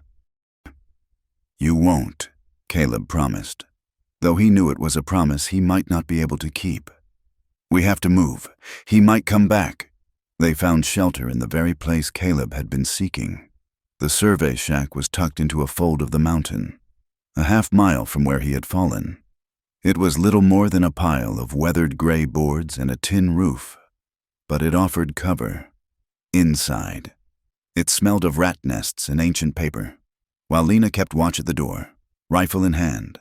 S1: "You won't," Caleb promised, though he knew it was a promise he might not be able to keep. "We have to move. He might come back." They found shelter in the very place Caleb had been seeking. The survey shack was tucked into a fold of the mountain, a half-mile from where he had fallen. It was little more than a pile of weathered gray boards and a tin roof, but it offered cover. Inside, it smelled of rat nests and ancient paper. While Lena kept watch at the door, rifle in hand,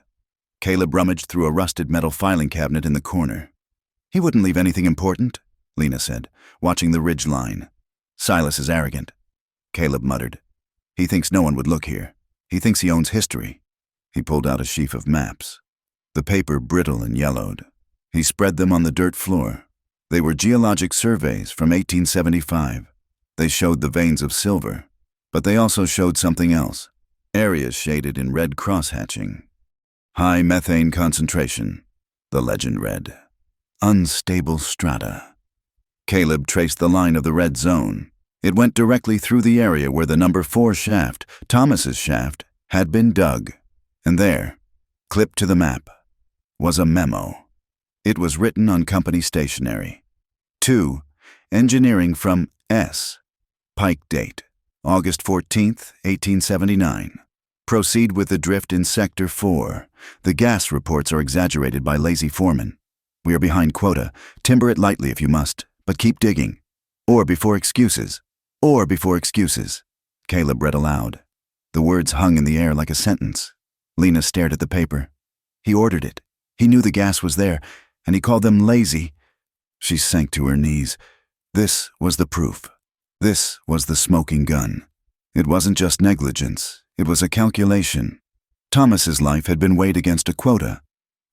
S1: Caleb rummaged through a rusted metal filing cabinet in the corner. "He wouldn't leave anything important," Lena said, watching the ridge line. "Silas is arrogant," Caleb muttered. "He thinks no one would look here. He thinks he owns history." He pulled out a sheaf of maps, the paper brittle and yellowed. He spread them on the dirt floor. They were geologic surveys from 1875. They showed the veins of silver, but they also showed something else, areas shaded in red cross-hatching. "High methane concentration," the legend read. "Unstable strata." Caleb traced the line of the red zone. It went directly through the area where the number 4 shaft, Thomas's shaft, had been dug. And there, clipped to the map, was a memo. It was written on company stationery. To Engineering from S. Pike date, August 14th, 1879. Proceed with the drift in Sector 4. The gas reports are exaggerated by lazy foremen. We are behind quota. Timber it lightly if you must, but keep digging. Or before excuses. Or before excuses. Caleb read aloud. The words hung in the air like a sentence. Lena stared at the paper. He ordered it. He knew the gas was there, and he called them lazy. She sank to her knees. This was the proof. This was the smoking gun. It wasn't just negligence. It was a calculation. Thomas's life had been weighed against a quota,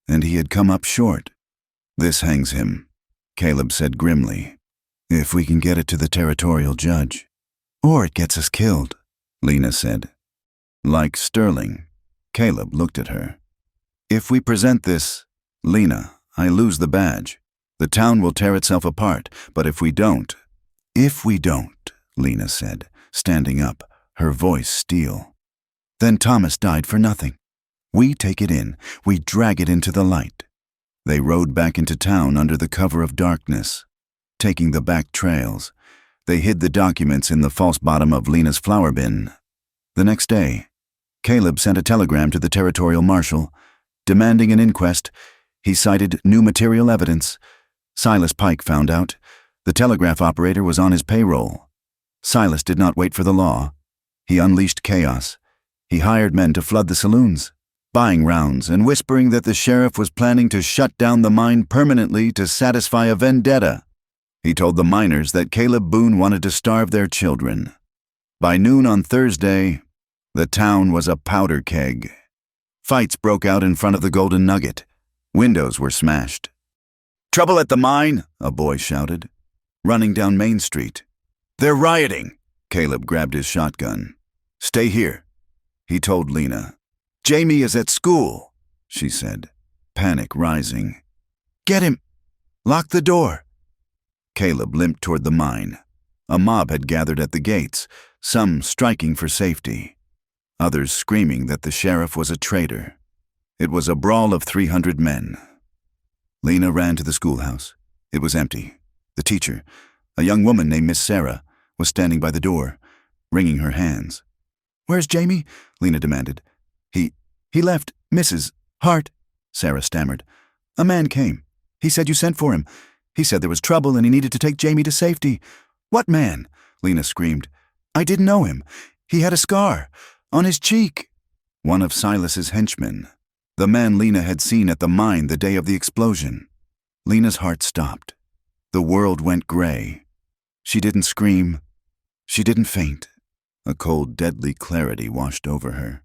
S1: and he had come up short. "This hangs him," Caleb said grimly. "If we can get it to the territorial judge. Or it gets us killed," Lena said. Like Sterling, Caleb looked at her. "If we present this, Lena, I lose the badge. The town will tear itself apart, but if we don't..." "If we don't," Lena said, standing up, her voice steel. "Then Thomas died for nothing. We take it in, we drag it into the light." They rode back into town under the cover of darkness, taking the back trails. They hid the documents in the false bottom of Lena's flour bin. The next day, Caleb sent a telegram to the territorial marshal, demanding an inquest. He cited new material evidence. Silas Pike found out. The telegraph operator was on his payroll. Silas did not wait for the law. He unleashed chaos. He hired men to flood the saloons, buying rounds and whispering that the sheriff was planning to shut down the mine permanently to satisfy a vendetta. He told the miners that Caleb Boone wanted to starve their children. By noon on Thursday, the town was a powder keg. Fights broke out in front of the Golden Nugget. Windows were smashed. "Trouble at the mine," a boy shouted, running down Main Street. "They're rioting." Caleb grabbed his shotgun. "Stay here," he told Lena. "Jamie is at school," she said, panic rising. "Get him! Lock the door!" Caleb limped toward the mine. A mob had gathered at the gates, some striking for safety, others screaming that the sheriff was a traitor. It was a brawl of 300 men. Lena ran to the schoolhouse. It was empty. The teacher, a young woman named Miss Sarah, was standing by the door, wringing her hands. "Where's Jamie?" Lena demanded. He left, Mrs. Hart, Sarah stammered. A man came. He said you sent for him. He said there was trouble and he needed to take Jamie to safety. What man? Lena screamed. I didn't know him. He had a scar. On his cheek. One of Silas's henchmen. The man Lena had seen at the mine the day of the explosion. Lena's heart stopped. The world went gray. She didn't scream. She didn't faint. A cold, deadly clarity washed over her.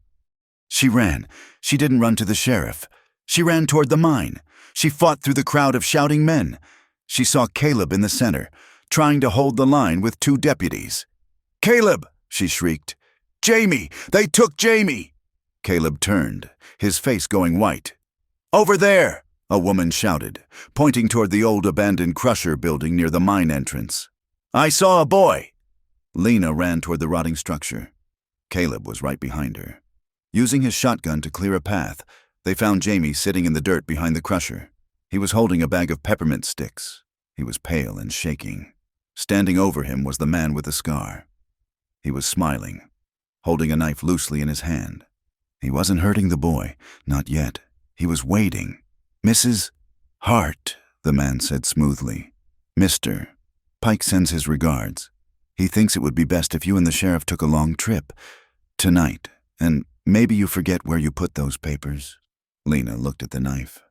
S1: She ran. She didn't run to the sheriff. She ran toward the mine. She fought through the crowd of shouting men. She saw Caleb in the center, trying to hold the line with 2 deputies. Caleb, she shrieked. Jamie! They took Jamie! Caleb turned, his face going white. Over there, a woman shouted, pointing toward the old abandoned crusher building near the mine entrance. I saw a boy. Lena ran toward the rotting structure. Caleb was right behind her. Using his shotgun to clear a path, they found Jamie sitting in the dirt behind the crusher. He was holding a bag of peppermint sticks. He was pale and shaking. Standing over him was the man with the scar. He was smiling, holding a knife loosely in his hand. He wasn't hurting the boy, not yet. He was waiting. Mrs. Hart, the man said smoothly. Mr. Pike sends his regards. He thinks it would be best if you and the sheriff took a long trip. Tonight, and maybe you forget where you put those papers. Lena looked at the knife.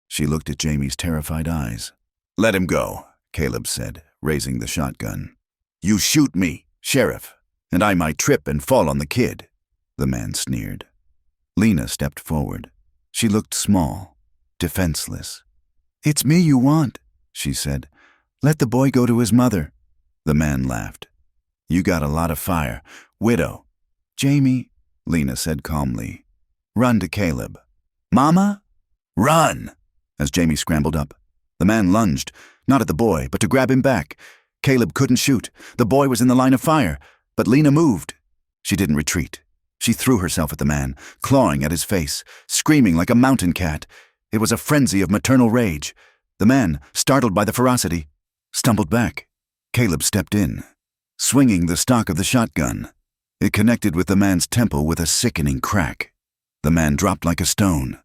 S1: She looked at Jamie's terrified eyes. Let him go, Caleb said, raising the shotgun. You shoot me, sheriff, and I might trip and fall on the kid, the man sneered. Lena stepped forward. She looked small, defenseless. It's me you want, she said. Let the boy go to his mother. The man laughed. You got a lot of fire. Widow. Jamie, Lena said calmly. Run to Caleb. Mama? Run! As Jamie scrambled up. The man lunged, not at the boy, but to grab him back. Caleb couldn't shoot. The boy was in the line of fire, but Lena moved. She didn't retreat. She threw herself at the man, clawing at his face, screaming like a mountain cat. It was a frenzy of maternal rage. The man, startled by the ferocity, stumbled back. Caleb stepped in, swinging the stock of the shotgun. It connected with the man's temple with a sickening crack. The man dropped like a stone.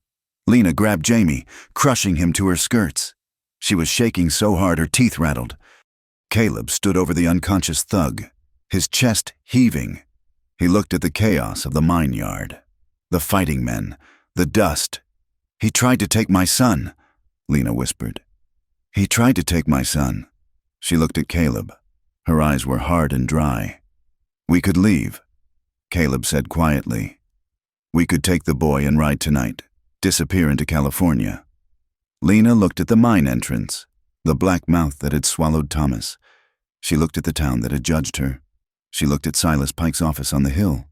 S1: Lena grabbed Jamie, crushing him to her skirts. She was shaking so hard her teeth rattled. Caleb stood over the unconscious thug, his chest heaving. He looked at the chaos of the mine yard, the fighting men, the dust. He tried to take my son, Lena whispered. He tried to take my son. She looked at Caleb. Her eyes were hard and dry. We could leave, Caleb said quietly. We could take the boy and ride tonight, disappear into California. Lena looked at the mine entrance, the black mouth that had swallowed Thomas. She looked at the town that had judged her. She looked at Silas Pike's office on the hill.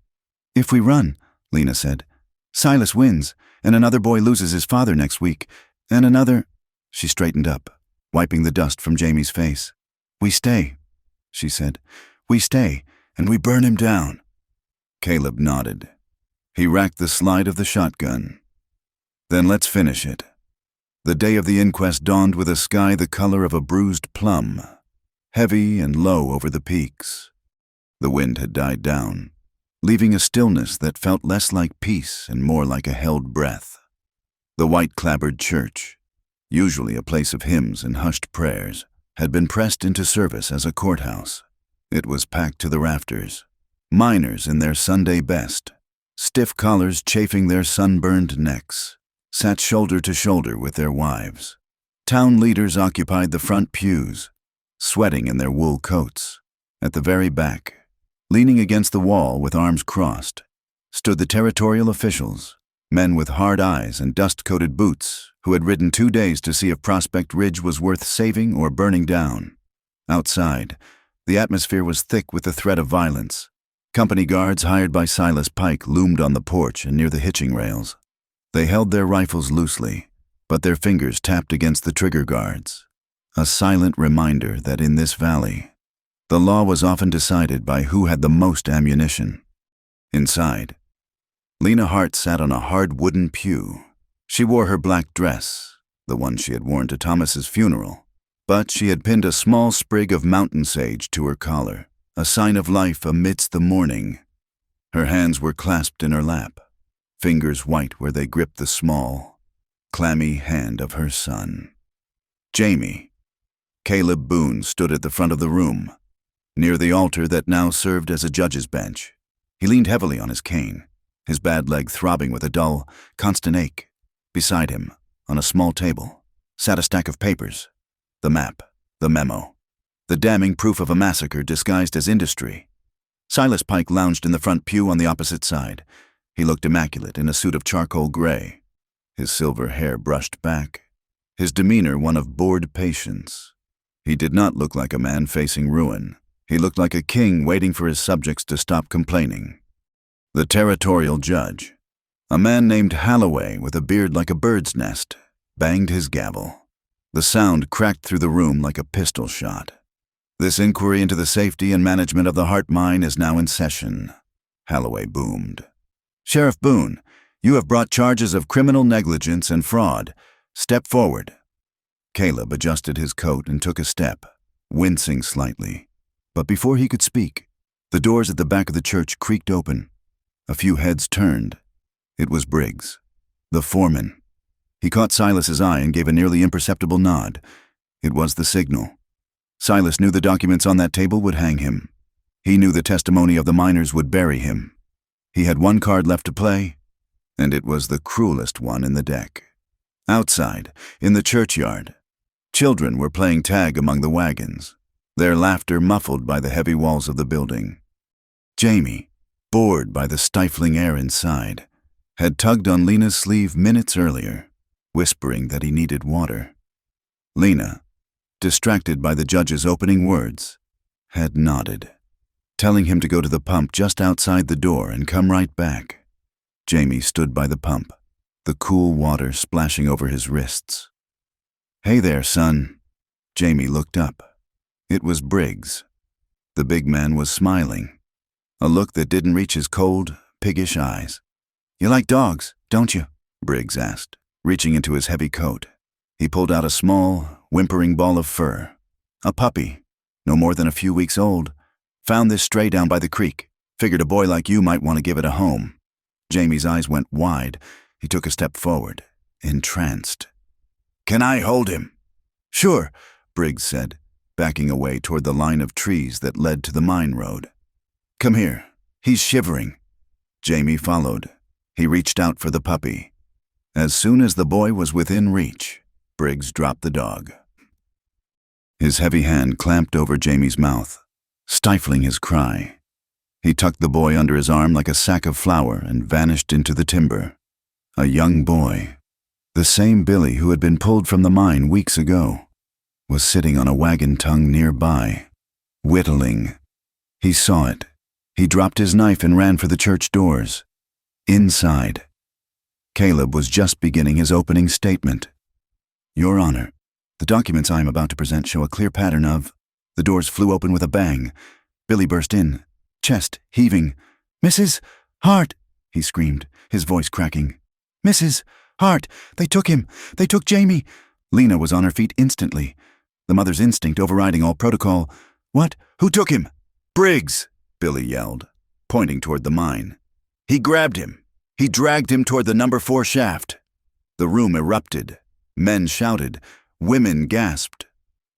S1: If we run, Lena said, Silas wins, and another boy loses his father next week, and another... She straightened up, wiping the dust from Jamie's face. We stay, she said. We stay, and we burn him down. Caleb nodded. He racked the slide of the shotgun. Then let's finish it. The day of the inquest dawned with a sky the color of a bruised plum, heavy and low over the peaks. The wind had died down, leaving a stillness that felt less like peace and more like a held breath. The white-clapboard church, usually a place of hymns and hushed prayers, had been pressed into service as a courthouse. It was packed to the rafters, miners in their Sunday best, stiff collars chafing their sunburned necks, sat shoulder to shoulder with their wives. Town leaders occupied the front pews, sweating in their wool coats. At the very back, leaning against the wall with arms crossed, stood the territorial officials, men with hard eyes and dust-coated boots who had ridden 2 days to see if Prospect Ridge was worth saving or burning down. Outside, the atmosphere was thick with the threat of violence. Company guards hired by Silas Pike loomed on the porch and near the hitching rails. They held their rifles loosely, but their fingers tapped against the trigger guards, a silent reminder that in this valley, the law was often decided by who had the most ammunition. Inside, Lena Hart sat on a hard wooden pew. She wore her black dress, the one she had worn to Thomas's funeral, but she had pinned a small sprig of mountain sage to her collar, a sign of life amidst the mourning. Her hands were clasped in her lap. fingers white where they gripped the small, clammy hand of her son. Jamie. Caleb Boone stood at the front of the room, near the altar that now served as a judge's bench. He leaned heavily on his cane, his bad leg throbbing with a dull, constant ache. Beside him, on a small table, sat a stack of papers, the map, the memo, the damning proof of a massacre disguised as industry. Silas Pike lounged in the front pew on the opposite side. He looked immaculate in a suit of charcoal gray, his silver hair brushed back, his demeanor one of bored patience. He did not look like a man facing ruin. He looked like a king waiting for his subjects to stop complaining. The territorial judge, a man named Holloway with a beard like a bird's nest, banged his gavel. The sound cracked through the room like a pistol shot. This inquiry into the safety and management of the Hart mine is now in session, Holloway boomed. Sheriff Boone, you have brought charges of criminal negligence and fraud. Step forward. Caleb adjusted his coat and took a step, wincing slightly. But before he could speak, the doors at the back of the church creaked open. A few heads turned. It was Briggs, the foreman. He caught Silas's eye and gave a nearly imperceptible nod. It was the signal. Silas knew the documents on that table would hang him. He knew the testimony of the miners would bury him. He had one card left to play, and it was the cruelest one in the deck. Outside, in the churchyard, children were playing tag among the wagons, their laughter muffled by the heavy walls of the building. Jamie, bored by the stifling air inside, had tugged on Lena's sleeve minutes earlier, whispering that he needed water. Lena, distracted by the judge's opening words, had nodded, telling him to go to the pump just outside the door and come right back. Jamie stood by the pump, the cool water splashing over his wrists. "Hey there, son." Jamie looked up. It was Briggs. The big man was smiling, a look that didn't reach his cold, piggish eyes. "You like dogs, don't you?" Briggs asked, reaching into his heavy coat. He pulled out a small, whimpering ball of fur. "A puppy, no more than a few weeks old. Found this stray down by the creek. Figured a boy like you might want to give it a home." Jamie's eyes went wide. He took a step forward, entranced. "Can I hold him?" "Sure," Briggs said, backing away toward the line of trees that led to the mine road. "Come here. He's shivering." Jamie followed. He reached out for the puppy. As soon as the boy was within reach, Briggs dropped the dog. His heavy hand clamped over Jamie's mouth, stifling his cry. He tucked the boy under his arm like a sack of flour and vanished into the timber. A young boy, the same Billy who had been pulled from the mine weeks ago, was sitting on a wagon tongue nearby, whittling. He saw it. He dropped his knife and ran for the church doors. Inside, Caleb was just beginning his opening statement. "Your Honor, the documents I am about to present show a clear pattern of..." The doors flew open with a bang. Billy burst in, chest heaving. "Mrs. Hart!" he screamed, his voice cracking. "Mrs. Hart! They took him! They took Jamie!" Lena was on her feet instantly, the mother's instinct overriding all protocol. "What? Who took him?" "Briggs!" Billy yelled, pointing toward the mine. "He grabbed him. He dragged him toward the number 4 shaft." The room erupted. Men shouted. Women gasped.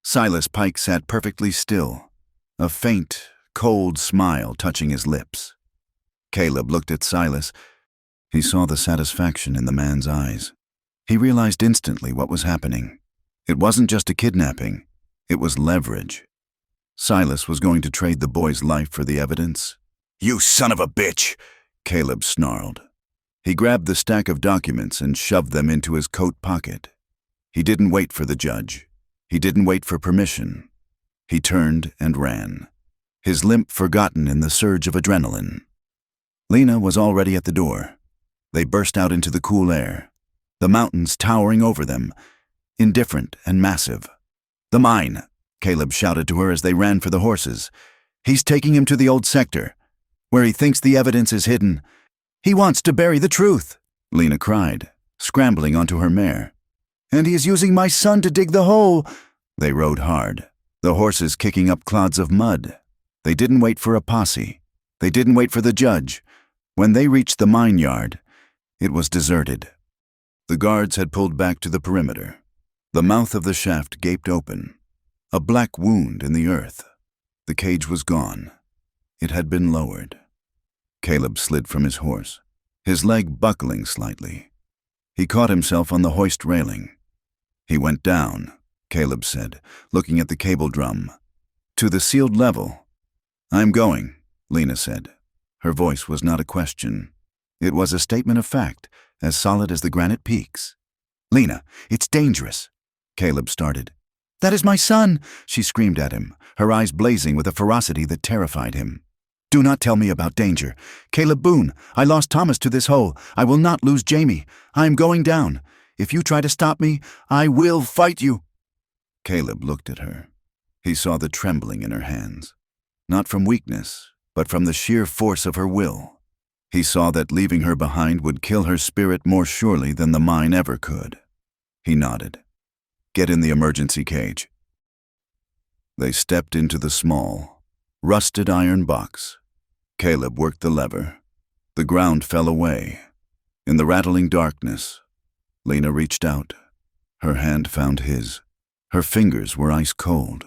S1: Silas Pike sat perfectly still, a faint, cold smile touching his lips. Caleb looked at Silas. He saw the satisfaction in the man's eyes. He realized instantly what was happening. It wasn't just a kidnapping. It was leverage. Silas was going to trade the boy's life for the evidence. "You son of a bitch!" Caleb snarled. He grabbed the stack of documents and shoved them into his coat pocket. He didn't wait for the judge. He didn't wait for permission. He turned and ran, his limp forgotten in the surge of adrenaline. Lena was already at the door. They burst out into the cool air, the mountains towering over them, indifferent and massive. "The mine," Caleb shouted to her as they ran for the horses. "He's taking him to the old sector, where he thinks the evidence is hidden. He wants to bury the truth," Lena cried, scrambling onto her mare. "And he is using my son to dig the hole." They rode hard, the horses kicking up clods of mud. They didn't wait for a posse. They didn't wait for the judge. When they reached the mine yard, It was deserted. The guards had pulled back to the perimeter. The mouth of the shaft gaped open, a black wound in the earth. The cage was gone. It had been lowered. Caleb slid from his horse, his leg buckling slightly. He caught himself on the hoist railing. He went down, Caleb said, looking at the cable drum. To the sealed level. I'm going, Lena said. Her voice was not a question. It was a statement of fact, as solid as the granite peaks. Lena, it's dangerous, Caleb started. That is my son, she screamed at him, her eyes blazing with a ferocity that terrified him. Do not tell me about danger. Caleb Boone, I lost Thomas to this hole. I will not lose Jamie. I am going down. If you try to stop me, I will fight you. Caleb looked at her. He saw the trembling in her hands. Not from weakness, but from the sheer force of her will. He saw that leaving her behind would kill her spirit more surely than the mine ever could. He nodded. Get in the emergency cage. They stepped into the small, rusted iron box. Caleb worked the lever. The ground fell away. In the rattling darkness, Lena reached out. Her hand found his. Her fingers were ice cold,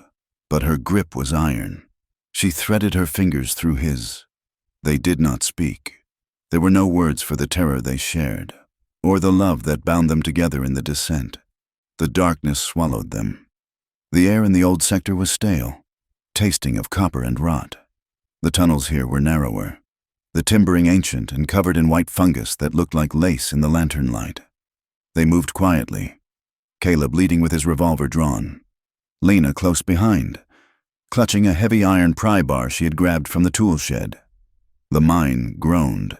S1: but her grip was iron. She threaded her fingers through his. They did not speak. There were no words for the terror they shared, or the love that bound them together in the descent. The darkness swallowed them. The air in the old sector was stale, tasting of copper and rot. The tunnels here were narrower, the timbering ancient and covered in white fungus that looked like lace in the lantern light. They moved quietly, Caleb leading with his revolver drawn, Lena close behind, clutching a heavy iron pry bar she had grabbed from the tool shed. The mine groaned.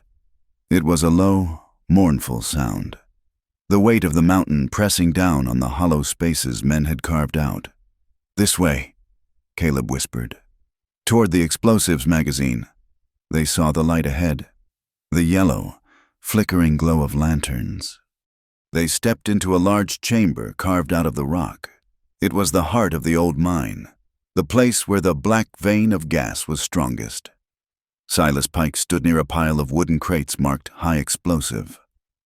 S1: It was a low, mournful sound, the weight of the mountain pressing down on the hollow spaces men had carved out. This way, Caleb whispered. Toward the explosives magazine. They saw the light ahead, the yellow, flickering glow of lanterns. They stepped into a large chamber carved out of the rock. It was the heart of the old mine, the place where the black vein of gas was strongest. Silas Pike stood near a pile of wooden crates marked high explosive.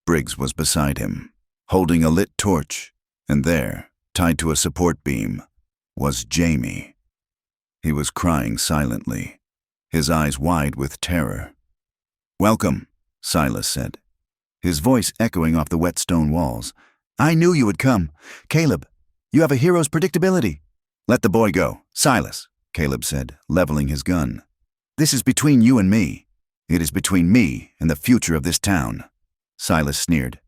S1: Briggs was beside him, holding a lit torch, and there, tied to a support beam, was Jamie. He was crying silently, his eyes wide with terror. Welcome, Silas said, his voice echoing off the wet stone walls. I knew you would come. Caleb, you have a hero's predictability. Let the boy go, Silas, Caleb said, leveling his gun. This is between you and me. It is between me and the future of this town. Silas sneered.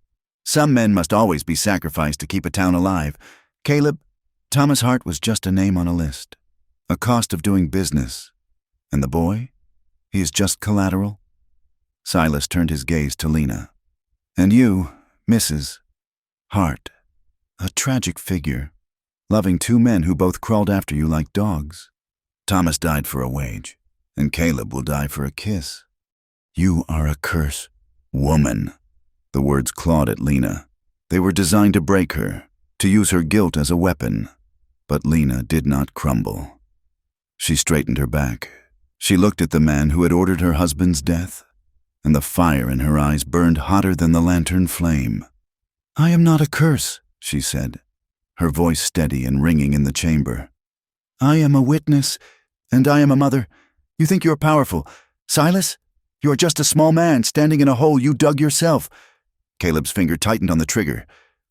S1: Some men must always be sacrificed to keep a town alive. Caleb, Thomas Hart was just a name on a list. A cost of doing business. And the boy? He is just collateral? Silas turned his gaze to Lena. And you, Mrs. Hart, a tragic figure, loving two men who both crawled after you like dogs. Thomas died for a wage, and Caleb will die for a kiss. You are a curse, woman. The words clawed at Lena. They were designed to break her, to use her guilt as a weapon. But Lena did not crumble. She straightened her back. She looked at the man who had ordered her husband's death, and the fire in her eyes burned hotter than the lantern flame. I am not a curse, she said, her voice steady and ringing in the chamber. I am a witness, and I am a mother. You think you are powerful. Silas, you are just a small man standing in a hole you dug yourself. Caleb's finger tightened on the trigger.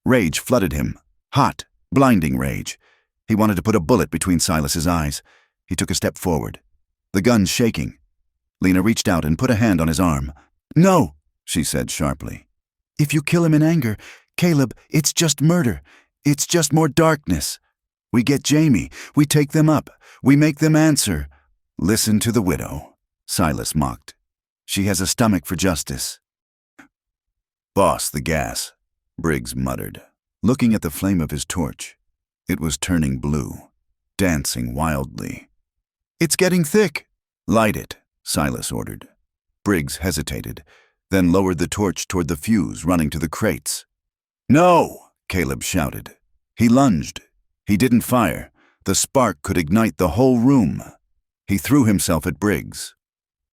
S1: Rage flooded him. Hot, blinding rage. He wanted to put a bullet between Silas's eyes. He took a step forward, the gun shaking. Lena reached out and put a hand on his arm. No, she said sharply. If you kill him in anger, Caleb, it's just murder. It's just more darkness. We get Jamie. We take them up. We make them answer. Listen to the widow, Silas mocked. She has a stomach for justice. Boss, the gas, Briggs muttered, looking at the flame of his torch. It was turning blue, dancing wildly. It's getting thick. Light it, Silas ordered. Briggs hesitated, then lowered the torch toward the fuse running to the crates. No, Caleb shouted. He lunged. He didn't fire. The spark could ignite the whole room. He threw himself at Briggs.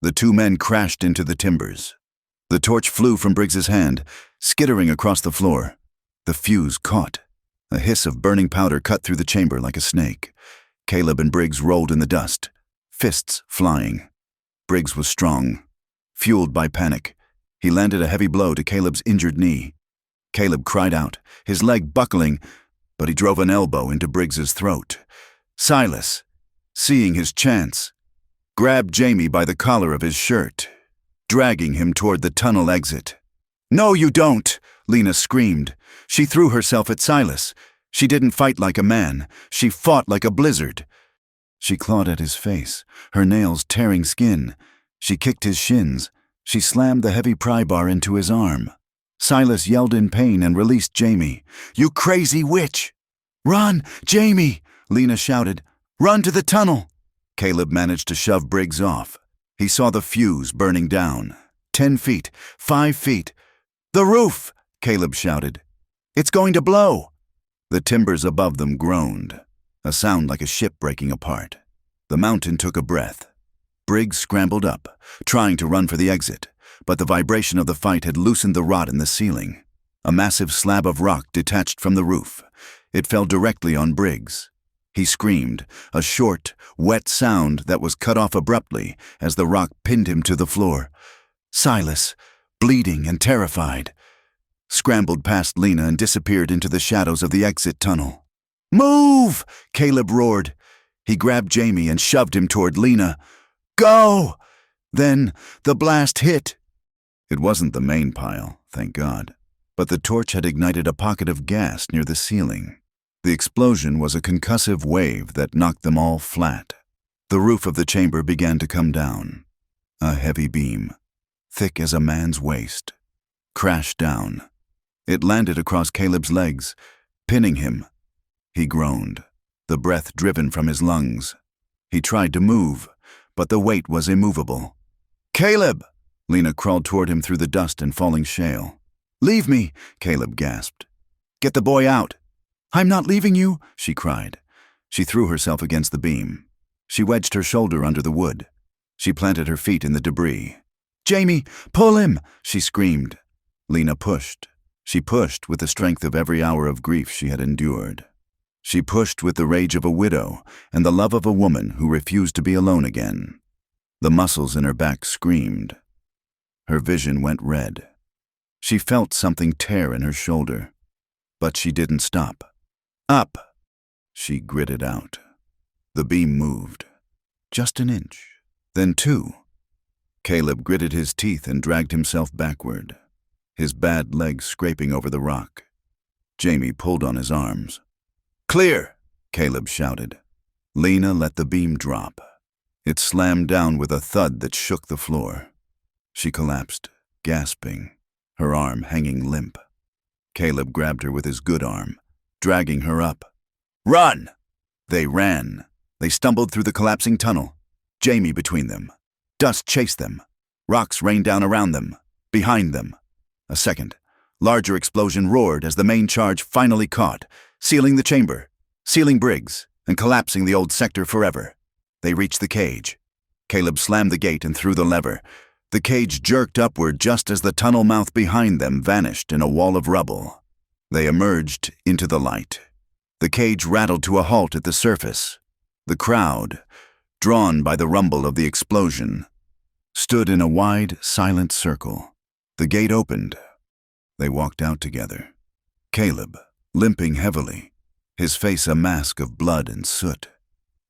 S1: The two men crashed into the timbers. The torch flew from Briggs's hand, skittering across the floor. The fuse caught. A hiss of burning powder cut through the chamber like a snake. Caleb and Briggs rolled in the dust, fists flying. Briggs was strong, fueled by panic. He landed a heavy blow to Caleb's injured knee. Caleb cried out, his leg buckling, but he drove an elbow into Briggs's throat. Silas, seeing his chance, grabbed Jamie by the collar of his shirt, dragging him toward the tunnel exit. "No, you don't!" Lena screamed. She threw herself at Silas. She didn't fight like a man. She fought like a blizzard. She clawed at his face, her nails tearing skin. She kicked his shins. She slammed the heavy pry bar into his arm. Silas yelled in pain and released Jamie. "You crazy witch!" "Run, Jamie!" Lena shouted. "Run to the tunnel!" Caleb managed to shove Briggs off. He saw the fuse burning down. 10 feet, 5 feet. "The roof!" Caleb shouted. "It's going to blow!" The timbers above them groaned, a sound like a ship breaking apart. The mountain took a breath. Briggs scrambled up, trying to run for the exit, but the vibration of the fight had loosened the rot in the ceiling. A massive slab of rock detached from the roof. It fell directly on Briggs. He screamed, a short, wet sound that was cut off abruptly as the rock pinned him to the floor. Silas, bleeding and terrified, scrambled past Lena and disappeared into the shadows of the exit tunnel. "Move!" Caleb roared. He grabbed Jamie and shoved him toward Lena. "Go!" Then the blast hit. It wasn't the main pile, thank God, but the torch had ignited a pocket of gas near the ceiling. The explosion was a concussive wave that knocked them all flat. The roof of the chamber began to come down. A heavy beam, thick as a man's waist, crashed down. It landed across Caleb's legs, pinning him. He groaned, the breath driven from his lungs. He tried to move, but the weight was immovable. "Caleb!" Lena crawled toward him through the dust and falling shale. "Leave me!" Caleb gasped. "Get the boy out!" "I'm not leaving you!" she cried. She threw herself against the beam. She wedged her shoulder under the wood. She planted her feet in the debris. "Jamie, pull him!" she screamed. Lena pushed. She pushed with the strength of every hour of grief she had endured. She pushed with the rage of a widow and the love of a woman who refused to be alone again. The muscles in her back screamed. Her vision went red. She felt something tear in her shoulder, but she didn't stop. "Up!" she gritted out. The beam moved. Just an inch, then 2. Caleb gritted his teeth and dragged himself backward, his bad legs scraping over the rock. Jamie pulled on his arms. "Clear!" Caleb shouted. Lena let the beam drop. It slammed down with a thud that shook the floor. She collapsed, gasping, her arm hanging limp. Caleb grabbed her with his good arm, dragging her up. "Run!" They ran. They stumbled through the collapsing tunnel, Jamie between them. Dust chased them. Rocks rained down around them, behind them. A second, larger explosion roared as the main charge finally caught, sealing the chamber, sealing Briggs, and collapsing the old sector forever. They reached the cage. Caleb slammed the gate and threw the lever. The cage jerked upward just as the tunnel mouth behind them vanished in a wall of rubble. They emerged into the light. The cage rattled to a halt at the surface. The crowd, drawn by the rumble of the explosion, stood in a wide, silent circle. The gate opened. They walked out together. Caleb, limping heavily, his face a mask of blood and soot.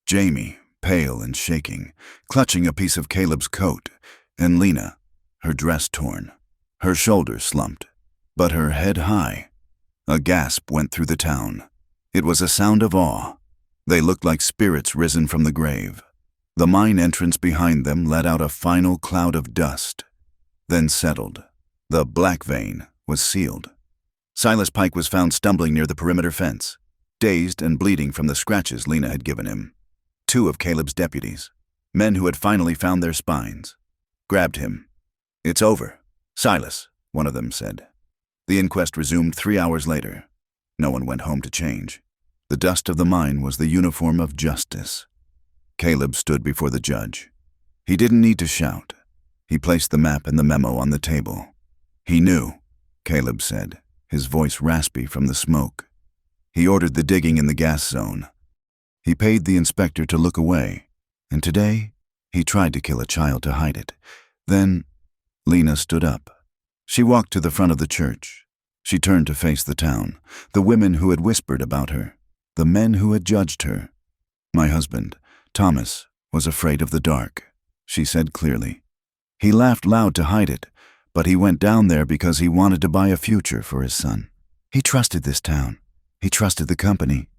S1: Jamie, pale and shaking, clutching a piece of Caleb's coat, and Lena, her dress torn, her shoulders slumped, but her head high. A gasp went through the town. It was a sound of awe. They looked like spirits risen from the grave. The mine entrance behind them let out a final cloud of dust, then settled. The black vein was sealed. Silas Pike was found stumbling near the perimeter fence, dazed and bleeding from the scratches Lena had given him. 2 of Caleb's deputies, men who had finally found their spines, grabbed him. "It's over, Silas," one of them said. The inquest resumed 3 hours later. No one went home to change. The dust of the mine was the uniform of justice. Caleb stood before the judge. He didn't need to shout. He placed the map and the memo on the table. He knew, Caleb said, his voice raspy from the smoke. He ordered the digging in the gas zone. He paid the inspector to look away, and today he tried to kill a child to hide it. Then Lena stood up. She walked to the front of the church. She turned to face the town, the women who had whispered about her, the men who had judged her. My husband, Thomas, was afraid of the dark, she said clearly. He laughed loud to hide it, but he went down there because he wanted to buy a future for his son. He trusted this town. He trusted the company.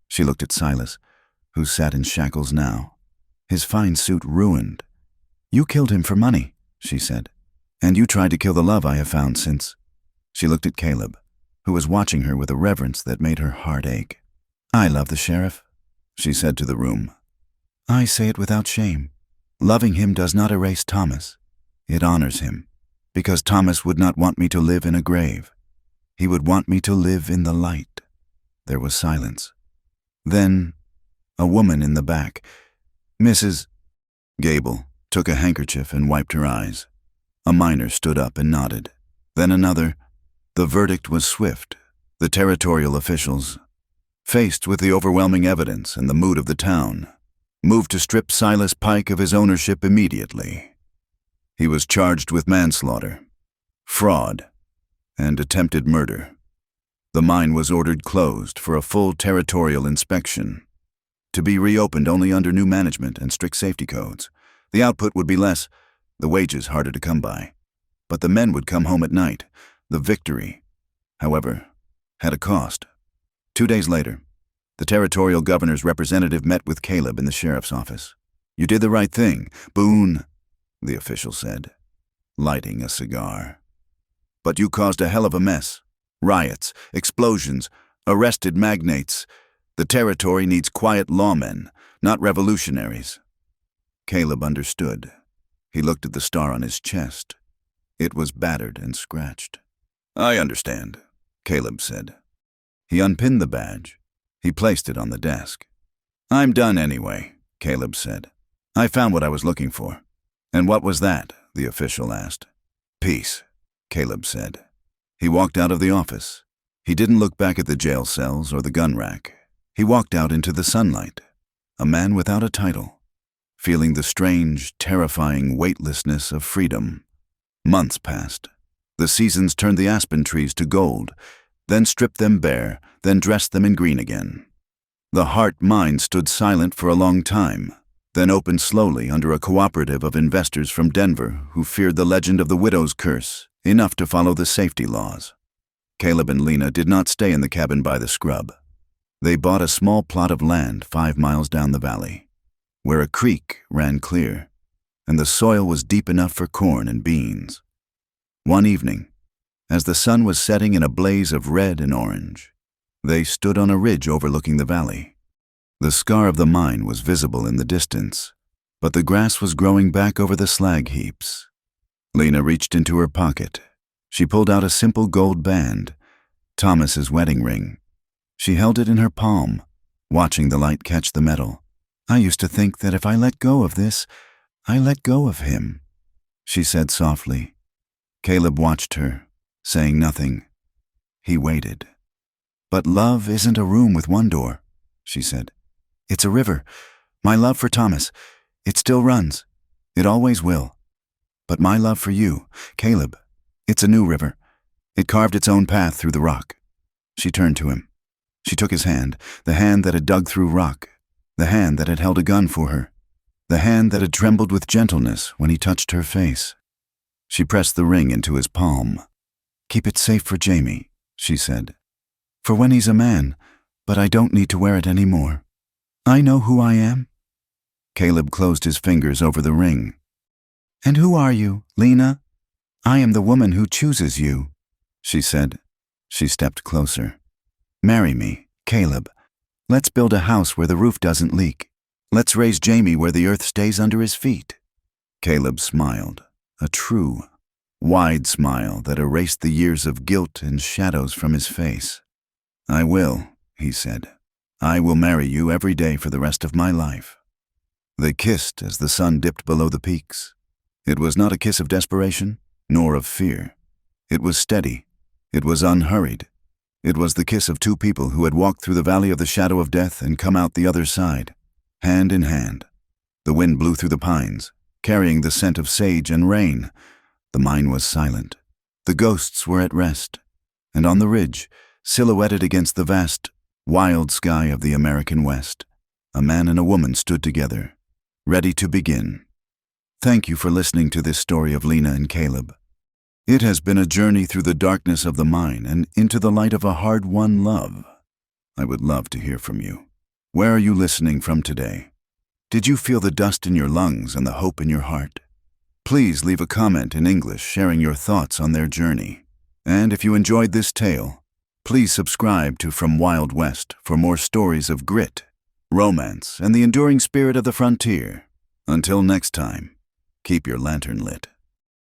S1: She looked at Silas, who sat in shackles now, his fine suit ruined. You killed him for money, she said, and you tried to kill the love I have found since. She looked at Caleb, who was watching her with a reverence that made her heart ache. I love the sheriff, she said to the room. I say it without shame. Loving him does not erase Thomas. It honors him, because Thomas would not want me to live in a grave. He would want me to live in the light. There was silence. Then, a woman in the back, Mrs. Gable, took a handkerchief and wiped her eyes. A miner stood up and nodded. Then another. The verdict was swift. The territorial officials, faced with the overwhelming evidence and the mood of the town, moved to strip Silas Pike of his ownership immediately. He was charged with manslaughter, fraud, and attempted murder. The mine was ordered closed for a full territorial inspection, to be reopened only under new management and strict safety codes. The output would be less, the wages harder to come by. But the men would come home at night. The victory, however, had a cost. 2 days later, the territorial governor's representative met with Caleb in the sheriff's office. You did the right thing, Boone, the official said, lighting a cigar. But you caused a hell of a mess. Riots, explosions, arrested magnates. The territory needs quiet lawmen, not revolutionaries. Caleb understood. He looked at the star on his chest. It was battered and scratched. I understand, Caleb said. He unpinned the badge. He placed it on the desk. I'm done anyway, Caleb said. I found what I was looking for. And what was that? The official asked. Peace, Caleb said. He walked out of the office. He didn't look back at the jail cells or the gun rack. He walked out into the sunlight, a man without a title, feeling the strange, terrifying weightlessness of freedom. Months passed. The seasons turned the aspen trees to gold, then stripped them bare, then dressed them in green again. The Hart mine stood silent for a long time, then opened slowly under a cooperative of investors from Denver who feared the legend of the widow's curse enough to follow the safety laws. Caleb and Lena did not stay in the cabin by the scrub. They bought a small plot of land 5 miles down the valley, where a creek ran clear, and the soil was deep enough for corn and beans. One evening, as the sun was setting in a blaze of red and orange, they stood on a ridge overlooking the valley. The scar of the mine was visible in the distance, but the grass was growing back over the slag heaps. Lena reached into her pocket. She pulled out a simple gold band, Thomas's wedding ring. She held it in her palm, watching the light catch the metal. I used to think that if I let go of this, I let go of him, she said softly. Caleb watched her, saying nothing. He waited. But love isn't a room with one door, she said. It's a river. My love for Thomas, it still runs. It always will. But my love for you, Caleb, it's a new river. It carved its own path through the rock. She turned to him. She took his hand, the hand that had dug through rock, the hand that had held a gun for her, the hand that had trembled with gentleness when he touched her face. She pressed the ring into his palm. Keep it safe for Jamie, she said. For when he's a man, but I don't need to wear it anymore. I know who I am. Caleb closed his fingers over the ring. And who are you, Lena? I am the woman who chooses you, she said. She stepped closer. Marry me, Caleb. Let's build a house where the roof doesn't leak. Let's raise Jamie where the earth stays under his feet. Caleb smiled, a true, wide smile that erased the years of guilt and shadows from his face. I will, he said. I will marry you every day for the rest of my life. They kissed as the sun dipped below the peaks. It was not a kiss of desperation, nor of fear. It was steady. It was unhurried. It was the kiss of two people who had walked through the valley of the shadow of death and come out the other side, hand in hand. The wind blew through the pines, carrying the scent of sage and rain. The mine was silent. The ghosts were at rest. And on the ridge, silhouetted against the vast, wild sky of the American West, a man and a woman stood together, ready to begin. Thank you for listening to this story of Lena and Caleb. It has been a journey through the darkness of the mine and into the light of a hard-won love. I would love to hear from you. Where are you listening from today? Did you feel the dust in your lungs and the hope in your heart? Please leave a comment in English sharing your thoughts on their journey. And if you enjoyed this tale, please subscribe to From Wild West for more stories of grit, romance, and the enduring spirit of the frontier. Until next time, keep your lantern lit.